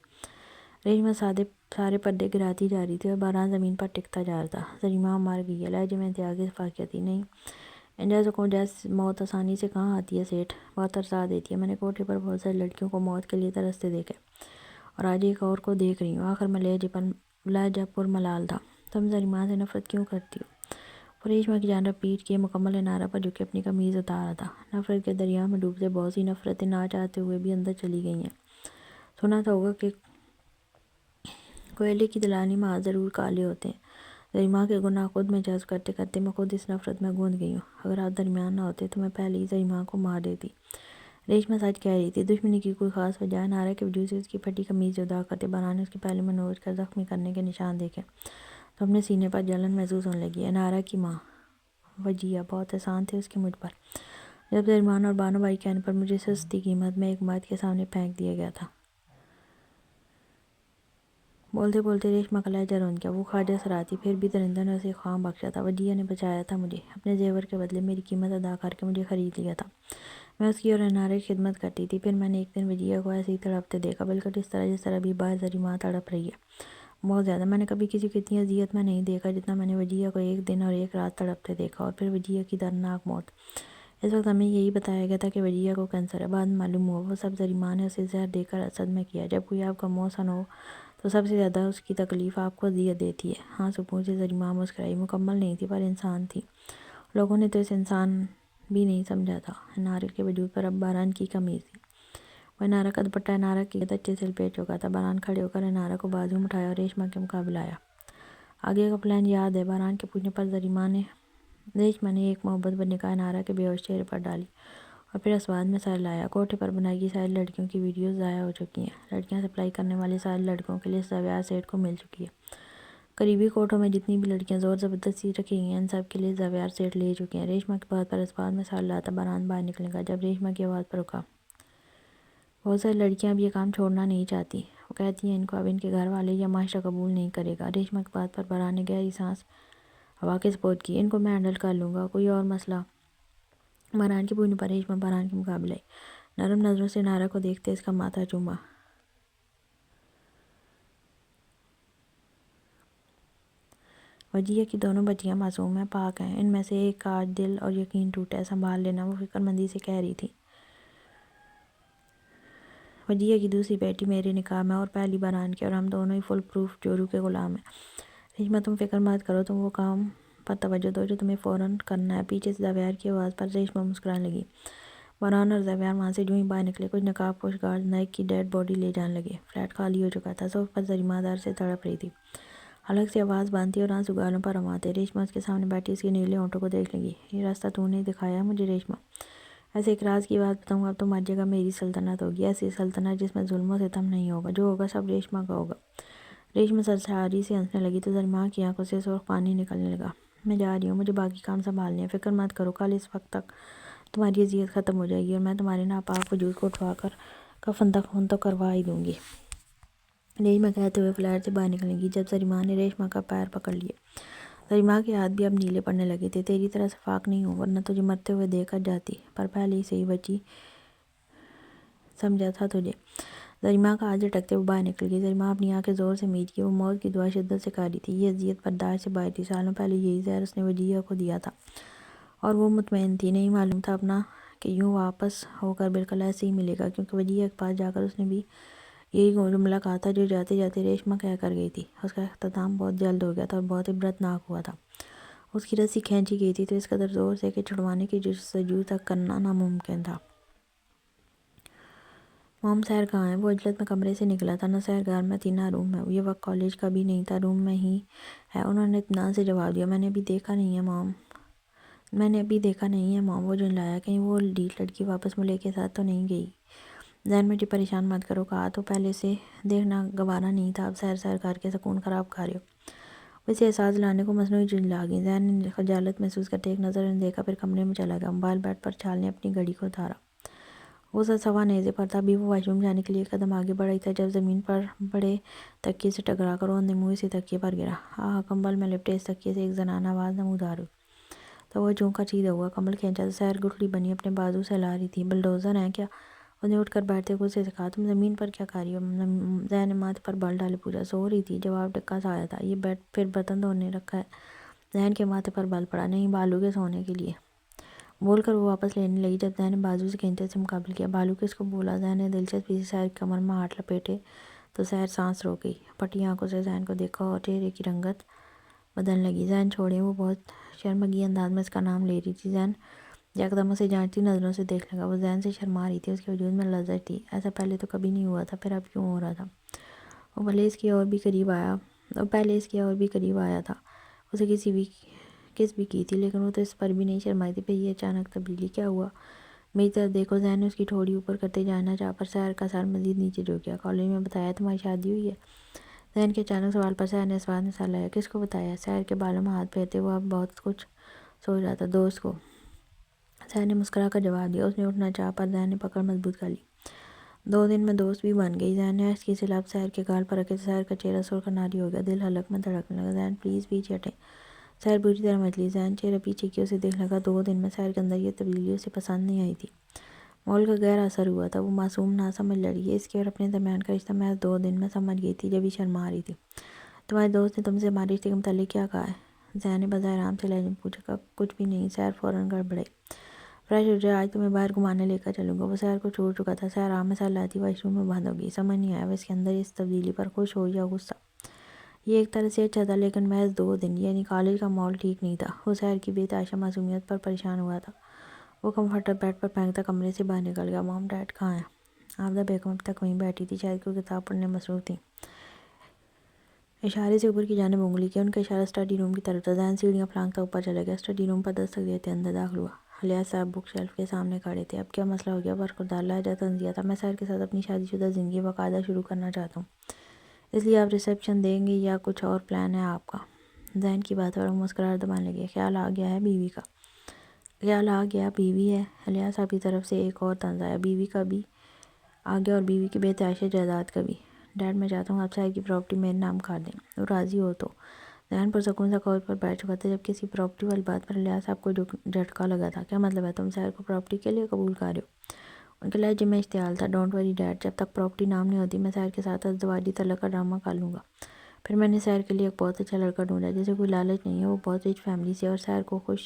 ریشمہ سارے پردے گراتی جا رہی تھی اور بہرحال زمین پر ٹکتا جا رہا تھا۔ زریمہ مر گئی ہے، لہجے میں انتہا کی شفقت تھی۔ نہیں، ان جیسوں کو موت آسانی سے کہاں آتی ہے سیٹھ، بہت ترسا دیتی ہے۔ میں نے کوٹھے پر بہت ساری لڑکیوں کو موت کے لیے ترستے دیکھا ہے، اور آج ایک اور کو دیکھ رہی ہوں۔ آخر میں لہجہ پر ملال تھا۔ تم زریمہ سے نفرت کیوں کرتی ہو؟ وہ ریشمہ کی جانب پیٹ کیے مکمل انارا پر جھک کے اپنی قمیض اتار رہا تھا۔ نفرت کے دریا میں ڈوبتے بہت سی نفرتیں نہ چاہتے ہوئے بھی اندر چلی گئی ہیں۔ سنا تھا ہوگا کہ کوئلے کی دلانی میں ہاتھ ضرور کالے ہوتے ہیں۔ زریمہ کے گناہ خود میں جذب کرتے کرتے میں خود اس نفرت میں گھوند گئی ہوں۔ اگر آپ درمیان نہ ہوتے تو میں پہلے ہی زریمہ کو مار دیتی۔ ریشما سچ کہہ رہی تھی، دشمنی کی کوئی خاص وجہ ہے؟ نارا کے وجود سے اس کی پھٹی قمیض جدا کرتے باران نے اس کے پہلے منوج کا زخمی کرنے کے نشان دیکھے تو اپنے سینے پر جلن محسوس ہونے لگی ہے۔ نارا کی ماں وجیہ بہت احسان تھے اس کے مجھ پر، جب زریمان اور بانو بھائی کہنے پر مجھے سستی قیمت میں ایک مرد کے سامنے پھینک دیا گیا تھا۔ بولتے بولتے ریشما کا لہجہ روند گیا۔ وہ خواجہ سرا تھی، پھر بھی درندہ نے اسے خواب بخشا تھا۔ وجیہ نے بچایا تھا مجھے، اپنے زیور کے بدلے میری قیمت ادا کر کے مجھے خرید لیا تھا۔ میں اس کی اور انارا کی خدمت کرتی تھی۔ پھر میں نے ایک دن وجیہ کو ایسے ہی تڑپتے دیکھا، بالکل اس طرح جس طرح ابھی زریماں تڑپ رہی ہے، بہت زیادہ۔ میں نے کبھی کسی کو اتنی اذیت میں نہیں دیکھا جتنا میں نے وجیہ کو ایک دن اور ایک رات تڑپتے دیکھا، اور پھر وجیہ کی دردناک موت۔ اس وقت ہمیں یہی بتایا گیا تھا کہ وجیہ کو کینسر ہے، بعد میں معلوم ہوا وہ سب زریماں نے اسے زہر دے کر صدمے کیا۔ جب کوئی آپ کا محسن ہو تو سب سے زیادہ اس کی تکلیف آپ کو اذیت دیتی ہے۔ ہاں سکون سے زریماں مسکرائی، مکمل نہیں تھی پر انسان تھی، لوگوں نے تو اسے انسان بھی نہیں سمجھا تھا۔ انارا کے وجود پر اب باران کی کمی تھی۔ وہ انارا کا دوپٹہ انارا کی اچھے سے لپیٹ چکا تھا۔ باران کھڑے ہو کر انارا کو بازو میں اٹھایا اور ریشما کے مقابل آیا۔ آگے کا پلان یاد ہے؟ باران کے پوچھنے پر ریشما نے ایک محبت بھری نگاہ انارا کے بے ہوش چہرے پر ڈالی اور پھر اسواد میں سر لایا۔ کوٹھے پر بنائی گئی ساری لڑکیوں کی ویڈیوز ضائع ہو چکی ہیں۔ لڑکیاں سپلائی کرنے والے ساری لڑکوں کی لسٹ زاویار سیٹھ کو مل چکی ہے۔ قریبی کوٹھوں میں جتنی بھی لڑکیاں زور زبردستی رکھی گئی ہیں، ان سب کے لیے زاویار سیٹھ لے چکے ہیں۔ ریشما کی بات پر اسواد میں سر لاتا باران باہر نکلنے کا۔ جب ریشما کی آواز پر رکا، بہت ساری لڑکیاں اب یہ کام چھوڑنا نہیں چاہتی، وہ کہتی ہیں ان کو اب ان کے گھر والے یا معاشرہ قبول نہیں کرے گا۔ ریشما کی بات پر باران نے گہری سانس ہوا کے سپرد کی۔ ان کو میں ہینڈل کر لوں گا، کوئی اور مسئلہ؟ باران کی پوچھنے پر ریشما باران کے مقابلے آئی، نرم نظروں سے نارا کو دیکھتے اس کا ماتھا چوما۔ وجیہ کی دونوں بچیاں معصوم ہیں، پاک ہیں، ان میں سے ایک کا آج دل اور یقین ٹوٹا ہے، سنبھال لینا، وہ فکر مندی سے کہہ رہی تھی۔ وجیہ کی دوسری بیٹی میرے نکاح میں اور پہلی باران کی، اور ہم دونوں ہی فل پروف جورو کے غلام ہیں۔ ریشما تم فکر مت کرو، تم وہ کام پر توجہ دو جو تمہیں فوراً کرنا ہے۔ پیچھے سے زاویار کی آواز پر ریشما مسکرانے لگی۔ باران اور زاویار وہاں سے جو ہی باہر نکلے، کچھ نقاب پوش گارڈ نائک کی ڈیڈ باڈی لے جانے لگے۔ فلیٹ خالی ہو چکا تھا، صوفے پر زریماں درد سے تڑپ رہی تھی، حلق سے آواز باندھ تھی اور آنسو گالوں پر رواں تھے۔ ریشما اس کے سامنے بیٹھی اس کے نیلے ہونٹوں کو دیکھ لگی۔ یہ راستہ تو نے دکھایا ہے مجھے ریشما، ایسے ایک راز کی بات بتاؤں، اب تو ہر جگہ میری سلطنت ہوگی، ایسی سلطنت جس میں ظلم و ستم نہیں ہوگا، جو ہوگا سب ریشما کا ہوگا۔ ریشما سرساری سے ہنسنے لگی تو زریماں کی آنکھوں سے سرخ پانی نکلنے لگا۔ میں جا رہی ہوں، مجھے باقی کام سنبھالنے ہیں، فکر مت کرو، کل اس وقت تک تمہاری اذیت ختم ہو جائے گی اور میں تمہارے ناپاک وجود کو اٹھوا کر کفن دفن تو کروا ہی دوں گی۔ ریشما کہتے ہوئے فلیٹ سے باہر نکلنے لگی جب زریماں نے ریشما کا پیر پکڑ لیے۔ زریماں کے ہاتھ بھی اب نیلے پڑنے لگے تھے۔ تیری طرح شفاق نہیں ہوں، ورنہ تجھے مرتے ہوئے دیکھ کر جاتی، پر پہلے سے ہی بچی سمجھا تھا تجھے۔ زریماں کا ہاتھ جھٹکتے وہ باہر نکل گئی۔ زریماں اپنی آنکھیں زور سے میچ کی، وہ موت کی دعا شدت سے کر رہی تھی۔ یہ اذیت برداشت سے باہر تھی، سالوں پہلے یہی زہر اس نے وجیہ کو دیا تھا اور وہ مطمئن تھی، نہیں معلوم تھا اپنا کہ یوں واپس ہو کر بالکل ایسے ہی ملے گا، کیونکہ وجیہ کے پاس جا کر اس نے بھی یہی جملہ کہا تھا جو جاتے جاتے ریشما کہہ کر گئی تھی۔ اس کا اختتام بہت جلد ہو گیا تھا اور بہت عبرتناک ہوا تھا۔ اس کی رسی کھینچی گئی تھی تو اس قدر زور سے کہ چھڑوانے کی جستجو تک کرنا ناممکن تھا۔ موم سحر کہاں ہے؟ وہ عجلت میں کمرے سے نکلا تھا، نہ سحر گھر میں تھی نہ روم میں، یہ وقت کالج کا بھی نہیں تھا، روم میں ہی ہے، انہوں نے اطمینان سے جواب دیا۔ میں نے ابھی دیکھا نہیں ہے موم، وہ جو لایا، کہیں وہ ڈیٹ لڑکی واپس ملے کے ساتھ تو نہیں گئی؟ ذہن میں پریشان مت کرو، کہا تو پہلے سے دیکھنا گوارا نہیں تھا، اب سحر کر کے سکون خراب کھا رہے ہو۔ اسے احساس لانے کو مصنوعی جھل آ گئی۔ ذہن نے خجالت محسوس کرتے ایک نظر انہیں دیکھا، پھر کمرے میں چلا گیا۔ موبائل بیڈ پر چھال نے اپنی گھڑی کو اتارا، وہ سوا نیزے پر تھا۔ ابھی وہ واش روم جانے کے لیے ایک قدم آگے بڑھا ہی تھا جب زمین پر بڑے تکیے سے ٹکرا کر وہ اندھے منہ سے تکیے پر گرا۔ آہا! کمبل میں لپٹے اس تکیے سے ایک زنانہ آواز نمودار ہوئی تو وہ چونکا سیدھا ہوا، کمبل کھینچا تو سحر گٹھلی بنی اپنے بازو سے ہلا رہی تھی۔ بلڈوزر ہیں کیا؟ اس نے اٹھ کر بیٹھتے غصے سے کہا۔ تم زمین پر کیا کر رہی ہو؟ ذہن نے ماتھے پر بال ڈالے پوچھا۔ سو رہی تھی، جواب ٹکا سا آیا تھا۔ یہ بیڈ پھر برتن دھونے رکھا ہے؟ ذہن کے ماتھے پر بل پڑا۔ نہیں، بالو کے سونے کے لیے، بول کر وہ واپس لینے لگی جب ذہن نے بازو سے کھینچے سے مقابل کیا۔ بالو کس کو بولا؟ ذہن نے دلچسپی سے سحر کی کمر میں ہاتھ لپیٹے تو سحر سانس روک گئی، پھٹی آنکھوں سے ذہن کو دیکھا اور چہرے کی رنگت بدلنے لگی۔ ذہن چھوڑیں، وہ بہت شرمگی انداز میں اس کا نام لے رہی تھی۔ ذہن یکدم اسے جانچتی نظروں سے دیکھنے لگا، وہ ذہن سے شرما رہی تھی، اس کے وجود میں لذت تھی، ایسا پہلے تو کبھی نہیں ہوا تھا، پھر اب کیوں ہو رہا تھا؟ وہ پہلے اس کے اور بھی قریب آیا تھا، اسے کس بھی کی تھی، لیکن وہ تو اس پر بھی نہیں شرمائی تھی۔ پھر یہ اچانک تبدیلی کیا ہوا؟ میری طرف دیکھو، ذہن نے اس کی ٹھوڑی اوپر کرتے جانا چاہ پر سحر کا سر مزید نیچے جھک گیا۔ کالج میں بتایا تمہاری شادی ہوئی ہے؟ ذہن کے اچانک سوال پر سحر نے اس بات میں سر لایا۔ کس کو بتایا؟ سحر کے بالوں میں ہاتھ پھیرتے وہ اب بہت کچھ سوچ رہا تھا۔ دوست کو، سحر نے مسکرا کر جواب دیا۔ اس نے اٹھنا چاہا پر ذہن نے پکڑ مضبوط کر لی۔ 2 دن میں دوست بھی بن گئی۔ ذہن نے عرض کی سے لب سحر کے گال پر رکھے تو سحر کا چہرہ سرخ ناری ہو گیا۔ دل حلق میں دھڑکنے لگا۔ ذہن پلیز پیچھے ہٹیں۔ سحر بری طرح مچلی۔ ذہن چہرہ پیچھے کی اسے دیکھنے لگا۔ 2 دن میں سحر کے اندر یہ تبدیلی اسے پسند نہیں آئی تھی۔ ماحول کا گہرا اثر ہوا تھا۔ وہ معصوم نہ سمجھ لڑکی ہے۔ اس کی اور اپنے درمیان کا رشتہ محض 2 دن میں سمجھ گئی تھی جب ہی شرما رہی تھی۔ تمہارے دوست نے تم سے ہمارے رشتے کے متعلق کیا کہا ہے؟ ذہن نے بظاہر آرام سے لہجے میں پوچھا۔ کچھ بھی نہیں۔ سحر فوراً گڑبڑائی۔ فریش ہو جائے، آج تمہیں باہر گھمانے لے کر چلوں گا۔ وہ سحر کو چھوڑ چکا تھا۔ سحر آرام میں سر لاتی واش روم میں بند ہو گئی۔ سمجھ نہیں آیا وہ اس کے اندر اس تبدیلی پر خوش ہو یا غصہ۔ یہ ایک طرح سے اچھا تھا لیکن محض 2 دن، یعنی کالج کا ماحول ٹھیک نہیں تھا۔ وہ سحر کی بے تحاشا معصومیت پر پریشان ہوا تھا۔ وہ کمفرٹر بیڈ پر پھینکتا کمرے سے باہر نکل گیا۔ مام ڈیڈ کہاں ہیں؟ آبدہ بیگم اب تک وہیں بیٹھی تھی، شاید کوئی کتاب پڑھنے میں مصروف تھیں۔ اشارے سے اوپر کی جانب انگلی کی۔ ان کا اشارہ اسٹڈی روم کی طرف تھا۔ ذہن سیڑھیاں پھلانگتا اوپر چلا گیا۔ اسٹڈی روم پر دستک دیتے اندر داخل ہوا۔ الیاس صاحب بک شیلف کے سامنے کھڑے تھے۔ اب کیا مسئلہ ہو گیا؟ برخوردار لہجہ تنزیہ تھا۔ میں سحر کے ساتھ اپنی شادی شدہ زندگی باقاعدہ شروع کرنا چاہتا ہوں، اس لیے آپ ریسیپشن دیں گے یا کچھ اور پلان ہے آپ کا؟ ذہن کی بات پر وہ مسکراہٹ دبانے لگے۔ خیال آ گیا ہے بیوی کا؟ خیال آ گیا بیوی ہے؟ الیاس صاحب کی طرف سے ایک اور طنز آیا۔ بیوی کا بھی آ گیا اور بیوی کی بے تحاشا جائیداد کا بھی۔ ڈیڈ میں چاہتا ہوں آپ سحر کی پراپرٹی میرے نام کر دیں، وہ راضی ہو تو؟ ذہن پرسکون سا کاؤچ پر بیٹھ چکا تھا جب کسی پراپرٹی والی بات پر الیاس صاحب کو جھٹکا لگا تھا۔ کیا مطلب ہے؟ تم سحر کو پراپرٹی کے لیے قبول کر رہے ہو؟ ان کے لہجے میں اشتعال تھا۔ ڈونٹ وری ڈیڈ، جب تک پراپرٹی نام نہیں ہوتی میں سحر کے ساتھ ازدواجی تعلق کا ڈرامہ کر لوں گا۔ پھر میں نے سحر کے لیے ایک بہت اچھا لڑکا ڈھونڈا ہے جسے کوئی لالچ نہیں ہے، وہ بہت ریچ فیملی سے اور سحر کو خوش۔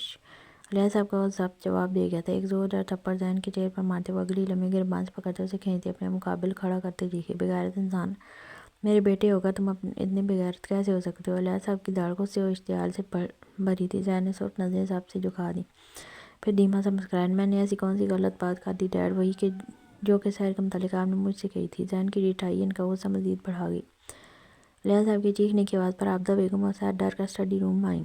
الیاس صاحب کا ضبط جواب دے گیا تھا۔ ایک زوردار تھپڑ ذہن کے چہرے پر مارتے وہ اگلی لمحے گریبان سے پکڑتے اسے کھینچتے اپنے مقابل کھڑا کرتے چیخے، بےغیرت انسان، میرے بیٹے ہو کر تم اتنے بےغیرت کیسے ہو سکتے ہو؟ الیاس صاحب کی دھڑ غصے اور اشتعال سے بھری تھی۔ ذہن نے سرخ نظریں ضبط سے جھکا دیں، پھر دھیما سا مسکرایا۔ میں نے ایسی کون سی غلط بات کر دی ڈیڈ؟ وہی کہ جو کہ سحر کے متعلق آپ نے مجھ سے کہی تھی۔ ذہن کی ڈٹھائی ان کا غصہ مزید بڑھا گئی۔ الیاس صاحب کی چیخنے کی آواز پر آبدہ بیگم اور سحر ڈر کر اسٹڈی روم میں آئیں۔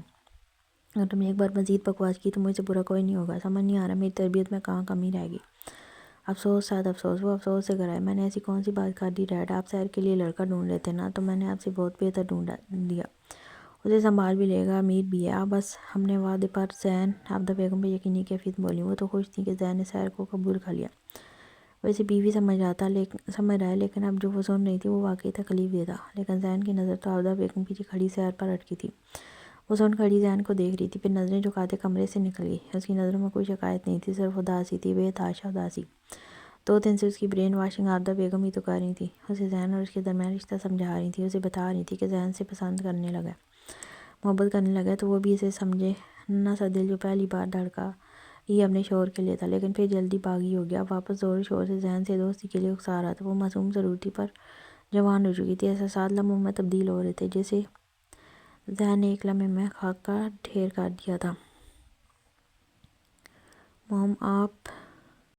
اگر تم نے ایک بار مزید بکواس کی تو مجھ سے برا کوئی نہیں ہوگا۔ سمجھ نہیں آ رہا میری تربیت میں کہاں کمی رہ گئی؟ افسوس سعد افسوس۔ وہ افسوس سے گھرایا۔ میں نے ایسی کون سی بات کر دی ڈیڈ؟ آپ سحر کے لیے لڑکا ڈھونڈ لیتے نا، تو میں نے آپ سے بہت بہتر ڈھونڈ دیا، اسے سنبھال بھی لے گا، امیر بھی ہے۔ بس ہم نے وعدے پر۔ ذہن آبدہ بیگم پہ یقینی کیفیت میں بولی۔ وہ تو خوش تھیں کہ ذہن نے سحر کو قبول کر لیا، ویسے بیوی سمجھ رہا ہے، لیکن اب جو وہ سن رہی تھی وہ واقعی تکلیف دہ تھا۔ لیکن ذہن کی نظر تو آبدہ بیگم کی کھڑی سحر پر اٹکی تھی۔ وہ سن کھڑی ذہن کو دیکھ رہی تھی، پھر نظریں جھکاتے کمرے سے نکل گئی۔ اس کی نظروں میں کوئی شکایت نہیں تھی، صرف اداسی تھی، بے تحاشا اداسی۔ 2 دن سے اس کی برین واشنگ آبدہ بیگم ہی تو کر رہی تھی، اسے ذہن اور اس کے درمیان رشتہ سمجھا رہی تھی، اسے بتا رہی تھی کہ ذہن سے پسند کرنے لگا ہے، محبت کرنے لگا ہے، تو وہ بھی اسے سمجھے۔ ننھا سا دل جو پہلی بار دھڑکا یہ اپنے شوہر کے لیے تھا، لیکن پھر جلدی باغی ہو گیا۔ اب واپس زور و شور سے ذہن سے دوستی کے لیے اکسا رہا تھا۔ وہ معصوم ضرور تھی پر جوان ہو چکی تھی۔ احساسات لمحوں میں تبدیل ہو رہے تھے، جیسے ذہن نے ایک لمحے میں خاک کا ڈھیر کر دیا تھا۔ مام آپ